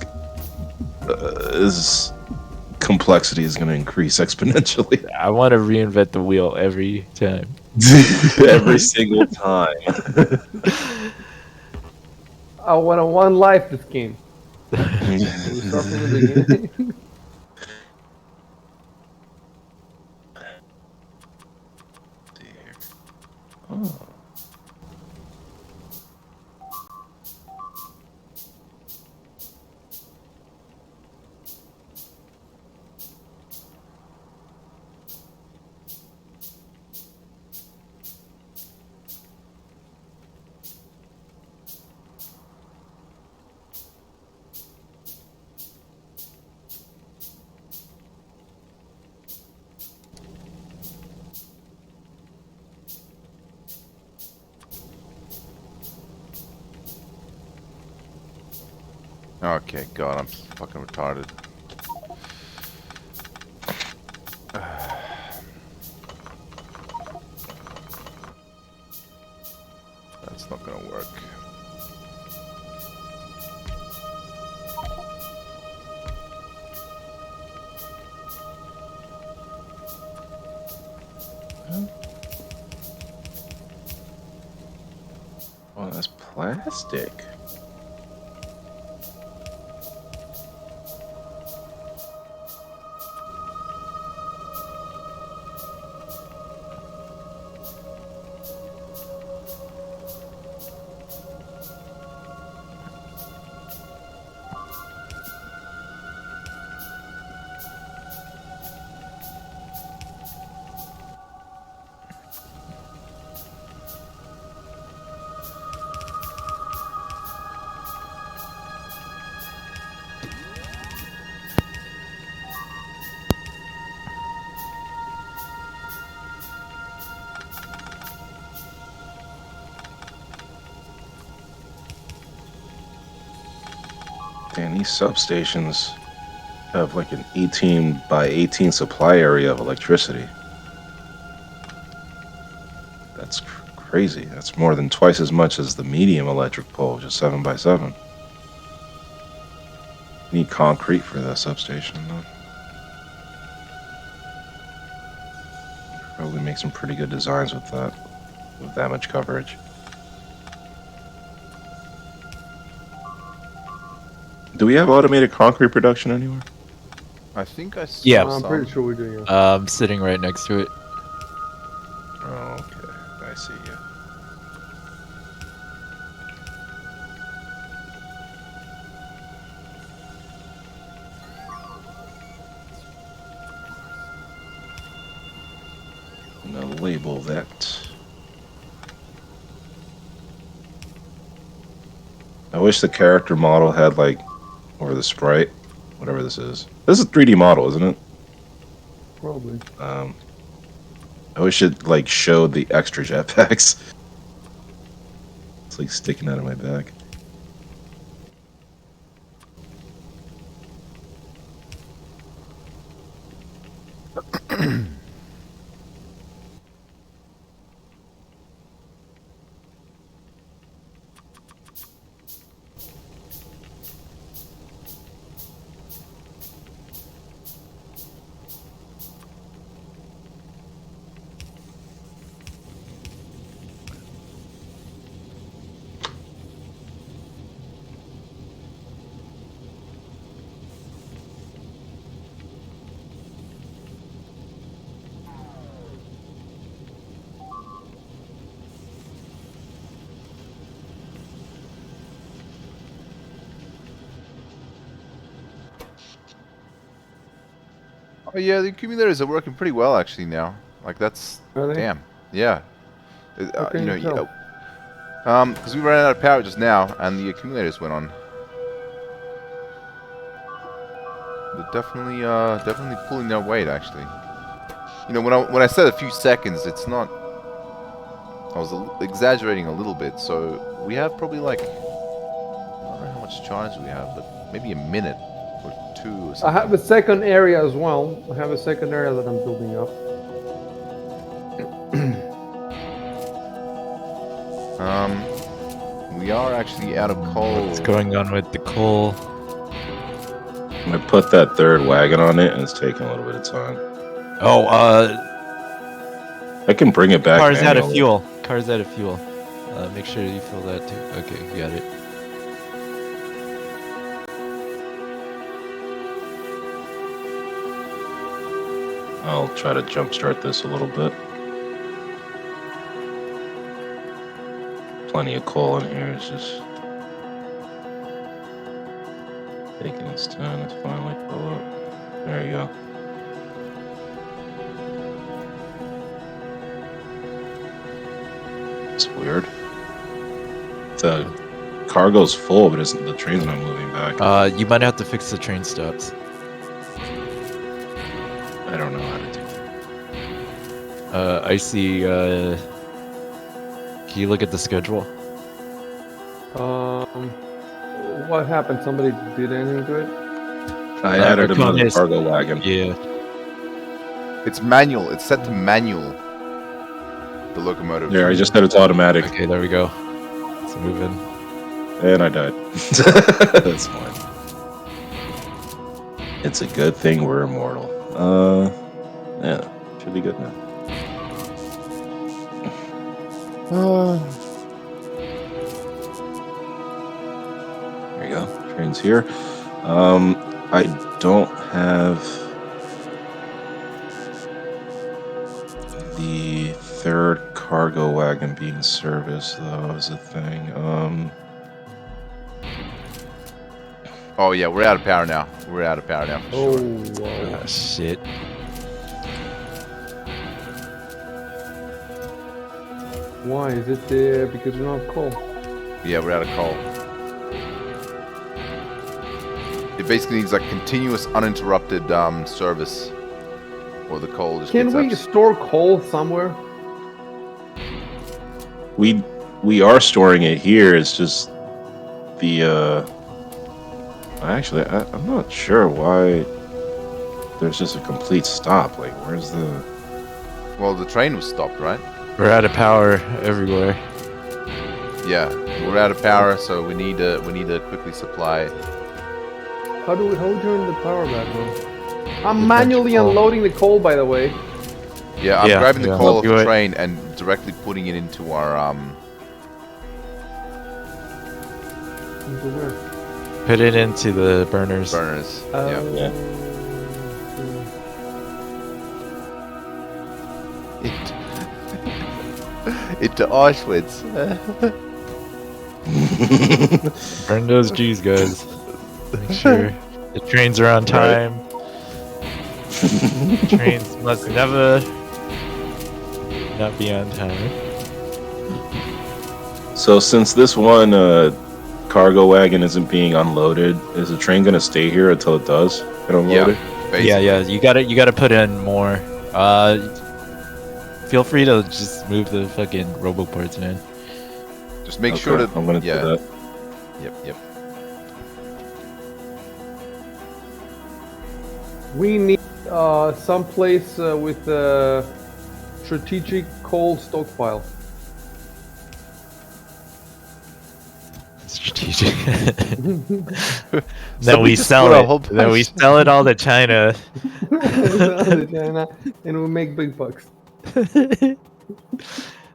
complexity is going to increase exponentially I want to reinvent the wheel every time. every single time. I want a one life this game. We start from the beginning. Oh. Okay, God, I'm fucking retarded. That's not gonna work. Oh, that's plastic. Man, these substations have like an 18 by 18 supply area of electricity. That's crazy. That's more than twice as much as the medium electric pole, just 7 by 7. Need concrete for that substation, though. Probably make some pretty good designs with that much coverage. Do we have automated concrete production anywhere? I think I saw Yeah. I'm some. pretty sure we do. Yeah. I'm sitting right next to it. Oh, okay. I see you. I'm gonna label that. I wish the character model had like, or the sprite, whatever this is. This is a 3D model, isn't it? Probably. I wish it like showed the extra jetpacks. It's like sticking out of my back. Oh yeah, the accumulators are working pretty well actually now. Like that's Are they? damn. Yeah. How can you tell? Because we ran out of power just now, and the accumulators went on. They're definitely pulling their weight actually. You know, when I said a few seconds, it's not. I was exaggerating a little bit. So we have probably like, I don't know how much charge we have, but maybe a minute or two or something. I have a second area as well. I have a second area that I'm building up. We are actually out of coal. What's going on with the coal? I put that third wagon on it, and it's taking a little bit of time. Oh, I can bring it back. car's out of manually. fuel. Car's out of fuel. Make sure you fill that too. Okay, you got it. I'll try to jumpstart this a little bit. Plenty of coal in here. It's just taking its time to finally fill up. There you go. It's weird. The cargo's full, but the train's not moving back. You might have to fix the train stops. I don't know how to do that. I see. Can you look at the schedule? What happened? Somebody did anything to it? I added Recon another is- cargo wagon. Yeah. It's manual. It's set to manual. The locomotive. There, I just said it's automatic, Okay, there we go. Let's move in. and I died. That's fine. It's a good thing we're immortal. Yeah, should be good now. There you go. Train's here. I don't have the third cargo wagon being serviced, though, is a thing. Oh yeah, we're out of power now. We're out of power now. For Oh, sure. wow. Ah, shit. Why is it there? Because we don't have coal. Yeah, we're out of coal. It basically needs like continuous, uninterrupted service, or the coal just Can gets we store coal somewhere? we are storing it here. It's just the Actually, I'm not sure why there's just a complete stop. Like, where's the... Well, the train was stopped, right? We're out of power everywhere. Yeah, we're out of power, so we need to quickly supply. How do we turn the power back on? I'm Adventure manually coal. unloading the coal, by the way. Yeah, I'm Yeah, grabbing the yeah. coal off Do the it. train and directly putting it into our Into where? Put it into the burners. burners. Yeah. Yeah. Into Auschwitz. Burn those Jews, guys. Make sure the trains are on time. Trains must never not be on time. So since this one cargo wagon isn't being unloaded, is the train gonna stay here until it does get unloaded? Basically. Yeah, you gotta put in more. Feel free to just move the fucking roboports, man. Just make Okay, sure that I'm gonna do that. Yep. We need some place with a strategic coal stockpile. Strategic. Then Somebody we just sell put a it. whole Then we bunch- sell it all to China. China, and we make big bucks.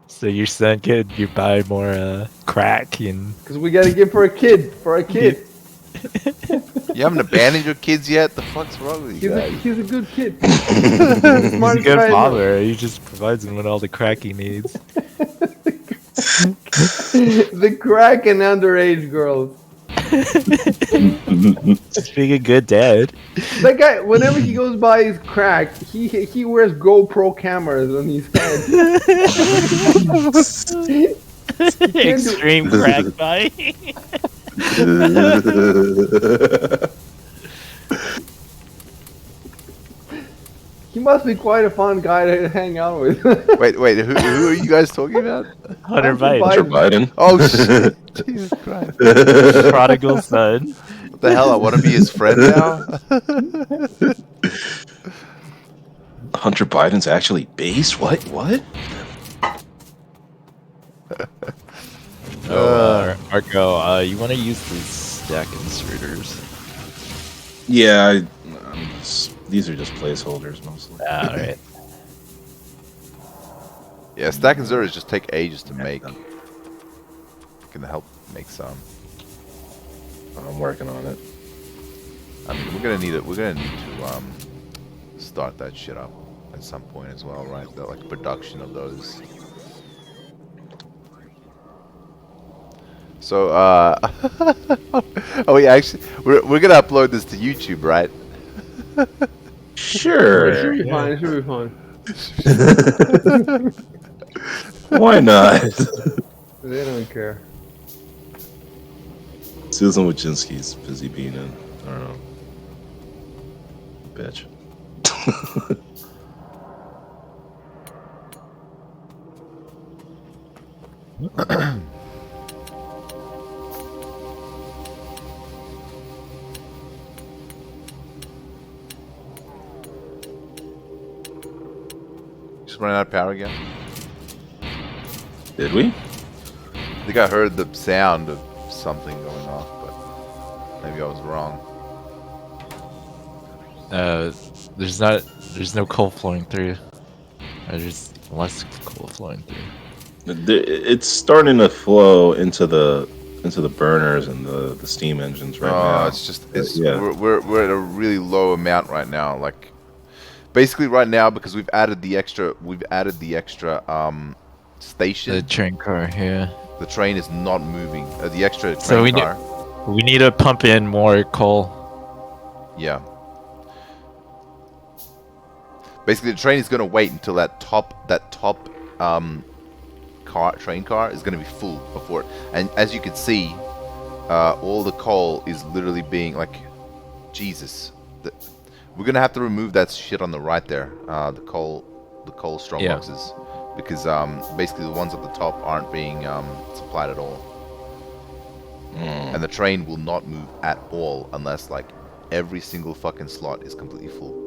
So your son could you buy more crack and Because we gotta give for a kid. For a kid. You haven't abandoned your kids yet? The fuck's wrong with you guys? He's a good kid. he's a Smart good guy, though. father. He just provides him with all the crack he needs. The crack and underage girls. Just being a good dad. That guy, whenever he goes by his crack, he wears GoPro cameras on his head. Extreme crack buying. He must be quite a fun guy to hang out with. Wait, who are you guys talking about? Hunter Biden. Hunter Biden, Biden. Oh shit! Jesus Christ! prodigal son. What the hell? I want to be his friend now. Hunter Biden's actually based? What? Marco, you want to use these stack inserters? Yeah, these are just placeholders mostly. Alright. Yeah, stack and zers just take ages to make. Can help make some. I'm working on it. I mean, we're gonna need it. We're gonna need to start that shit up at some point as well, right? The like production of those. So, oh yeah, actually, we're gonna upload this to YouTube, right? Sure. It should be fine. It should be fine. Why not? They don't care. Susan Wojcinski's busy being in, I don't know, bitch. Just running out of power again. Did we? I think I heard the sound of something going off, but maybe I was wrong. There's no coal flowing through. There's less coal flowing through. It's starting to flow into the burners and the steam engines right now. It's just Yeah. we're at a really low amount right now. Like basically right now because we've added the extra station. The train car here. The train is not moving. The extra train So car. we need to pump in more coal. Yeah. Basically, the train is going to wait until that top train car is going to be full before it. And as you can see, all the coal is literally being like, Jesus. We're going to have to remove that shit on the right there. The coal strong boxes, because basically the ones at the top aren't being supplied at all. And the train will not move at all unless like every single fucking slot is completely full.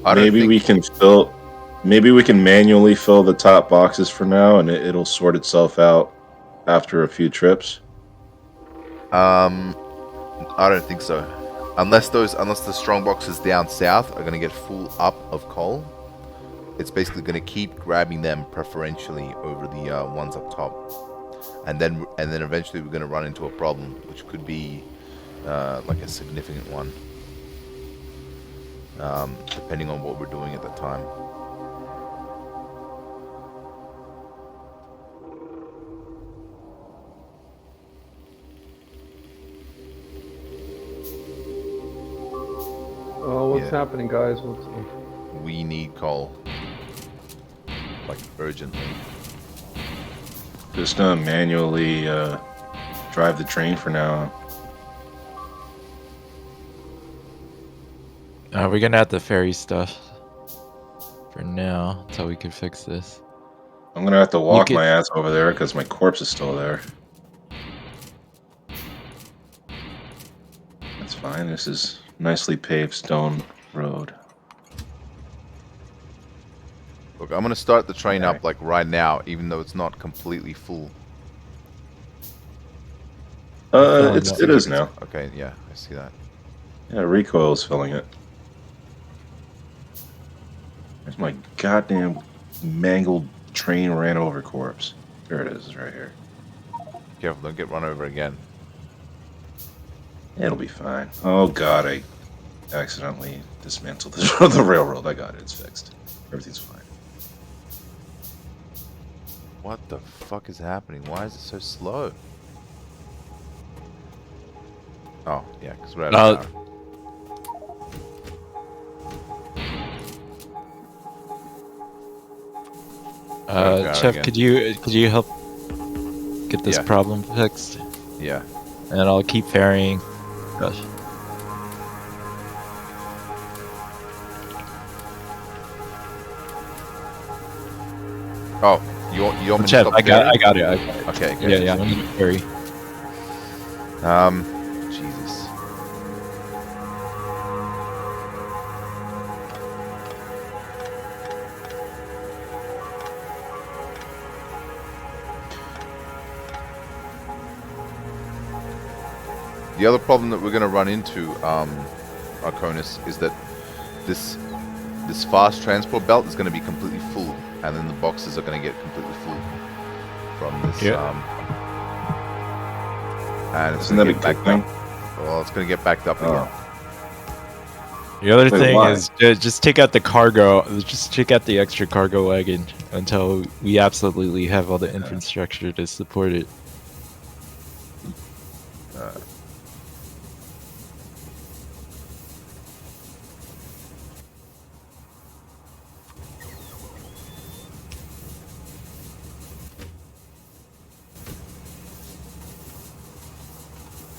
Maybe we can fill. Maybe we can manually fill the top boxes for now, and it'll sort itself out after a few trips. I don't think so. Unless the strong boxes down south are going to get full up of coal, it's basically going to keep grabbing them preferentially over the ones up top, and then eventually we're going to run into a problem, which could be like a significant one, depending on what we're doing at the time. What's happening, guys? We need coal, like urgently. Just manually drive the train for now. We're gonna have to ferry stuff for now until we can fix this. I'm gonna have to walk my ass over there because my corpse is still there. That's fine. This is nicely paved stone road. Look, I'm gonna start the train up like right now, even though it's not completely full. It is now. Okay, yeah, I see that. Yeah, recoil is filling it. There's my goddamn mangled train ran over corpse. There it is, right here. Careful, don't get run over again. It'll be fine. Oh god, I accidentally dismantled the railroad. I got it, it's fixed. Everything's fine. What the fuck is happening? Why is it so slow? Oh, yeah, because we're out of power. Chev, could you help get this problem fixed? Yeah. And I'll keep ferrying. Gosh. Oh, you want me to Chev, stop I got it. Okay, good. Yeah, I'm gonna ferry. Jesus. The other problem that we're going to run into, Arconis, is that this fast transport belt is going to be completely full, and then the boxes are going to get completely full from this. And it's Isn't that a good thing? Well, it's going to get backed up again. The other thing is just take out the cargo. Just take out the extra cargo wagon until we absolutely have all the infrastructure to support it.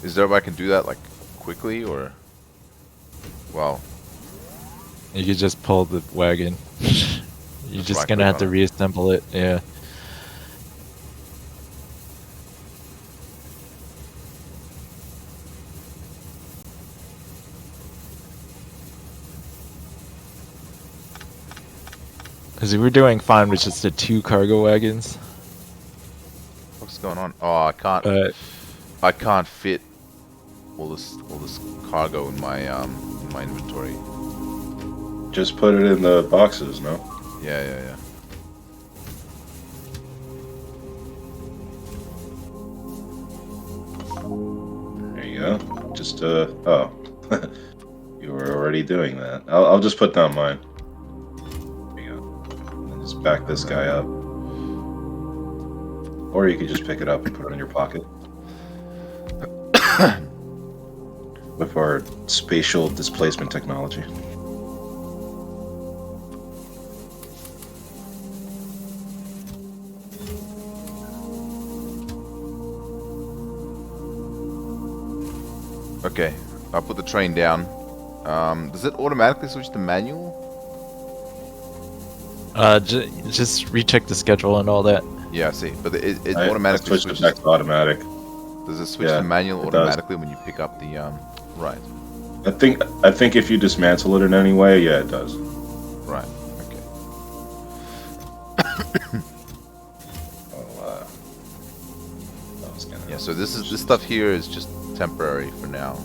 Is there a way I can do that like quickly, or? Well, you could just pull the wagon. You're just gonna have to reassemble it. Yeah. Because we're doing fine with just the 2 cargo wagons. What's going on? Oh, I can't fit all this cargo in my inventory. Just put it in the boxes, no? Yeah. There you go. Just oh, you were already doing that. I'll just put down mine. There you go. And just back this guy up. Or you could just pick it up and put it in your pocket. With our spatial displacement technology. Okay, I'll put the train down. Does it automatically switch to manual? Just recheck the schedule and all that. Yeah, I see. But it I automatically switched it switches. back to automatic. Does it switch Yeah, to manual it does. automatically when you pick up the Right. I think if you dismantle it in any way, yeah, it does. Right. Okay. I was gonna. Yeah. So this stuff here is just temporary for now.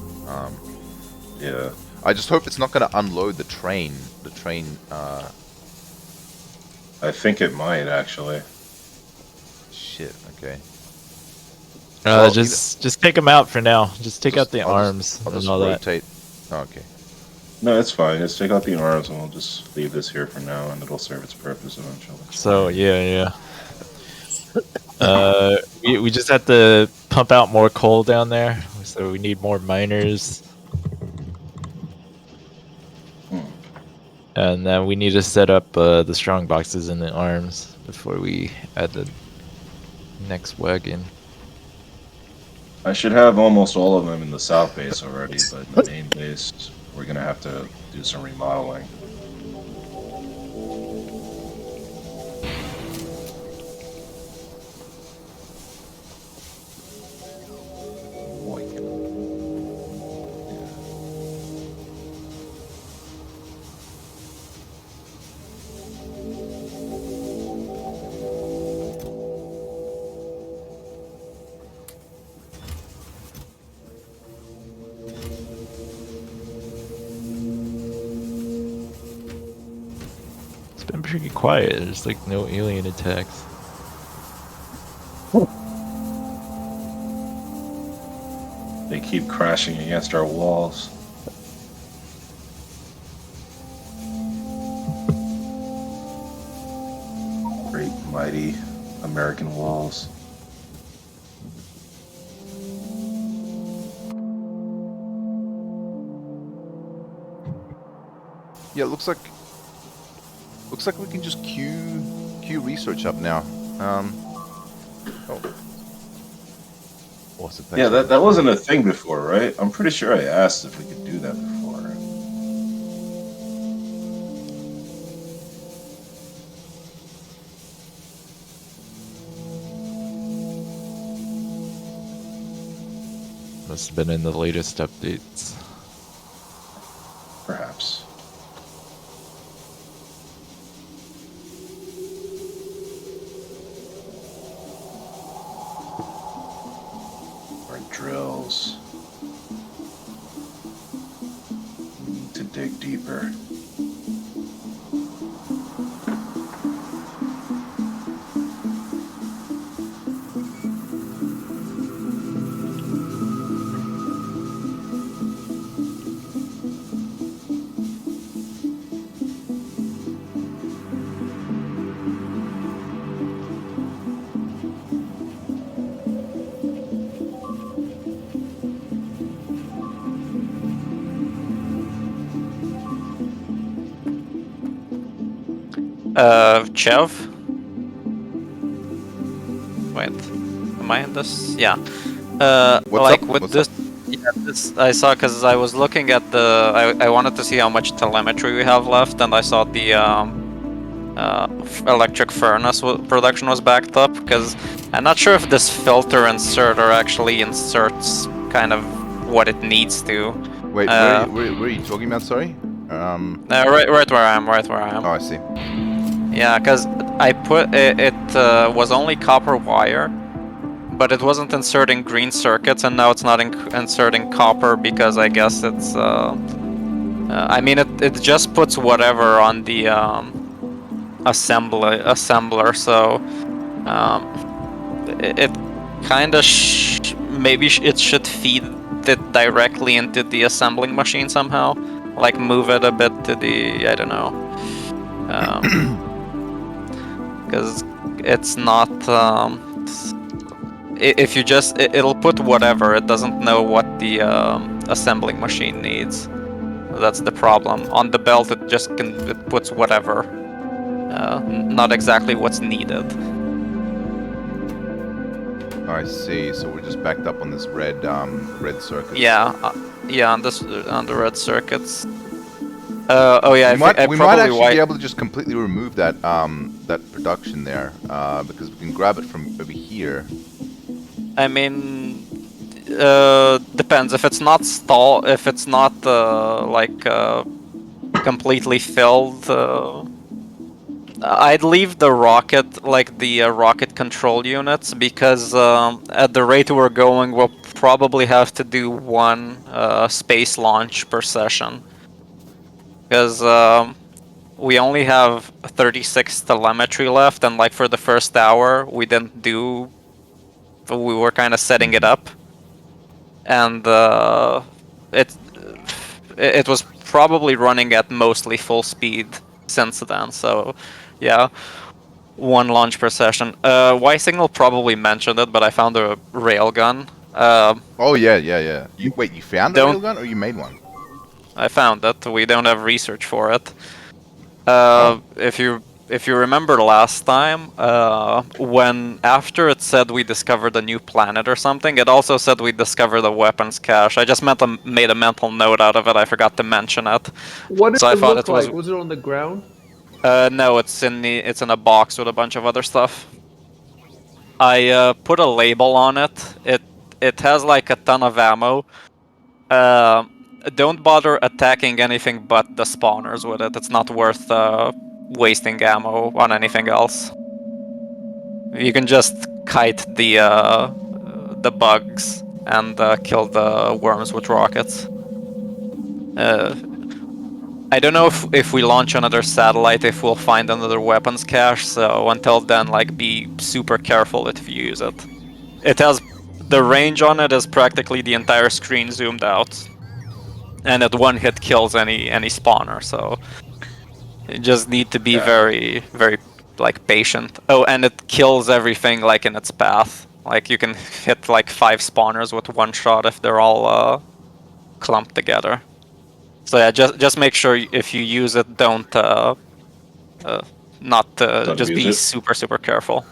Yeah. I just hope it's not going to unload the train. The train. I think it might actually. Shit. Okay. Just take them out for now. Just take out the arms I'll and just all that. rotate. Oh, okay. No, it's fine. Just take out the arms and we'll just leave this here for now, and it'll serve its purpose eventually. So yeah. We just have to pump out more coal down there. So we need more miners. And then we need to set up the strong boxes in the arms before we add the next wagon. I should have almost all of them in the south base already, but the main base, we're gonna have to do some remodeling. It's been pretty quiet. There's like no alien attacks. They keep crashing against our walls. Great, mighty American walls. Yeah, it looks like we can just queue research up now. Oh. What's it? Yeah, that wasn't a thing before, right? I'm pretty sure I asked if we could do that before. Must have been in the latest updates. Perhaps. Our drills. We need to dig deeper. Chev? Wait, am I in this? Yeah. Like with this, yeah, this I saw because I was looking at the. I wanted to see how much telemetry we have left, and I saw the electric furnace production was backed up. Because I'm not sure if this filter inserter actually inserts kind of what it needs to. Wait, where are you talking about? Sorry. Right where I am. Right where I am. Oh, I see. Yeah, because I put it was only copper wire, but it wasn't inserting green circuits, and now it's not inserting copper because I guess it's. I mean, it just puts whatever on the assembler, so it kind of maybe it should feed it directly into the assembling machine somehow, like move it a bit to the I don't know. Because it's not if you just it'll put whatever, it doesn't know what the assembling machine needs. That's the problem. On the belt it puts whatever, not exactly what's needed. Oh, I see. So we're just backed up on this red circuit. Yeah, on the red circuits. Oh yeah, I We might probably actually be white. able to just completely remove that that production there, because we can grab it from over here. I mean, depends if it's not if it's not like completely filled. I'd leave the rocket, like the rocket control units, because at the rate we're going, we'll probably have to do one space launch per session. Because we only have 36 telemetry left, and like for the first hour, we didn't do. We were kind of setting it up, and it it was probably running at mostly full speed since then. So, yeah. One launch per session. Y Signal probably mentioned it, but I found a railgun. Oh yeah, yeah, yeah. Wait, you found the Don't. railgun, or you made one? I found it. We don't have research for it. Oh, If you remember last time, when after it said we discovered a new planet or something, it also said we discovered a weapons cache. I just made a mental note out of it. I forgot to mention it. What did So I it thought look it was. like? Was it on the ground? No, it's in a box with a bunch of other stuff. I put a label on it. It has like a ton of ammo. Uh, don't bother attacking anything but the spawners with it. It's not worth wasting ammo on anything else. You can just kite the bugs and kill the worms with rockets. Uh, I don't know if we launch another satellite, if we'll find another weapons cache. So until then, like, be super careful if you use it. It has the range on it is practically the entire screen zoomed out, and at one hit kills any spawner. So you just need to be very very like patient. Oh, and it kills everything like in its path. Like you can hit like 5 spawners with one shot if they're all clumped together. So yeah, just make sure if you use it, don't not Don't just abuse be it. super careful.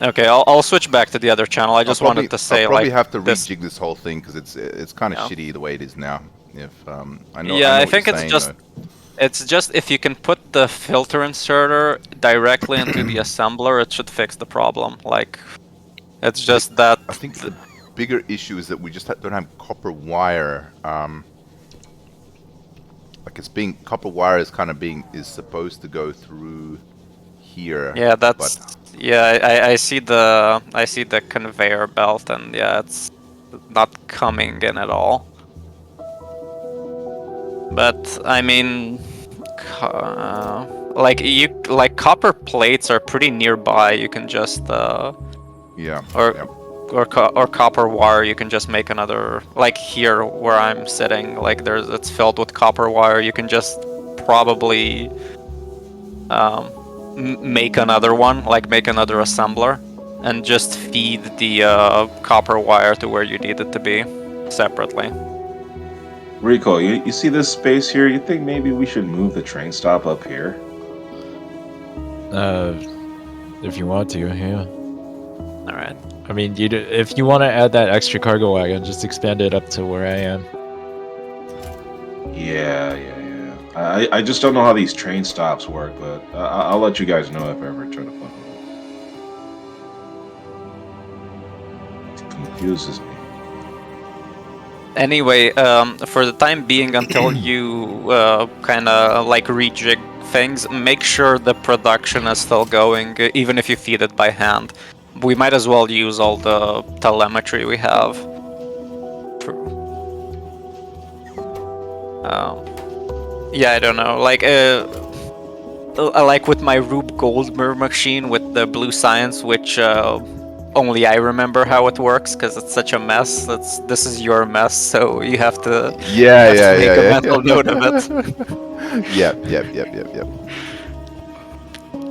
Okay, I'll switch back to the other channel. I just wanted to I'll say probably like have to this. rejig this whole thing because it's kind of Yeah. shitty the way it is now. If I Yeah, know I what you're think saying though. it's just if you can put the filter inserter directly into the assembler, it should fix the problem. Like it's just that. I think the bigger issue is that we just don't have copper wire. Like copper wire is kind of is supposed to go through here. Yeah, But yeah. I see the conveyor belt, and yeah, it's not coming in at all. But I mean, like copper plates are pretty nearby. You can just yeah, or yeah. or copper wire. You can just make another, like here where I'm sitting. Like it's filled with copper wire. You can just probably make another one, like make another assembler, and just feed the copper wire to where you need it to be separately. Rico, you see this space here? You think maybe we should move the train stop up here? If you want to, yeah. All right. I mean, if you want to add that extra cargo wagon, just expand it up to where I am. Yeah. I just don't know how these train stops work, but I'll let you guys know if I ever try to fuck with it. It confuses me. Anyway, for the time being, until you kind of like rejig things, make sure the production is still going, even if you feed it by hand. We might as well use all the telemetry we have. Yeah, I don't know. Like with my Rube Goldberg machine with the blue science, which only I remember how it works because it's such a mess. This is your mess, so you have to make a mental note of it. Yep.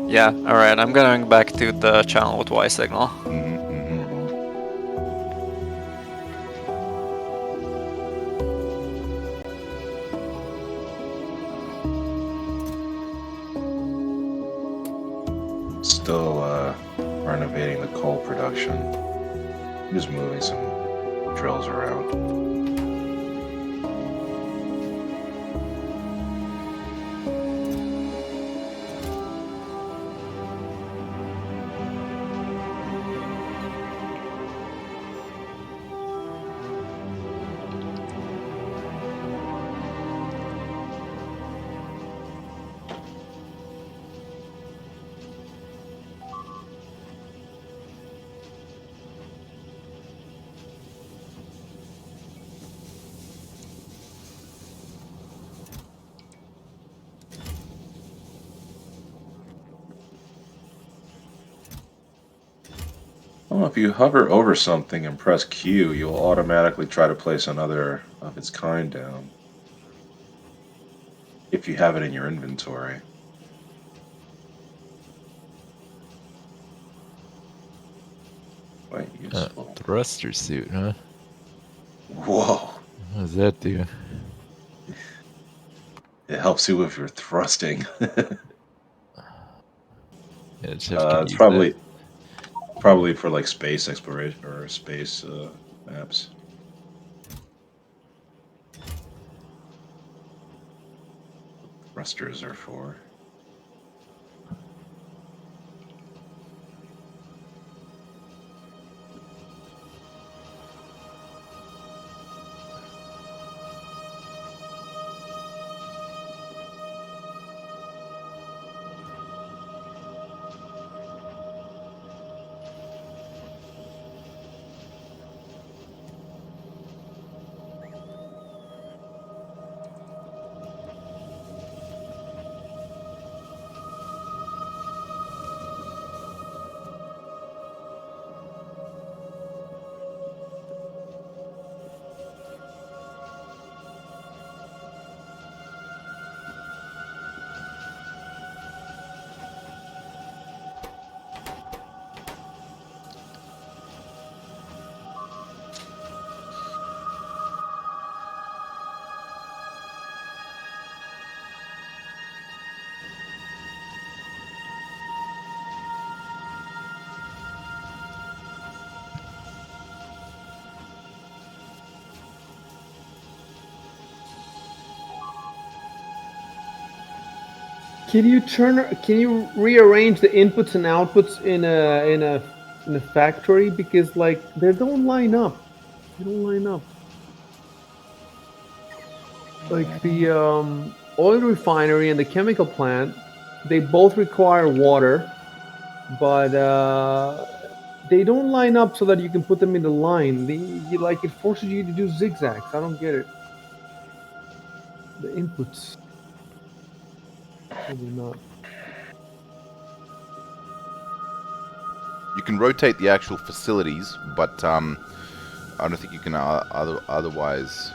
Yeah. All right. I'm going back to the channel with Y Signal. Still renovating the coal production. I'm just moving some drills around. Well, if you hover over something and press Q, you'll automatically try to place another of its kind down. If you have it in your inventory. Quite useful. Thruster suit, huh? Whoa. What does that do? It helps you with your thrusting. Yeah, Chev can It's use that. probably for like space exploration or space maps. Thrusters are for. Can you rearrange the inputs and outputs in a factory, because like they don't line up. They don't line up. Like the oil refinery and the chemical plant, they both require water, but they don't line up so that you can put them in the line. Like it forces you to do zigzags. I don't get it. The inputs, maybe not. You can rotate the actual facilities, but I don't think you can otherwise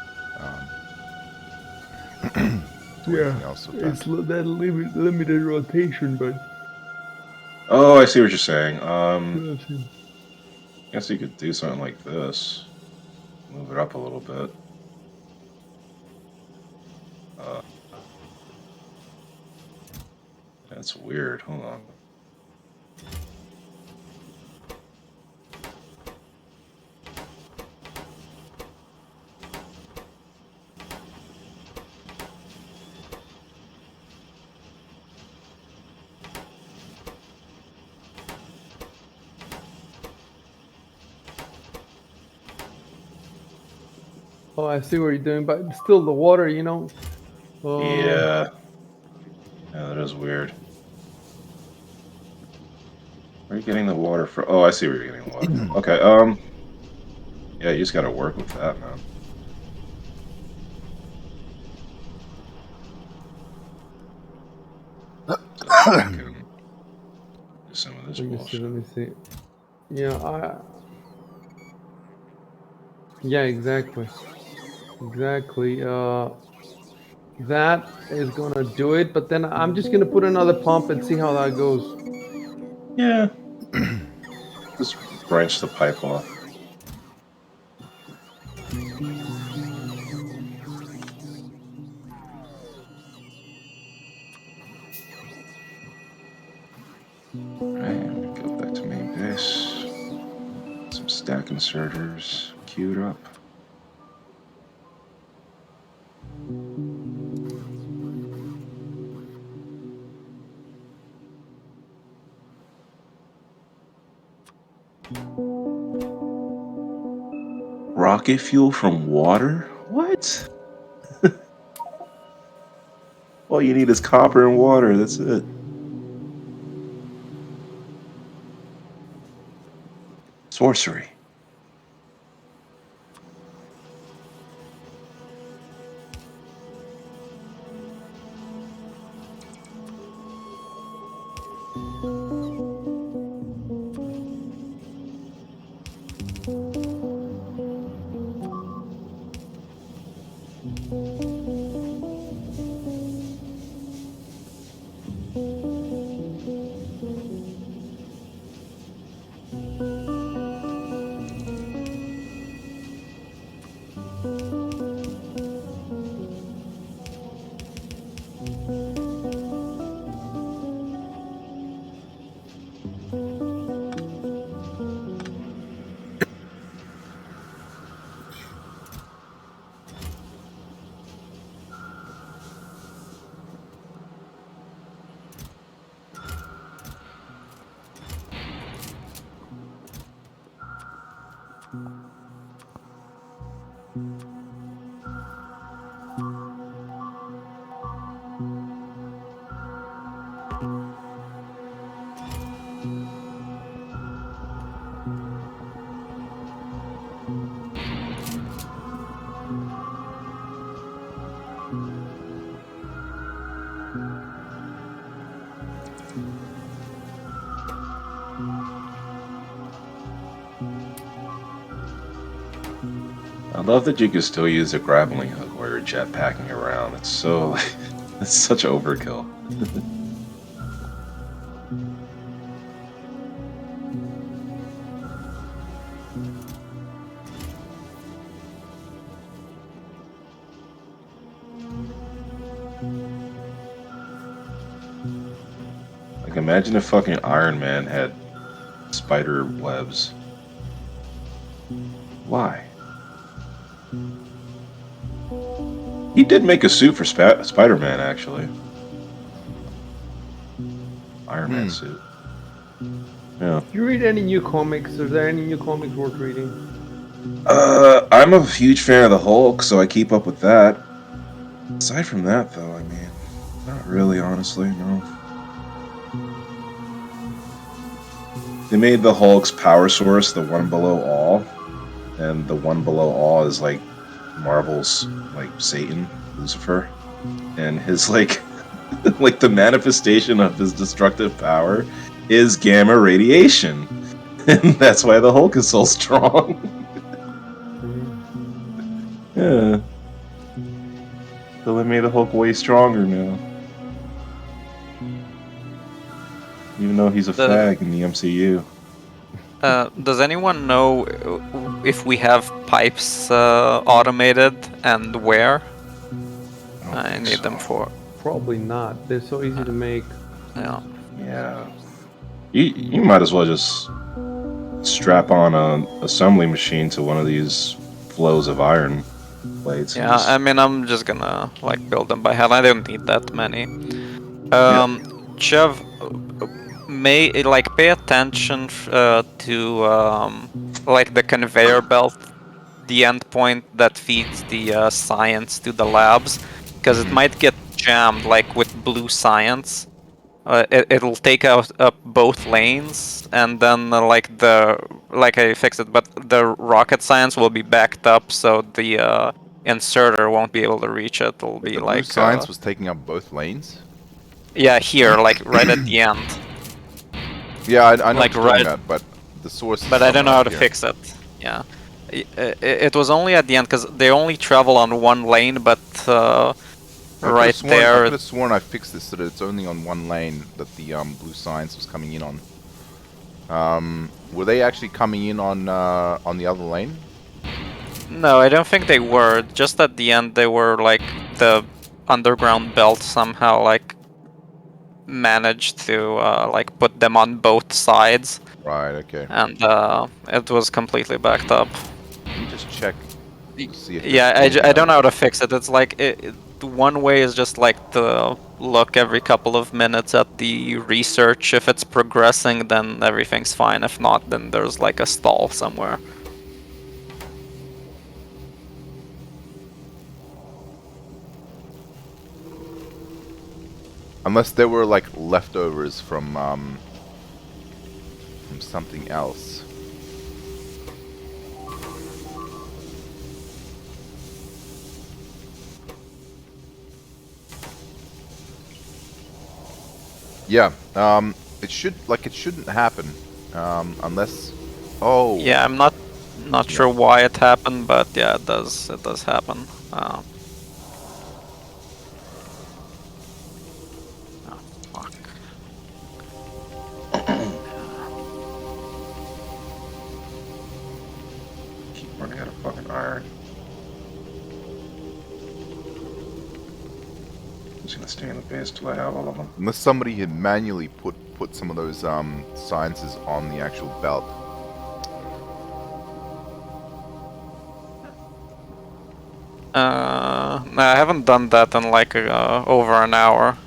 do Yeah, anything else with it's that. that limited rotation, but Oh, I see what you're saying. yeah, Guess you could do something like this. Move it up a little bit. Uh, that's weird. Hold on. oh, I see what you're doing, but still the water, you know. Yeah. Yeah, that is weird. Where are you getting the water from? Oh, I see where you're getting the water from. Okay, yeah, you just gotta work with that, man. So you can do some of this Let me see. bullshit. Let me see. Yeah, yeah, exactly, exactly. That is gonna do it, but then I'm just gonna put another pump and see how that goes. Yeah, just branch the pipe off. Alright, go back to main base. Some stack inserters queued up. Rocket fuel from water? What? All you need is copper and water. That's it. Sorcery. I love that you can still use a grappling hook while you're jetpacking around. It's so, it's such overkill. Like, imagine if fucking Iron Man had spider webs. Why? He did make a suit for Spider-Man, actually. Iron Man suit. Yeah. Do you read any new comics? Is there any new comics worth reading? I'm a huge fan of the Hulk, so I keep up with that. Aside from that, though, I mean, not really, honestly, no. They made the Hulk's power source the One Below All, and the One Below All is like Marvel's like Satan, Lucifer, and his like like the manifestation of his destructive power is gamma radiation, and that's why the Hulk is so strong. Yeah. So they made the Hulk way stronger now. Even though he's a fag in the MCU. Does anyone know if we have pipes automated and where? I need them for. Probably not. They're so easy to make. Yeah. Yeah. You might as well just strap on an assembly machine to one of these flows of iron plates. Yeah, I mean, I'm just gonna like build them by hand. I don't need that many. Chev, may like pay attention to like the conveyor belt, the endpoint that feeds the science to the labs, because it might get jammed like with blue science. It'll take out up both lanes, and then like I fixed it, but the rocket science will be backed up, so the inserter won't be able to reach it. It'll be The blue like science was taking up both lanes? yeah, here, like right at the end. Yeah, I know Like what you're talking right- about, but the source is But I don't know how to here. fix it. Yeah, it was only at the end because they only travel on one lane, but right I there. could have sworn I fixed this so that it's only on one lane that the blue science was coming in on. Were they actually coming in on the other lane? No, I don't think they were. Just at the end, they were like the underground belt somehow like managed to like put them on both sides, Right. Okay. and it was completely backed up. Let me just check. See if Yeah, there's I don't know how to anything fix it. It's like one way is just like to look every couple of minutes at the research. If it's progressing, then everything's fine. If not, then there's like a stall somewhere. unless there were like leftovers from something else. Yeah, it shouldn't happen, unless. Oh. Yeah, I'm not sure why it happened, but yeah, it does happen. Oh, fuck. Running out of fucking iron. I'm just gonna stay in the base till I have all of them. Unless somebody had manually put some of those sciences on the actual belt. No, I haven't done that in like over an hour.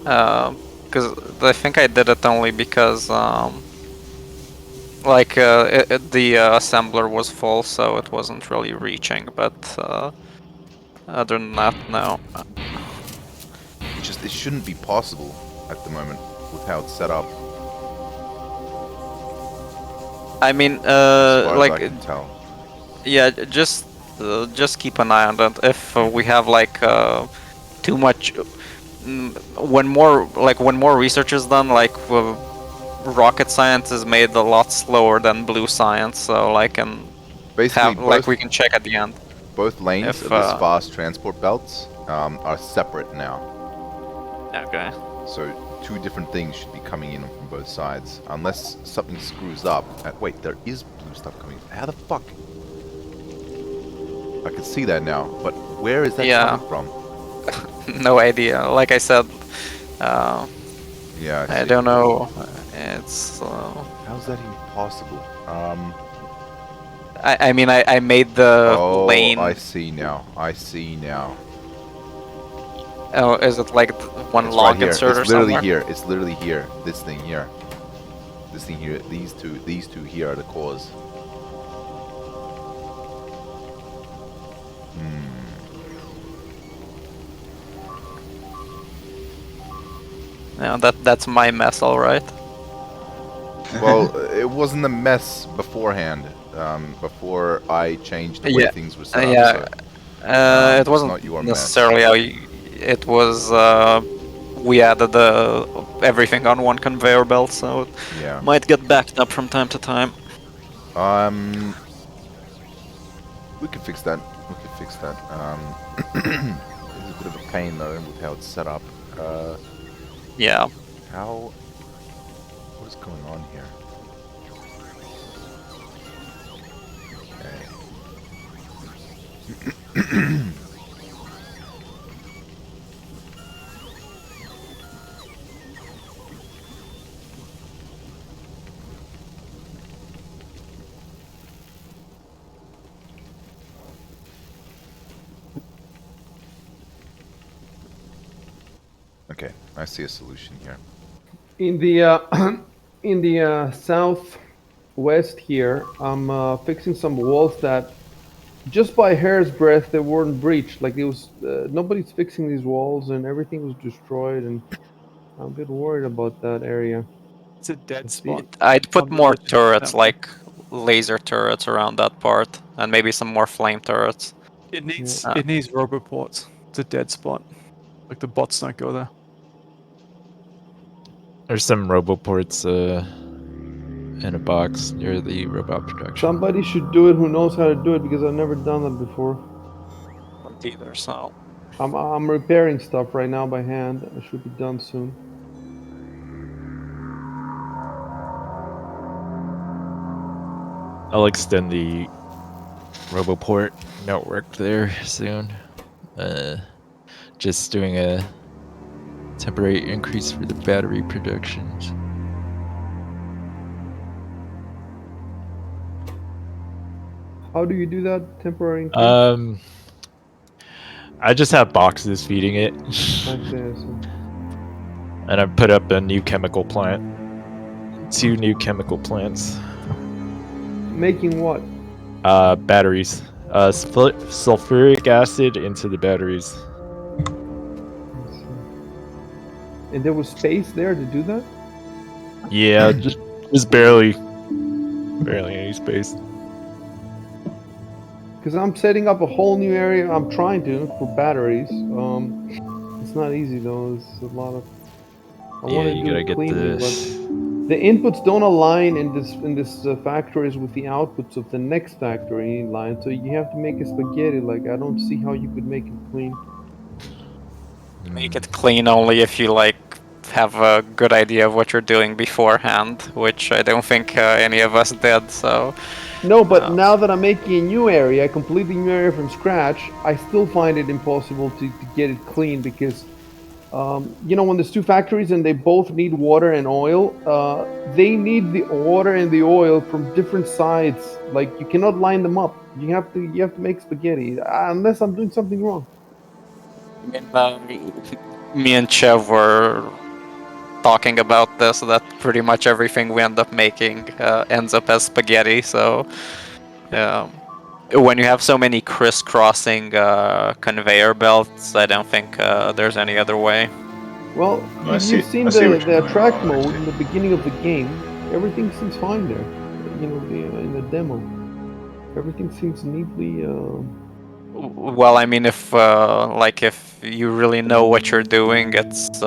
Because I think I did it only because like the assembler was full, so it wasn't really reaching. But other than that, no. It shouldn't be possible at the moment with how it's set up. I mean, As far like as I can tell. yeah, just keep an eye on that. If we have like too much, when more research is done, like rocket science is made a lot slower than blue science. So like Basically, we can check at the end. both lanes If, of this fast transport belts are separate now. Okay. So 2 different things should be coming in from both sides. Unless something screws up. Wait, there is blue stuff coming. How the fuck? I can see that now, but where is that coming from? No idea. Like I said, Yeah, I don't know. It's. How's that even possible? I mean, I made the lane. I see now. I see now. Oh, is it like one It's log right here. insert or It's literally somewhere? here. It's literally here. This thing here. This thing here. These two here are the cores. Yeah, that's my mess, all right. Well, it wasn't a mess beforehand. Before I changed the way things were set up. So, it it's wasn't not your necessarily how it was. We added everything on one conveyor belt, so it might get backed up from time to time. We can fix that. We can fix that. It's a bit of a pain though with how it's set up. Yeah. What is going on here? Okay. Okay, I see a solution here. In the in the southwest here, I'm fixing some walls that just by hair's breadth they weren't breached. Like it was nobody's fixing these walls and everything was destroyed, and I'm a bit worried about that area. It's a dead spot. I'd put on the more legend turrets, that way. like laser turrets, around that part, and maybe some more flame turrets. It needs roboports. It's a dead spot. Like the bots don't go there. There's some roboports in a box near the robot production. Somebody should do it who knows how to do it because I've never done that before. Not either, so. I'm repairing stuff right now by hand. It should be done soon. I'll extend the roboport network there soon. Just doing a temporary increase for the battery productions. How do you do that temporary increase? I just have boxes feeding it. I see. And I put up a new chemical plant. 2 new chemical plants. Making what? Batteries. Sulfuric acid into the batteries. And there was space there to do that? Yeah, just barely any space. Because I'm setting up a whole new area. I'm trying to for batteries. It's not easy though. It's a lot of. I want to do it cleanly, but the inputs don't align in this factories with the outputs of the next factory line. So you have to make a spaghetti. Like I don't see how you could make it clean. Make it clean only if you like have a good idea of what you're doing beforehand, which I don't think any of us did. So No, but now that I'm making a new area, a completely new area from scratch, I still find it impossible to get it clean because, when there's two factories and they both need water and oil, they need the water and the oil from different sides. Like you cannot line them up. You have to make spaghetti unless I'm doing something wrong. I mean, me and Chev were talking about this. That pretty much everything we end up making ends up as spaghetti. So when you have so many crisscrossing conveyor belts, I don't think there's any other way. Well, I if see. you've seen I see what the you're doing. track mode in the beginning of the game, everything seems fine there. In the demo, everything seems neatly. Well, I mean, if you really know what you're doing, it's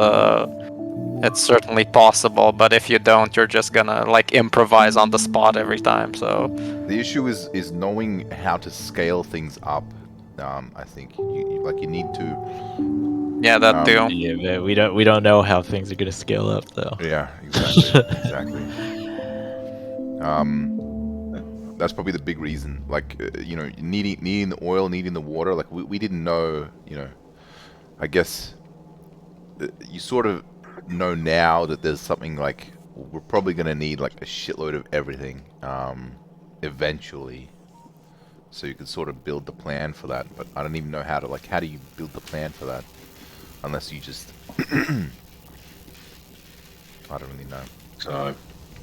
certainly possible. But if you don't, you're just gonna like improvise on the spot every time. So The issue is knowing how to scale things up. I think you need to. yeah, that too. Yeah, but we don't know how things are gonna scale up though. Yeah, exactly, exactly. That's probably the big reason. Like, needing the oil, needing the water. Like, we didn't know. I guess you sort of know now that there's something like we're probably gonna need like a shitload of everything eventually. So you can sort of build the plan for that. But I don't even know how to how do you build the plan for that unless you just I don't really know. So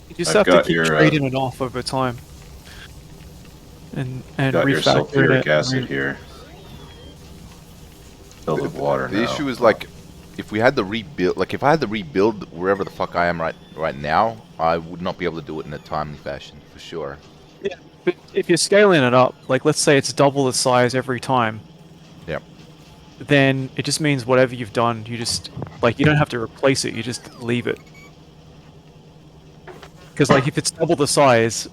You just I've have to got keep your trading it off over time, and got your refactoring sulfuric it. acid here. Filled with water The now. issue is like, if we had to rebuild, like if I had to rebuild wherever the fuck I am right now, I would not be able to do it in a timely fashion for sure. Yeah, but if you're scaling it up, like let's say it's double the size every time, Yep. then it just means whatever you've done, you just you don't have to replace it. You just leave it. Because if it's double the size,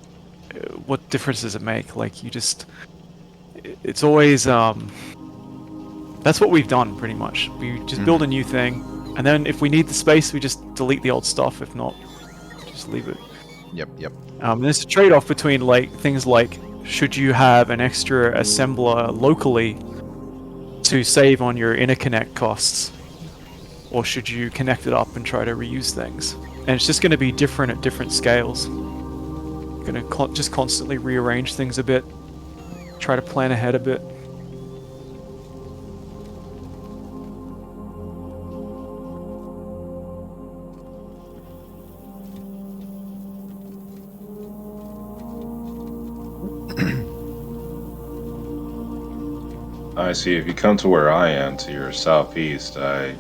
what difference does it make? It's always that's what we've done pretty much. We just build a new thing, and then if we need the space, we just delete the old stuff. If not, just leave it. Yep. Yep. There's a trade-off between things like should you have an extra assembler locally to save on your interconnect costs, or should you connect it up and try to reuse things? And it's just going to be different at different scales. Going to just constantly rearrange things a bit, try to plan ahead a bit. I see. If you come to where I am, to your southeast, I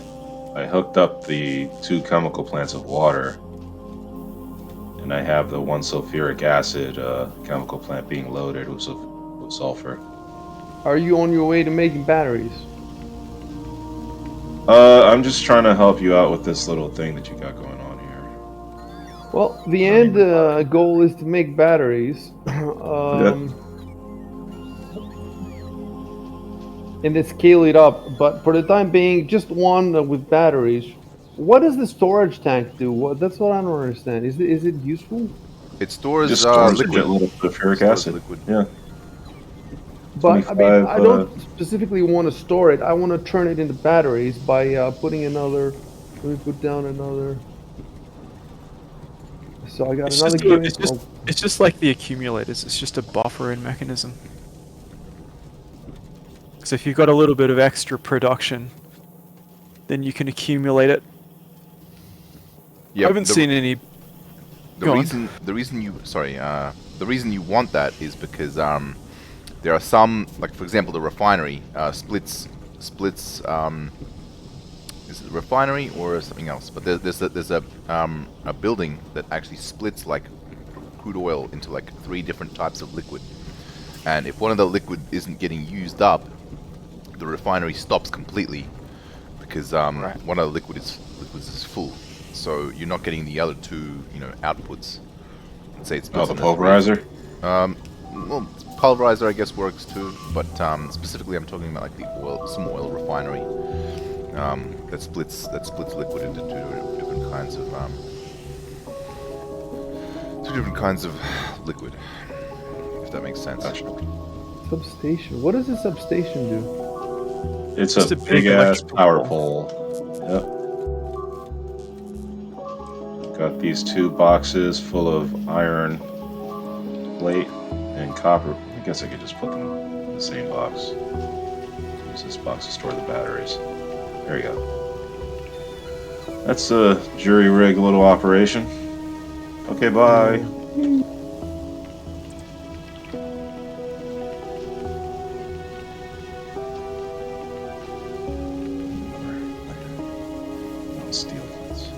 hooked up the 2 chemical plants of water, and I have the 1 sulfuric acid chemical plant being loaded with sulfur. Are you on your way to making batteries? I'm just trying to help you out with this little thing that you got going on here. Well, the end goal is to make batteries. And then scale it up. But for the time being, just one with batteries. What does the storage tank do? That's what I don't understand. Is it useful? It stores Just stores liquid. a little sulfuric Stores acid. liquid. Yeah. But I mean, 25, I don't specifically want to store it. I want to turn it into batteries by putting another. Let me put down another. So I got another gear. It's just like the accumulators. It's just a buffering mechanism. So if you've got a little bit of extra production, then you can accumulate it. Yep. I haven't seen any. The reason you want that is because there are some, like for example the refinery splits is it a refinery or something else, but there's a building that actually splits like crude oil into like 3 different types of liquid, and if one of the liquid isn't getting used up, the refinery stops completely because one of the liquids is full, so you're not getting the other 2 outputs. Let's say it's the pulverizer. Well, pulverizer I guess works too, but specifically I'm talking about like the some oil refinery that splits liquid into 2 different kinds of liquid. if that makes sense. Gotcha. Substation. What does a substation do? It's Just a a big big ass electrical power pole. pole. Yep. Got these two boxes full of iron plate and copper. I guess I could just put them in the same box. Use this box to store the batteries. There you go. That's a jury rig little operation. Okay, bye. Steel plates.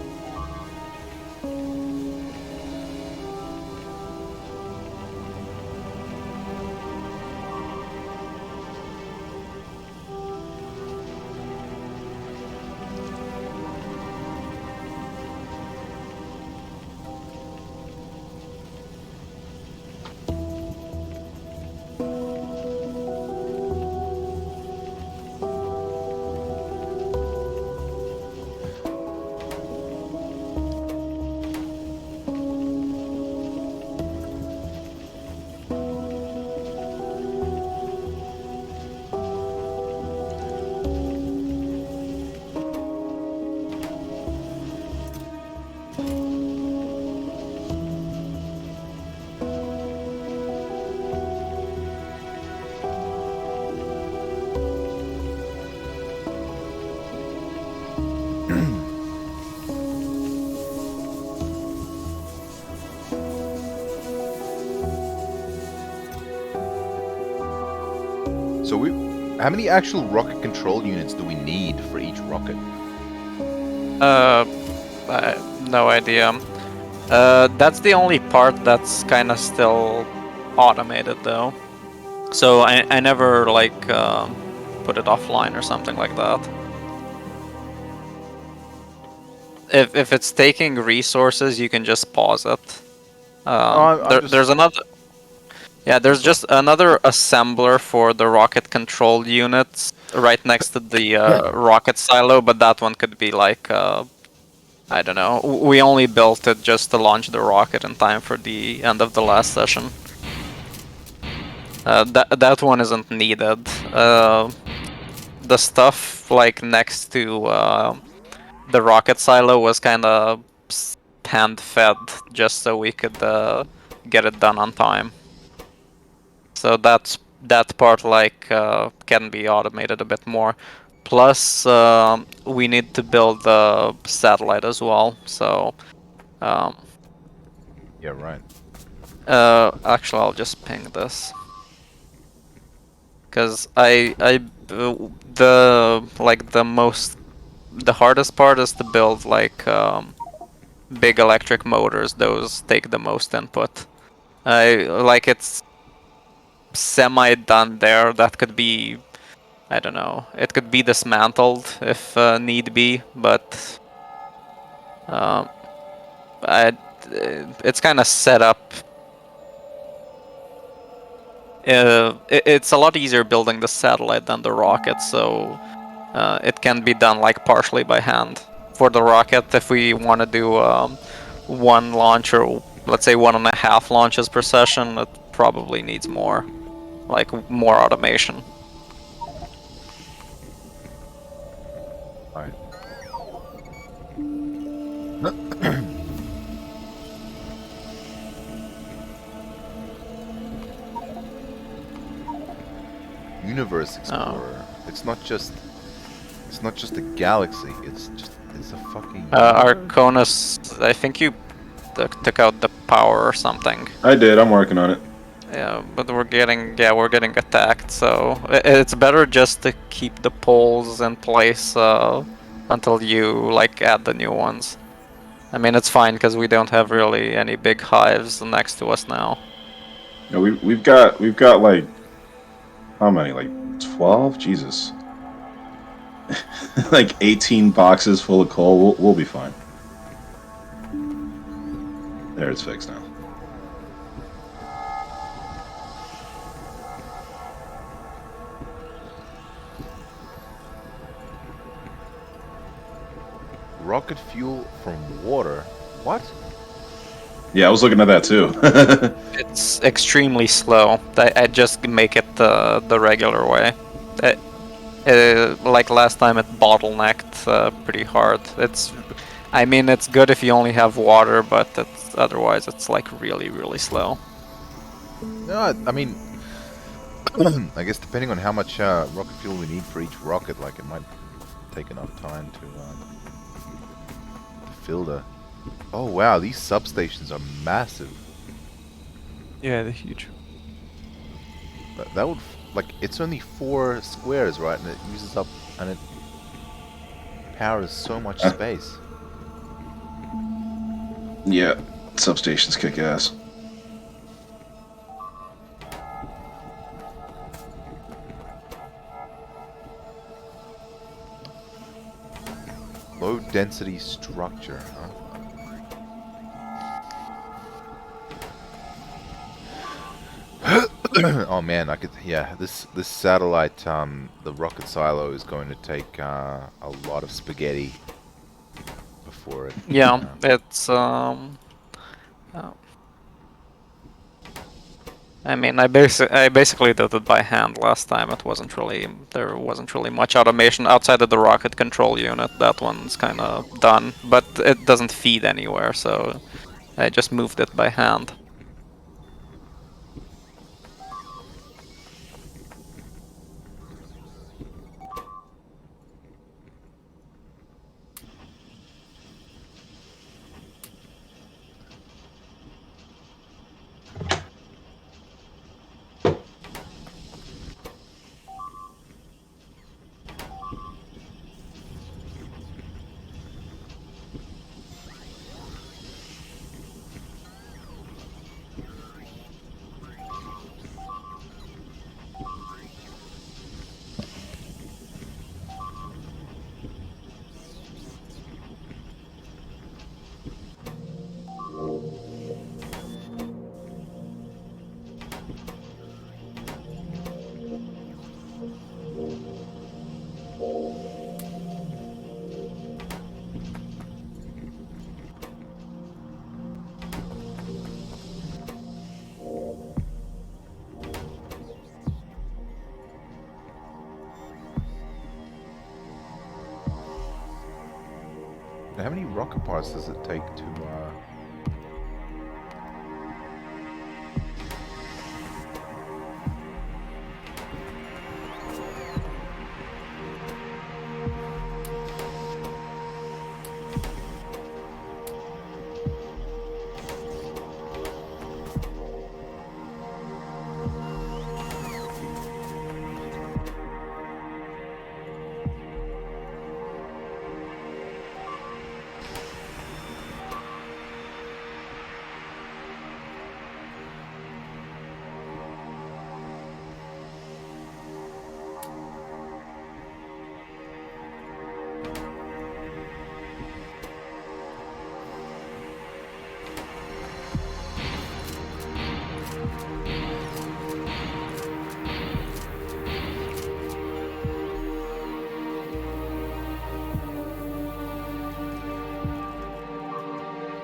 So how many actual rocket control units do we need for each rocket? No idea. That's the only part that's kind of still automated though. So I never like put it offline or something like that. If it's taking resources, you can just pause it. There's another. Yeah, there's just another assembler for the rocket control units right next to the rocket silo, but that one could be like I don't know. We only built it just to launch the rocket in time for the end of the last session. That one isn't needed. The stuff like next to the rocket silo was kind of hand-fed just so we could get it done on time. So that part like can be automated a bit more. Plus, we need to build the satellite as well. So, Yeah, right. actually, I'll just ping this because the hardest part is to build like big electric motors. Those take the most input. Like it's semi done there. That could be, I don't know. It could be dismantled if need be, but um, it's kind of set up. It's a lot easier building the satellite than the rocket, so it can be done like partially by hand. For the rocket, if we want to do one launch or let's say 1.5 launches per session, it probably needs more, like more automation. Right. Universe Explorer. It's not just a galaxy. It's a fucking Arconus, I think you took out the power or something. I did. I'm working on it. Yeah, but we're getting attacked, so it's better just to keep the poles in place until you like add the new ones. I mean, it's fine because we don't have really any big hives next to us now. Yeah, we've got like how many? Like 12? Jesus. Like 18 boxes full of coal. We'll be fine. There, it's fixed now. rocket fuel from water. What? Yeah, I was looking at that too. It's extremely slow. I just make it the regular way. Like last time, it bottlenecked pretty hard. I mean, it's good if you only have water, but otherwise it's like really, really slow. No, I mean, I guess depending on how much rocket fuel we need for each rocket, like it might take enough time to fill the. Oh wow, these substations are massive. Yeah, they're huge. That would like it's only 4 squares, right? And it uses up and it powers so much space. Yeah, substations kick ass. Low density structure, huh? Oh man, I could. Yeah, this satellite, the rocket silo is going to take a lot of spaghetti before it. Yeah, it's I mean, I basically did it by hand last time. There wasn't really much automation outside of the rocket control unit. That one's kind of done, but it doesn't feed anywhere, so I just moved it by hand. Now, how many rocket parts does it take to?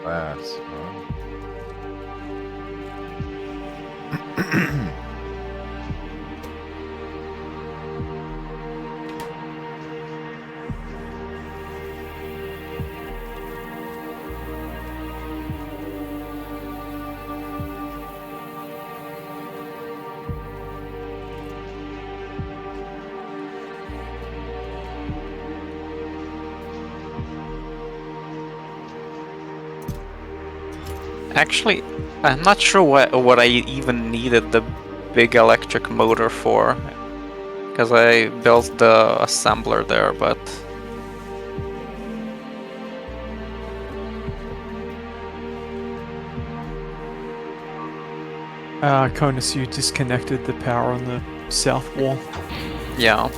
Class. Actually, I'm not sure what I even needed the big electric motor for, because I built the assembler there, but Conus, you disconnected the power on the south wall. yeah.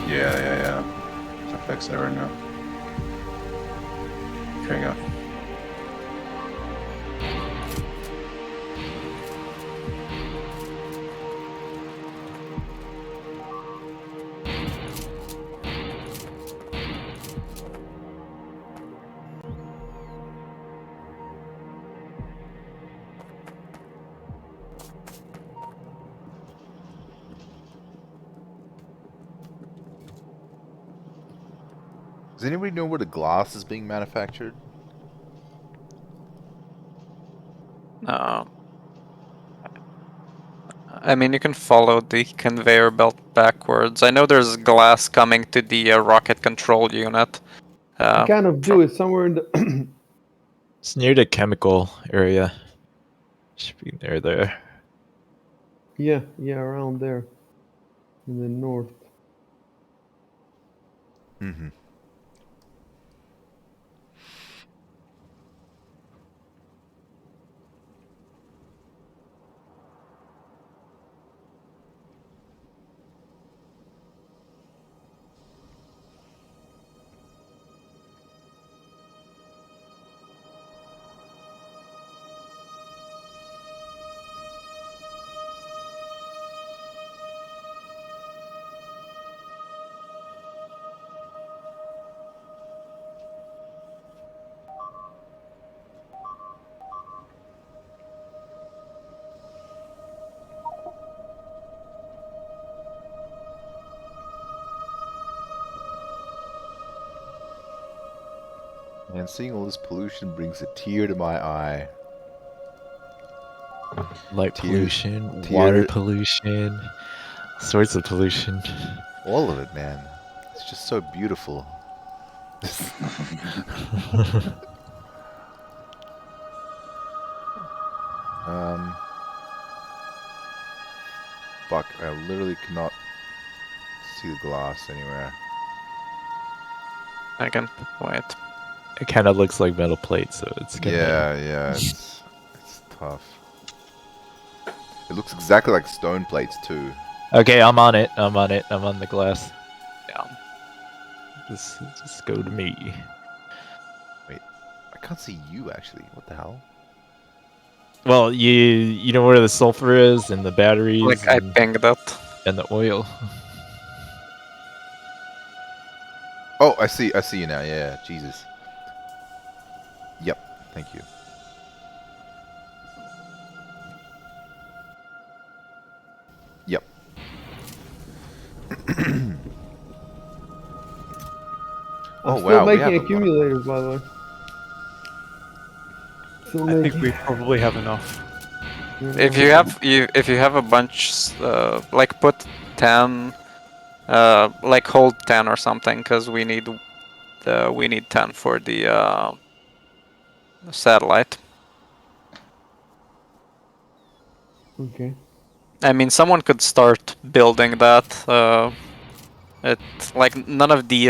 Yeah. I'll fix that right now. Okay, go. Does anybody know where the glass is being manufactured? I mean, you can follow the conveyor belt backwards. I know there's glass coming to the rocket control unit. I kind of do. It's somewhere in the. It's near the chemical area. Should be near there. Yeah, around there, in the north. Mm-hmm. And seeing all this pollution brings a tear to my eye. Light Tears- pollution, water tear- pollution, sorts of pollution. All of it, man. It's just so beautiful. Fuck, I literally cannot see the glass anywhere. I can wait. It kind of looks like metal plate, so it's gonna. Yeah, it's tough. It looks exactly like stone plates too. Okay, I'm on it. I'm on the glass. Yeah. Just go to me. Wait, I can't see you actually. What the hell? Well, you know where the sulfur is and the batteries Like, I pinged it. and the oil. Oh, I see you now. Yeah, Jesus. Yep, thank you. Yep. I'm Oh still wow, we making have a lot of... accumulators, by the way. Still I think making. we probably have enough. If you have a bunch, like put 10, like hold 10 or something, because we need 10 for the satellite. Okay. I mean, someone could start building that. It's like none of the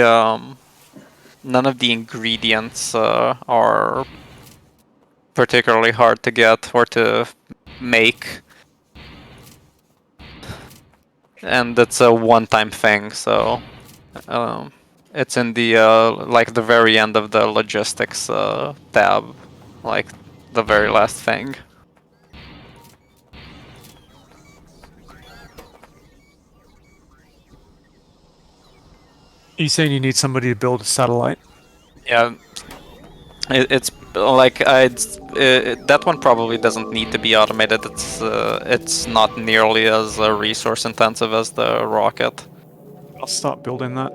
ingredients are particularly hard to get or to make, and it's a one-time thing. So it's in the like the very end of the logistics tab, like the very last thing. Are you saying you need somebody to build a satellite? Yeah, it's like that one probably doesn't need to be automated. It's not nearly as resource intensive as the rocket. I'll start building that.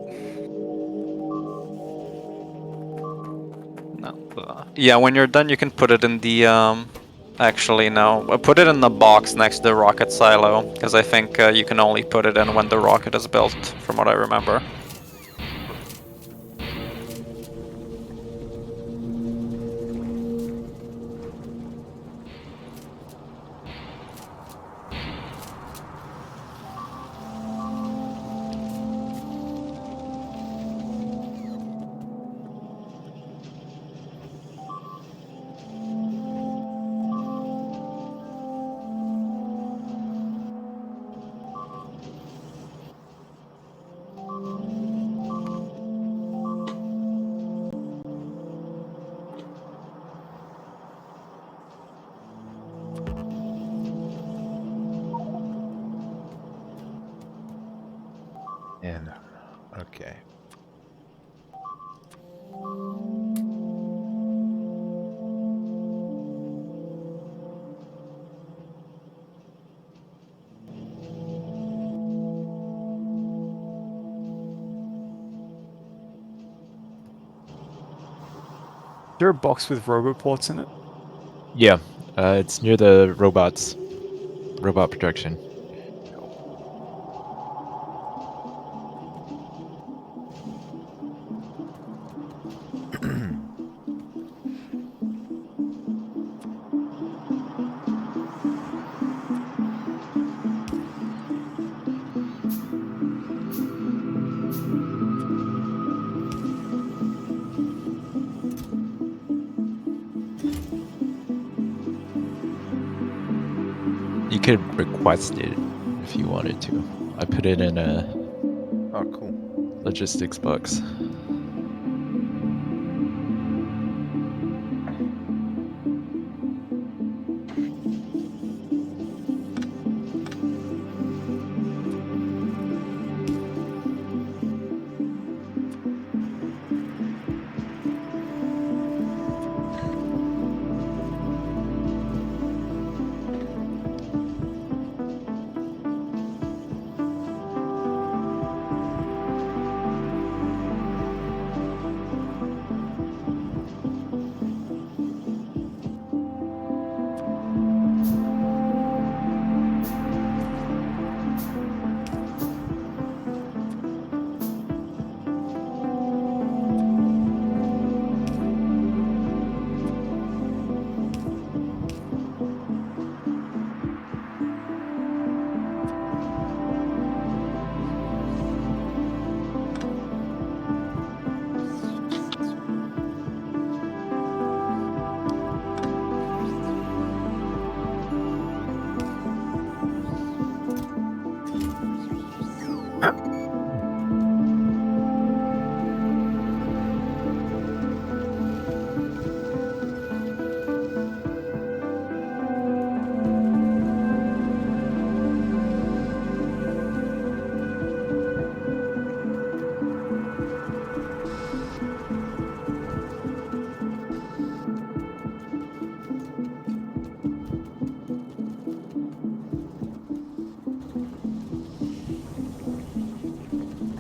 No, yeah, when you're done, you can put it in the actually, no, put it in the box next to the rocket silo, because I think you can only put it in when the rocket is built, from what I remember. And okay. there a box with roboports in it? Yeah, it's near the robots. Robot protection. You could request it if you wanted to. I put it in a Oh, cool. logistics box.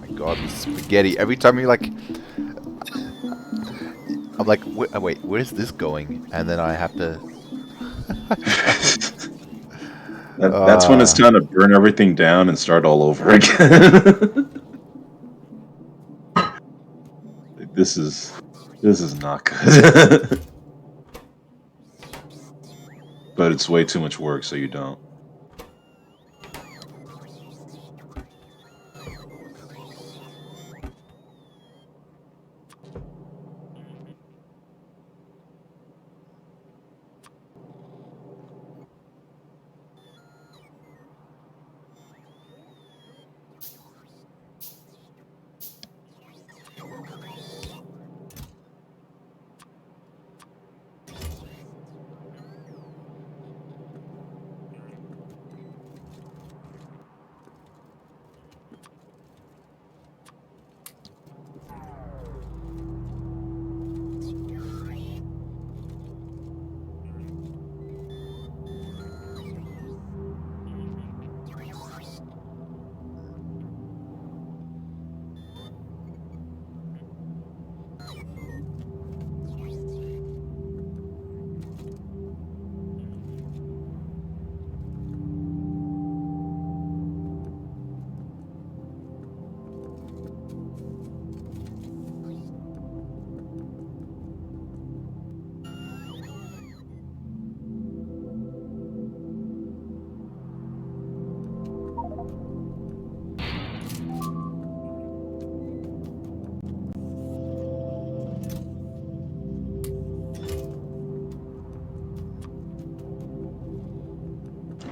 My God, these spaghetti. Every time you're like, I'm like, wait, where's this going? And then I have to. That's when it's time to burn everything down and start all over again. This is not good. But it's way too much work, so you don't.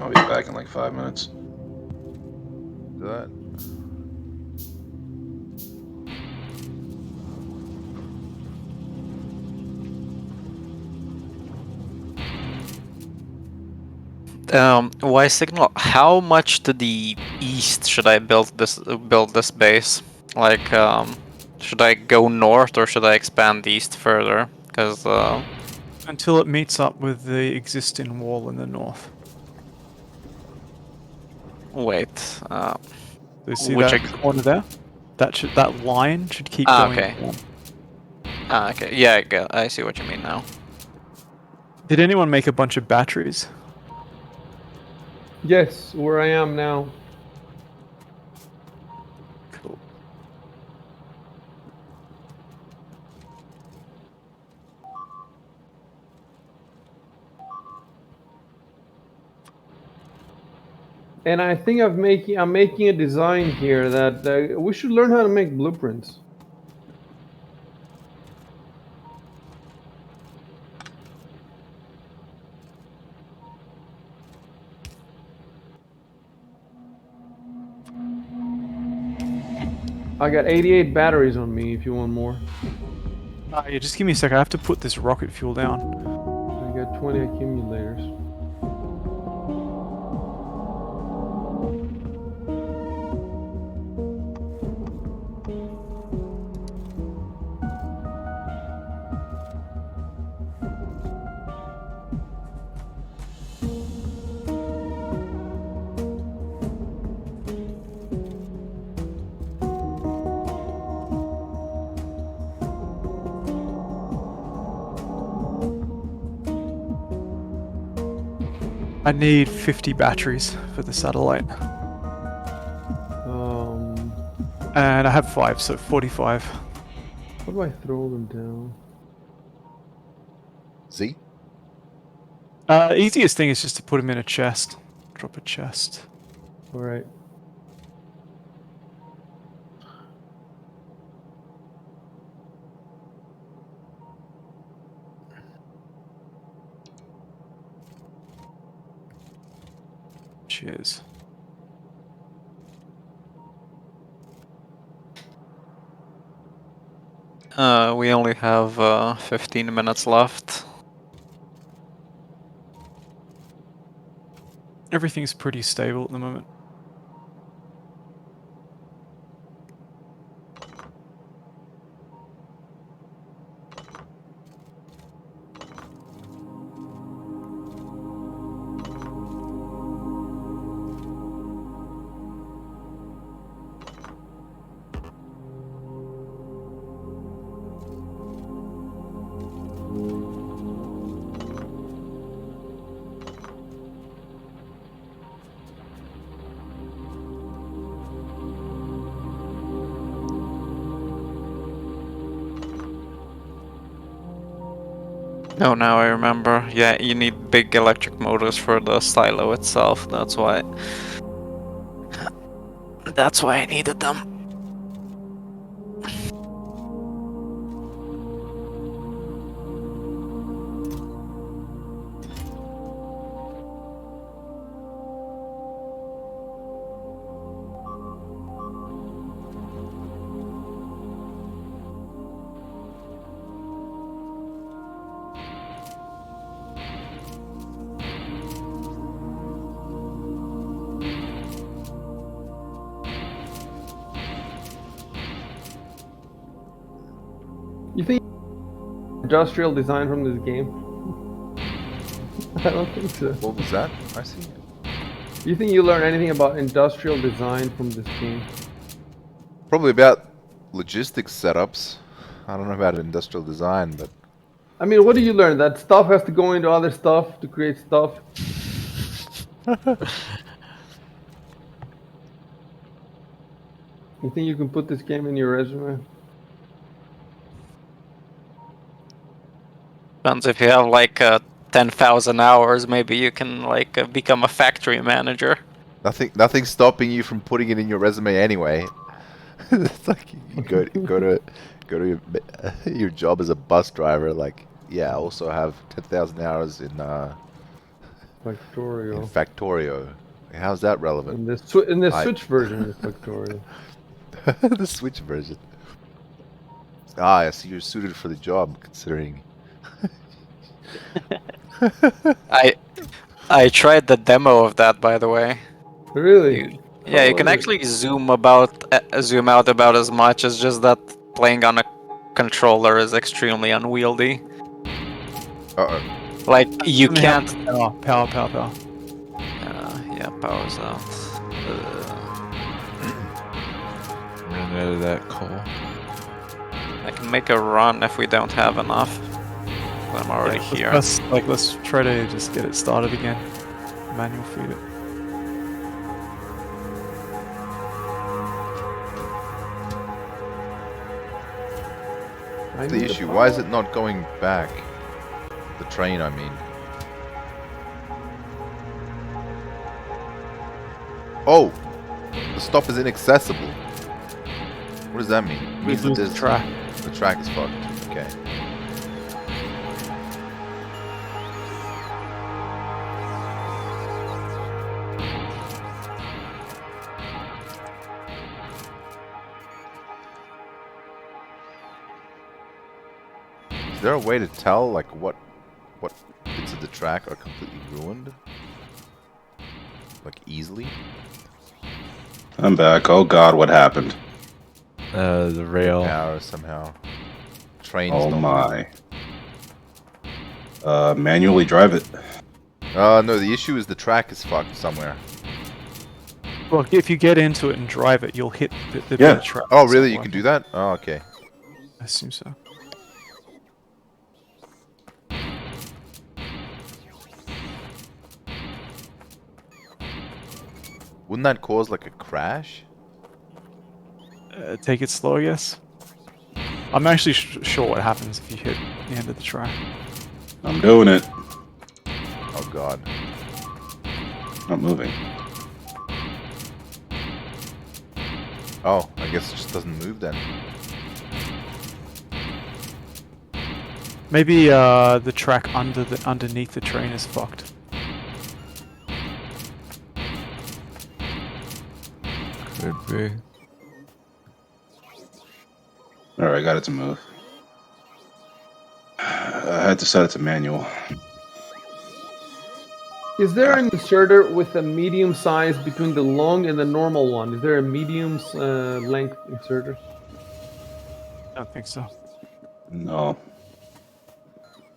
I'll be back in like 5 minutes. That. Why signal? How much to the east should I build this base? Like, should I go north or should I expand east further? Because Until it meets up with the existing wall in the north. wait, So you see which that corner there? That line should keep Ah, going okay. down. Ah, okay. Yeah, I see what you mean now. Did anyone make a bunch of batteries? Yes, where I am now. Cool. And I think I'm making a design here that we should learn how to make blueprints. I got 88 batteries on me if you want more. Yeah, just give me a sec. I have to put this rocket fuel down. I got 20 accumulators. I need 50 batteries for the satellite. And I have 5, so 45. How do I throw them down? Z? Easiest thing is just to put them in a chest. Drop a chest. All right. Cheers. We only have 15 minutes left. Everything's pretty stable at the moment. Oh, now I remember. Yeah, you need big electric motors for the silo itself. That's why. That's why I needed them. You think industrial design from this game? I don't think so. What was that? I see. You think you learn anything about industrial design from this game? Probably about logistics setups. I don't know about industrial design, but I mean, what do you learn? That stuff has to go into other stuff to create stuff? You think you can put this game in your resume? Depends if you have like 10,000 hours, maybe you can like become a factory manager. nothing's stopping you from putting it in your resume anyway. It's like you go to your job as a bus driver. Like, yeah, I also have 10,000 hours in Factorio. Factorio. How's that relevant? In the Switch version of Factorio. The Switch version. Ah, I see you're suited for the job, considering. I tried the demo of that, by the way. Really? Yeah, you can actually zoom out about as much. It's just that playing on a controller is extremely unwieldy. Uh-oh. Like you can't. Power. Yeah, power's out. Run out of that coal. I can make a run if we don't have enough. I'm already here. Let's try to just get it started again. Manual feed it. What's the issue? Why is it not going back? The train, I mean. Oh! The stop is inaccessible. What does that mean? It means that lose the track. The track is fucked. Okay. Is there a way to tell, like, what bits of the track are completely ruined? Like, easily? I'm back. Oh god, what happened? The rail. Power somehow. Trains Oh don't my. Manually drive it. No, the issue is the track is fucked somewhere. Well, if you get into it and drive it, you'll hit the Yeah. bit of track. Oh, really? You can do that? Oh, okay. I assume so. Wouldn't that cause, like, a crash? Take it slow, I guess. I'm actually sure what happens if you hit the end of the track. I'm doing it. Oh, God. Not moving. Oh, I guess it just doesn't move then. Maybe the track underneath the train is fucked. Could be. Alright, I got it to move. I had to set it to manual. Is there an inserter with a medium size between the long and the normal one? Is there a medium length inserter? I don't think so. No.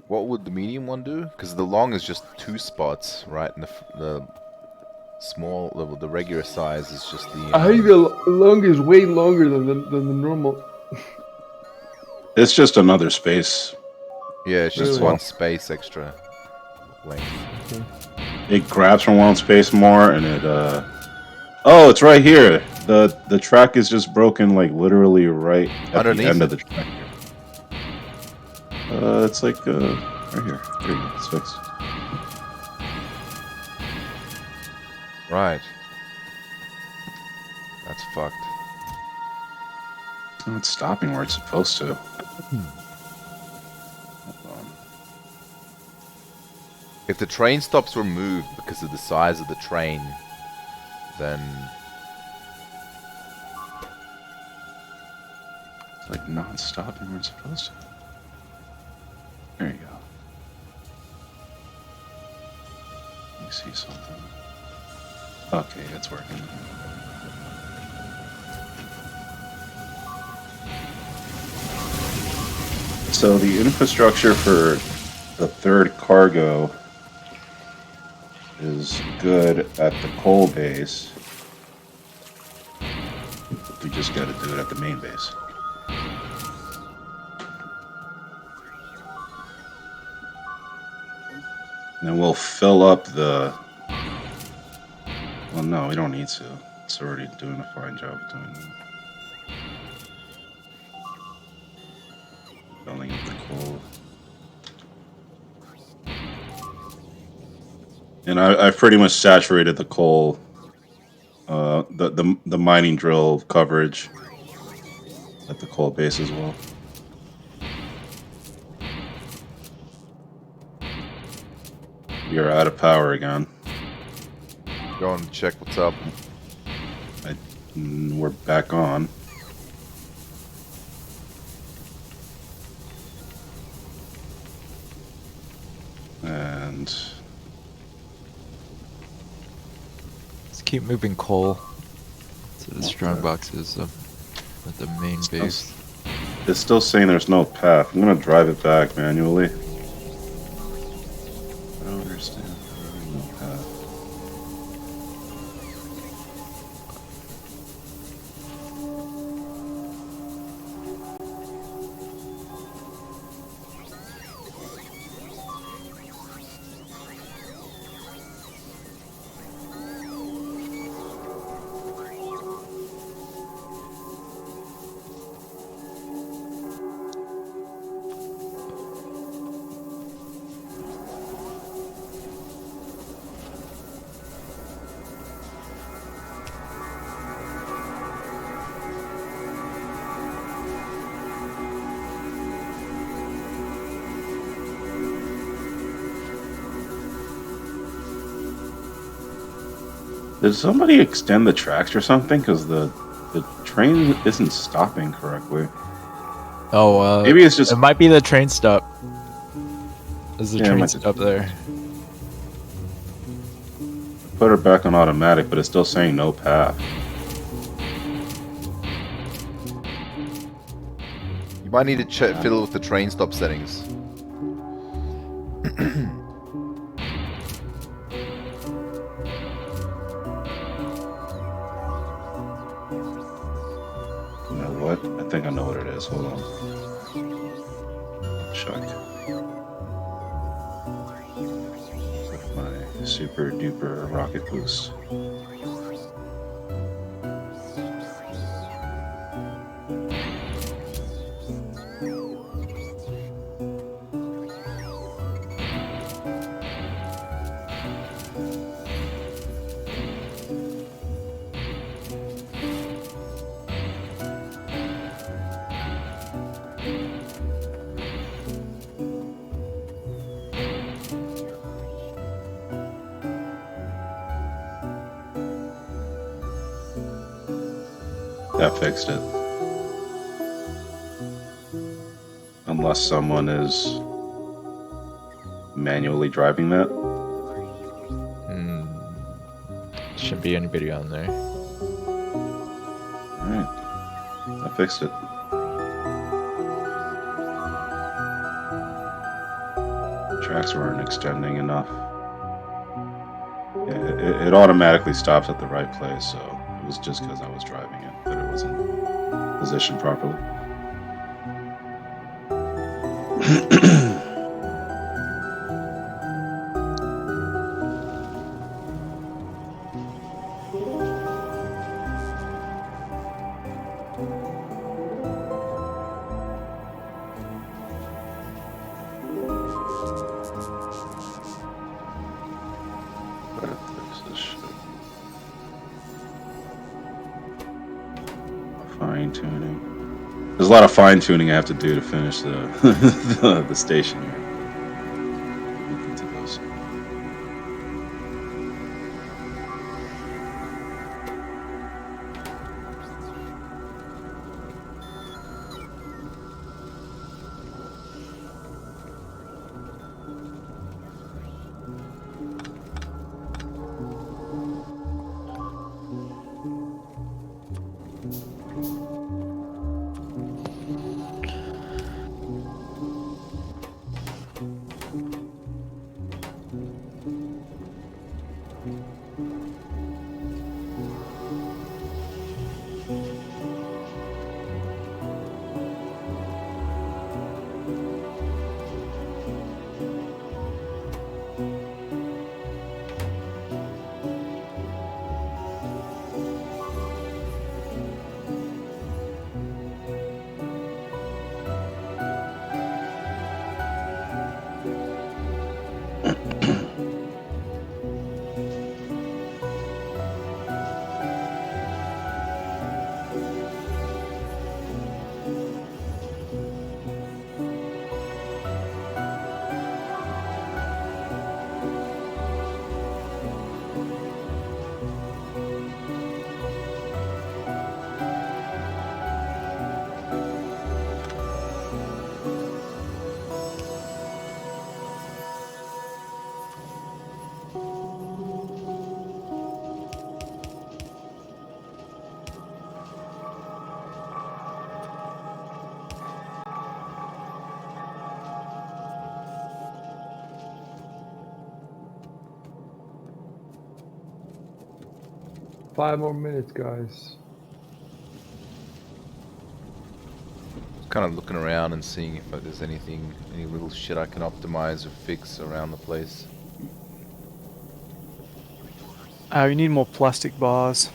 What would the medium one do? Because the long is just 2 spots, right? And the small, the regular size is just the... I think the long is way longer than the normal. It's just another space. Yeah, it's just Really? one space extra length. Okay. It grabs from one space more and it oh, it's right here. The track is just broken like literally right at Underneath the end it? of the track here. It's like right here. There you go. It's fixed. Right. That's fucked. Oh, it's stopping where it's supposed to. If the train stops were moved because of the size of the train, then... It's like not stopping where it's supposed to. There you go. Let me see something. Okay, it's working. So the infrastructure for the third cargo is good at the coal base. We just got to do it at the main base. And then we'll fill up the... Well, no, we don't need to. It's already doing a fine job of doing that. Filling up the coal. And I've pretty much saturated the coal, the mining drill coverage at the coal base as well. We are out of power again. Go and check what's up. We're back on. And Let's keep moving coal to the strong boxes at the main base. it's still saying there's no path. I'm gonna drive it back manually. I don't understand. There's no path. Did somebody extend the tracks or something? Because the train isn't stopping correctly. Oh, Maybe it's just it might be the train stop. There's a Yeah, it train might just stop be. there. Put her back on automatic, but it's still saying no path. You might need to fiddle with the train stop settings. You know what? I think I know what it is. Hold on. Check. With my super duper rocket boost. That fixed it. Unless someone is manually driving that. Shouldn't be anybody on there. Alright. I fixed it. Tracks weren't extending enough. It automatically stops at the right place, so it was just because I was driving it that it wasn't positioned properly. Fine tuning. There's a lot of fine tuning I have to do to finish the the station here. Look into those. Five more minutes, guys. Kind of looking around and seeing if there's any little shit I can optimize or fix around the place. You need more plastic bars.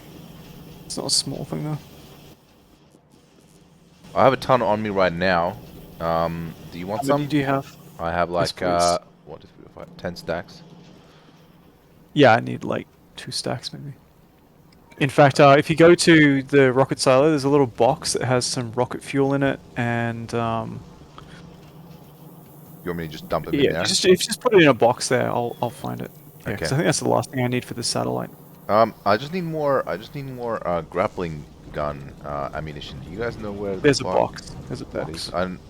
It's not a small thing though. I have a ton on me right now. Do you want How some? many do you have? I have Yes, like please. what is it, 10 stacks. Yeah, I need like 2 stacks maybe. In fact, if you go to the rocket silo, there's a little box that has some rocket fuel in it, and You want me to just dump them in yeah, there? if you just put it in a box there, I'll find it. Yeah, because Okay. I think that's the last thing I need for the satellite. I just need more. I just need more grappling gun ammunition. Do you guys know where the There's a fuck box. There's a that is? box.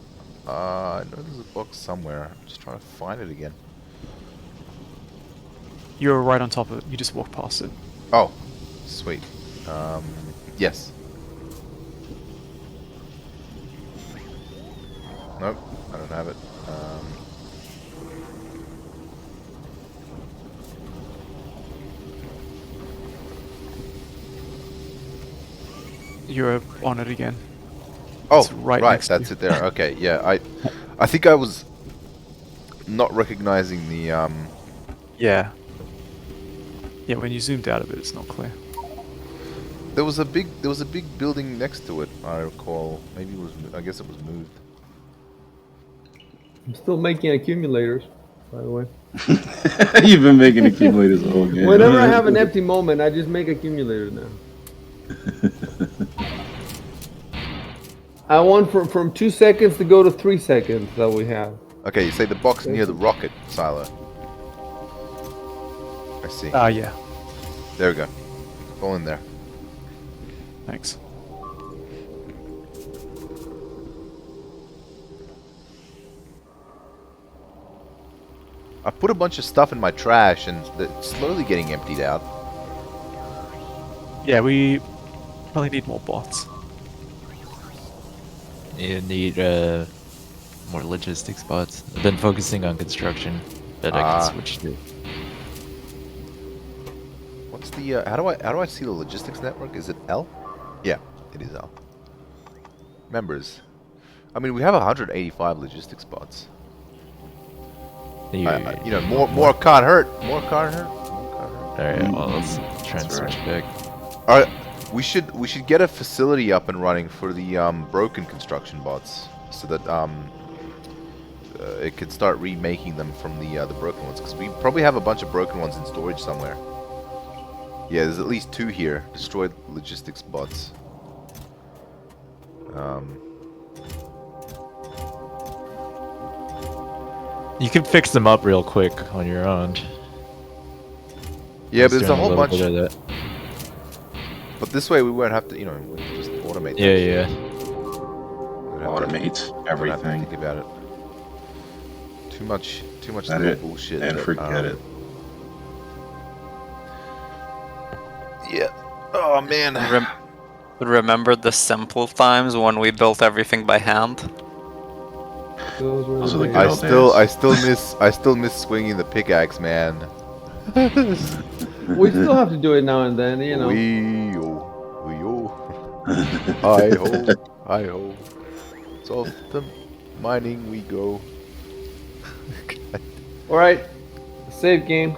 I know there's a box somewhere. I'm just trying to find it again. You're right on top of it. You just walk past it. Oh, sweet. Yes. Nope, I don't have it. You're on it again. Oh, It's right right, next to that's you. it there. Okay, yeah, I think I was not recognizing the Yeah. Yeah, when you zoomed out of it, it's not clear. there was a big building next to it. I recall. Maybe it was. I guess it was moved. I'm still making accumulators, by the way. You've been making accumulators the whole game. Whenever I have an empty moment, I just make accumulators now. I want from 2 seconds to go to 3 seconds that we have. Okay, you say the box near the rocket silo. I see. Yeah. There we go. Fall in there. Thanks. I put a bunch of stuff in my trash and it's slowly getting emptied out. Yeah, we probably need more bots. You need more logistics bots. I've been focusing on construction that I can switch to. What's the how do I see the logistics network? Is it L? Yeah, it is L. Members. I mean, we have 185 logistics bots. You know, more can't hurt. More can't hurt. Alright, well let's try and switch back. Alright, we should get a facility up and running for the broken construction bots, so that it can start remaking them from the broken ones, because we probably have a bunch of broken ones in storage somewhere. Yeah, there's at least 2 here. Destroyed logistics bots. You can fix them up real quick on your own. Yeah, but there's a whole bunch. Of that. But this way we won't have to, you know, we can just automate. Yeah, yeah. Automate everything. Think about it. Too much Set little it bullshit. and forget it. Yeah. Oh man. Remember the simple times when we built everything by hand? Those are the days. good I still miss swinging the pickaxe, man. We still have to do it now and then, you know. Hi ho, hi ho. It's off the mining we go. Alright, save game.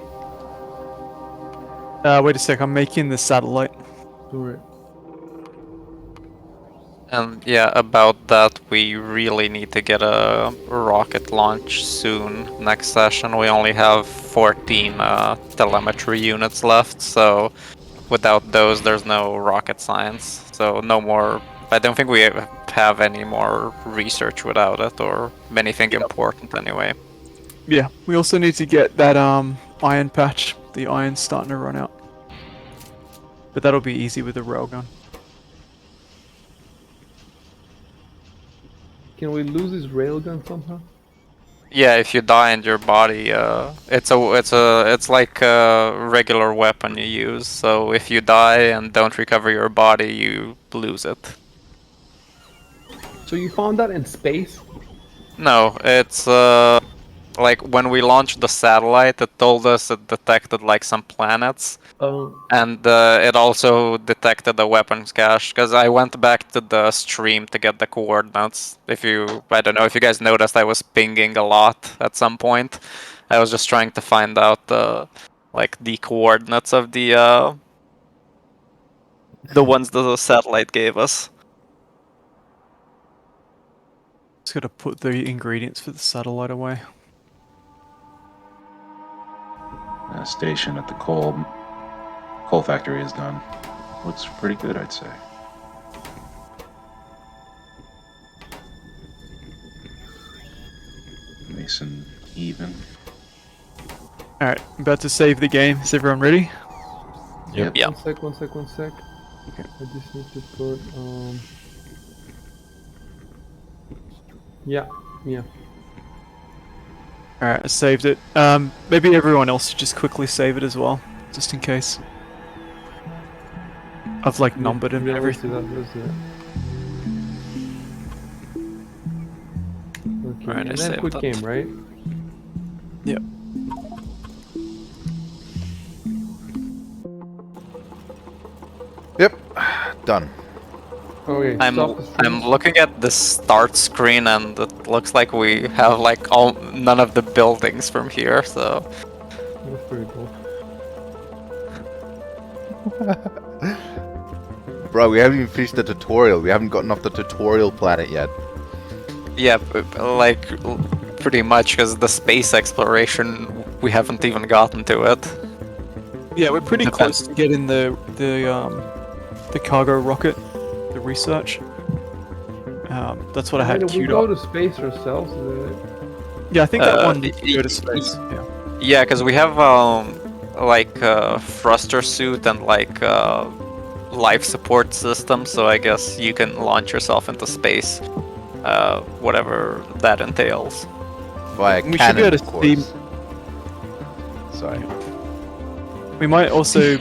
Wait a sec, I'm making the satellite. Do it. And yeah, about that, we really need to get a rocket launch soon. Next session, we only have 14 telemetry units left, so without those, there's no rocket science. So no more. I don't think we have any more research without it, or anything important anyway. Yeah, we also need to get that iron patch. The iron's starting to run out. But that'll be easy with a railgun. Can we lose this railgun somehow? Yeah, if you die in your body, it's like a regular weapon you use. So if you die and don't recover your body, you lose it. So you found that in space? No, it's like when we launched the satellite, it told us it detected like some planets, and it also detected a weapons cache. Because I went back to the stream to get the coordinates. I don't know if you guys noticed, I was pinging a lot at some point. I was just trying to find out like the coordinates of the ones that the satellite gave us. Just gotta put the ingredients for the satellite away. Station at the coal factory is done. Looks pretty good, I'd say. Nice and even. Alright, I'm about to save the game. Is everyone ready? Yep. Yeah. One sec. Okay. I just need to put yeah. Alright, I saved it. Maybe everyone else should just quickly save it as well, just in case. I've like numbered them and Let's do everything. that. Let's do that. Okay, Alright, I and then saved quit that. game, right? Yep. Yep, done. Okay, I'm stop the stream. I'm looking at the start screen and it looks like we have like none of the buildings from here. So That's pretty cool. Bro, we haven't even finished the tutorial. We haven't gotten off the tutorial planet yet. yeah, like pretty much because the space exploration we haven't even gotten to it. Yeah, we're pretty Depends. close to getting the cargo rocket, the research. That's what I had Did we queued go up. to space ourselves? Is it? Yeah, I think that one y- needs to go to y- space. Yeah. Yeah, because we have like thruster suit and like life support system, so I guess you can launch yourself into space, whatever that entails. Via We should be cannon, able of to course. Sorry. We might also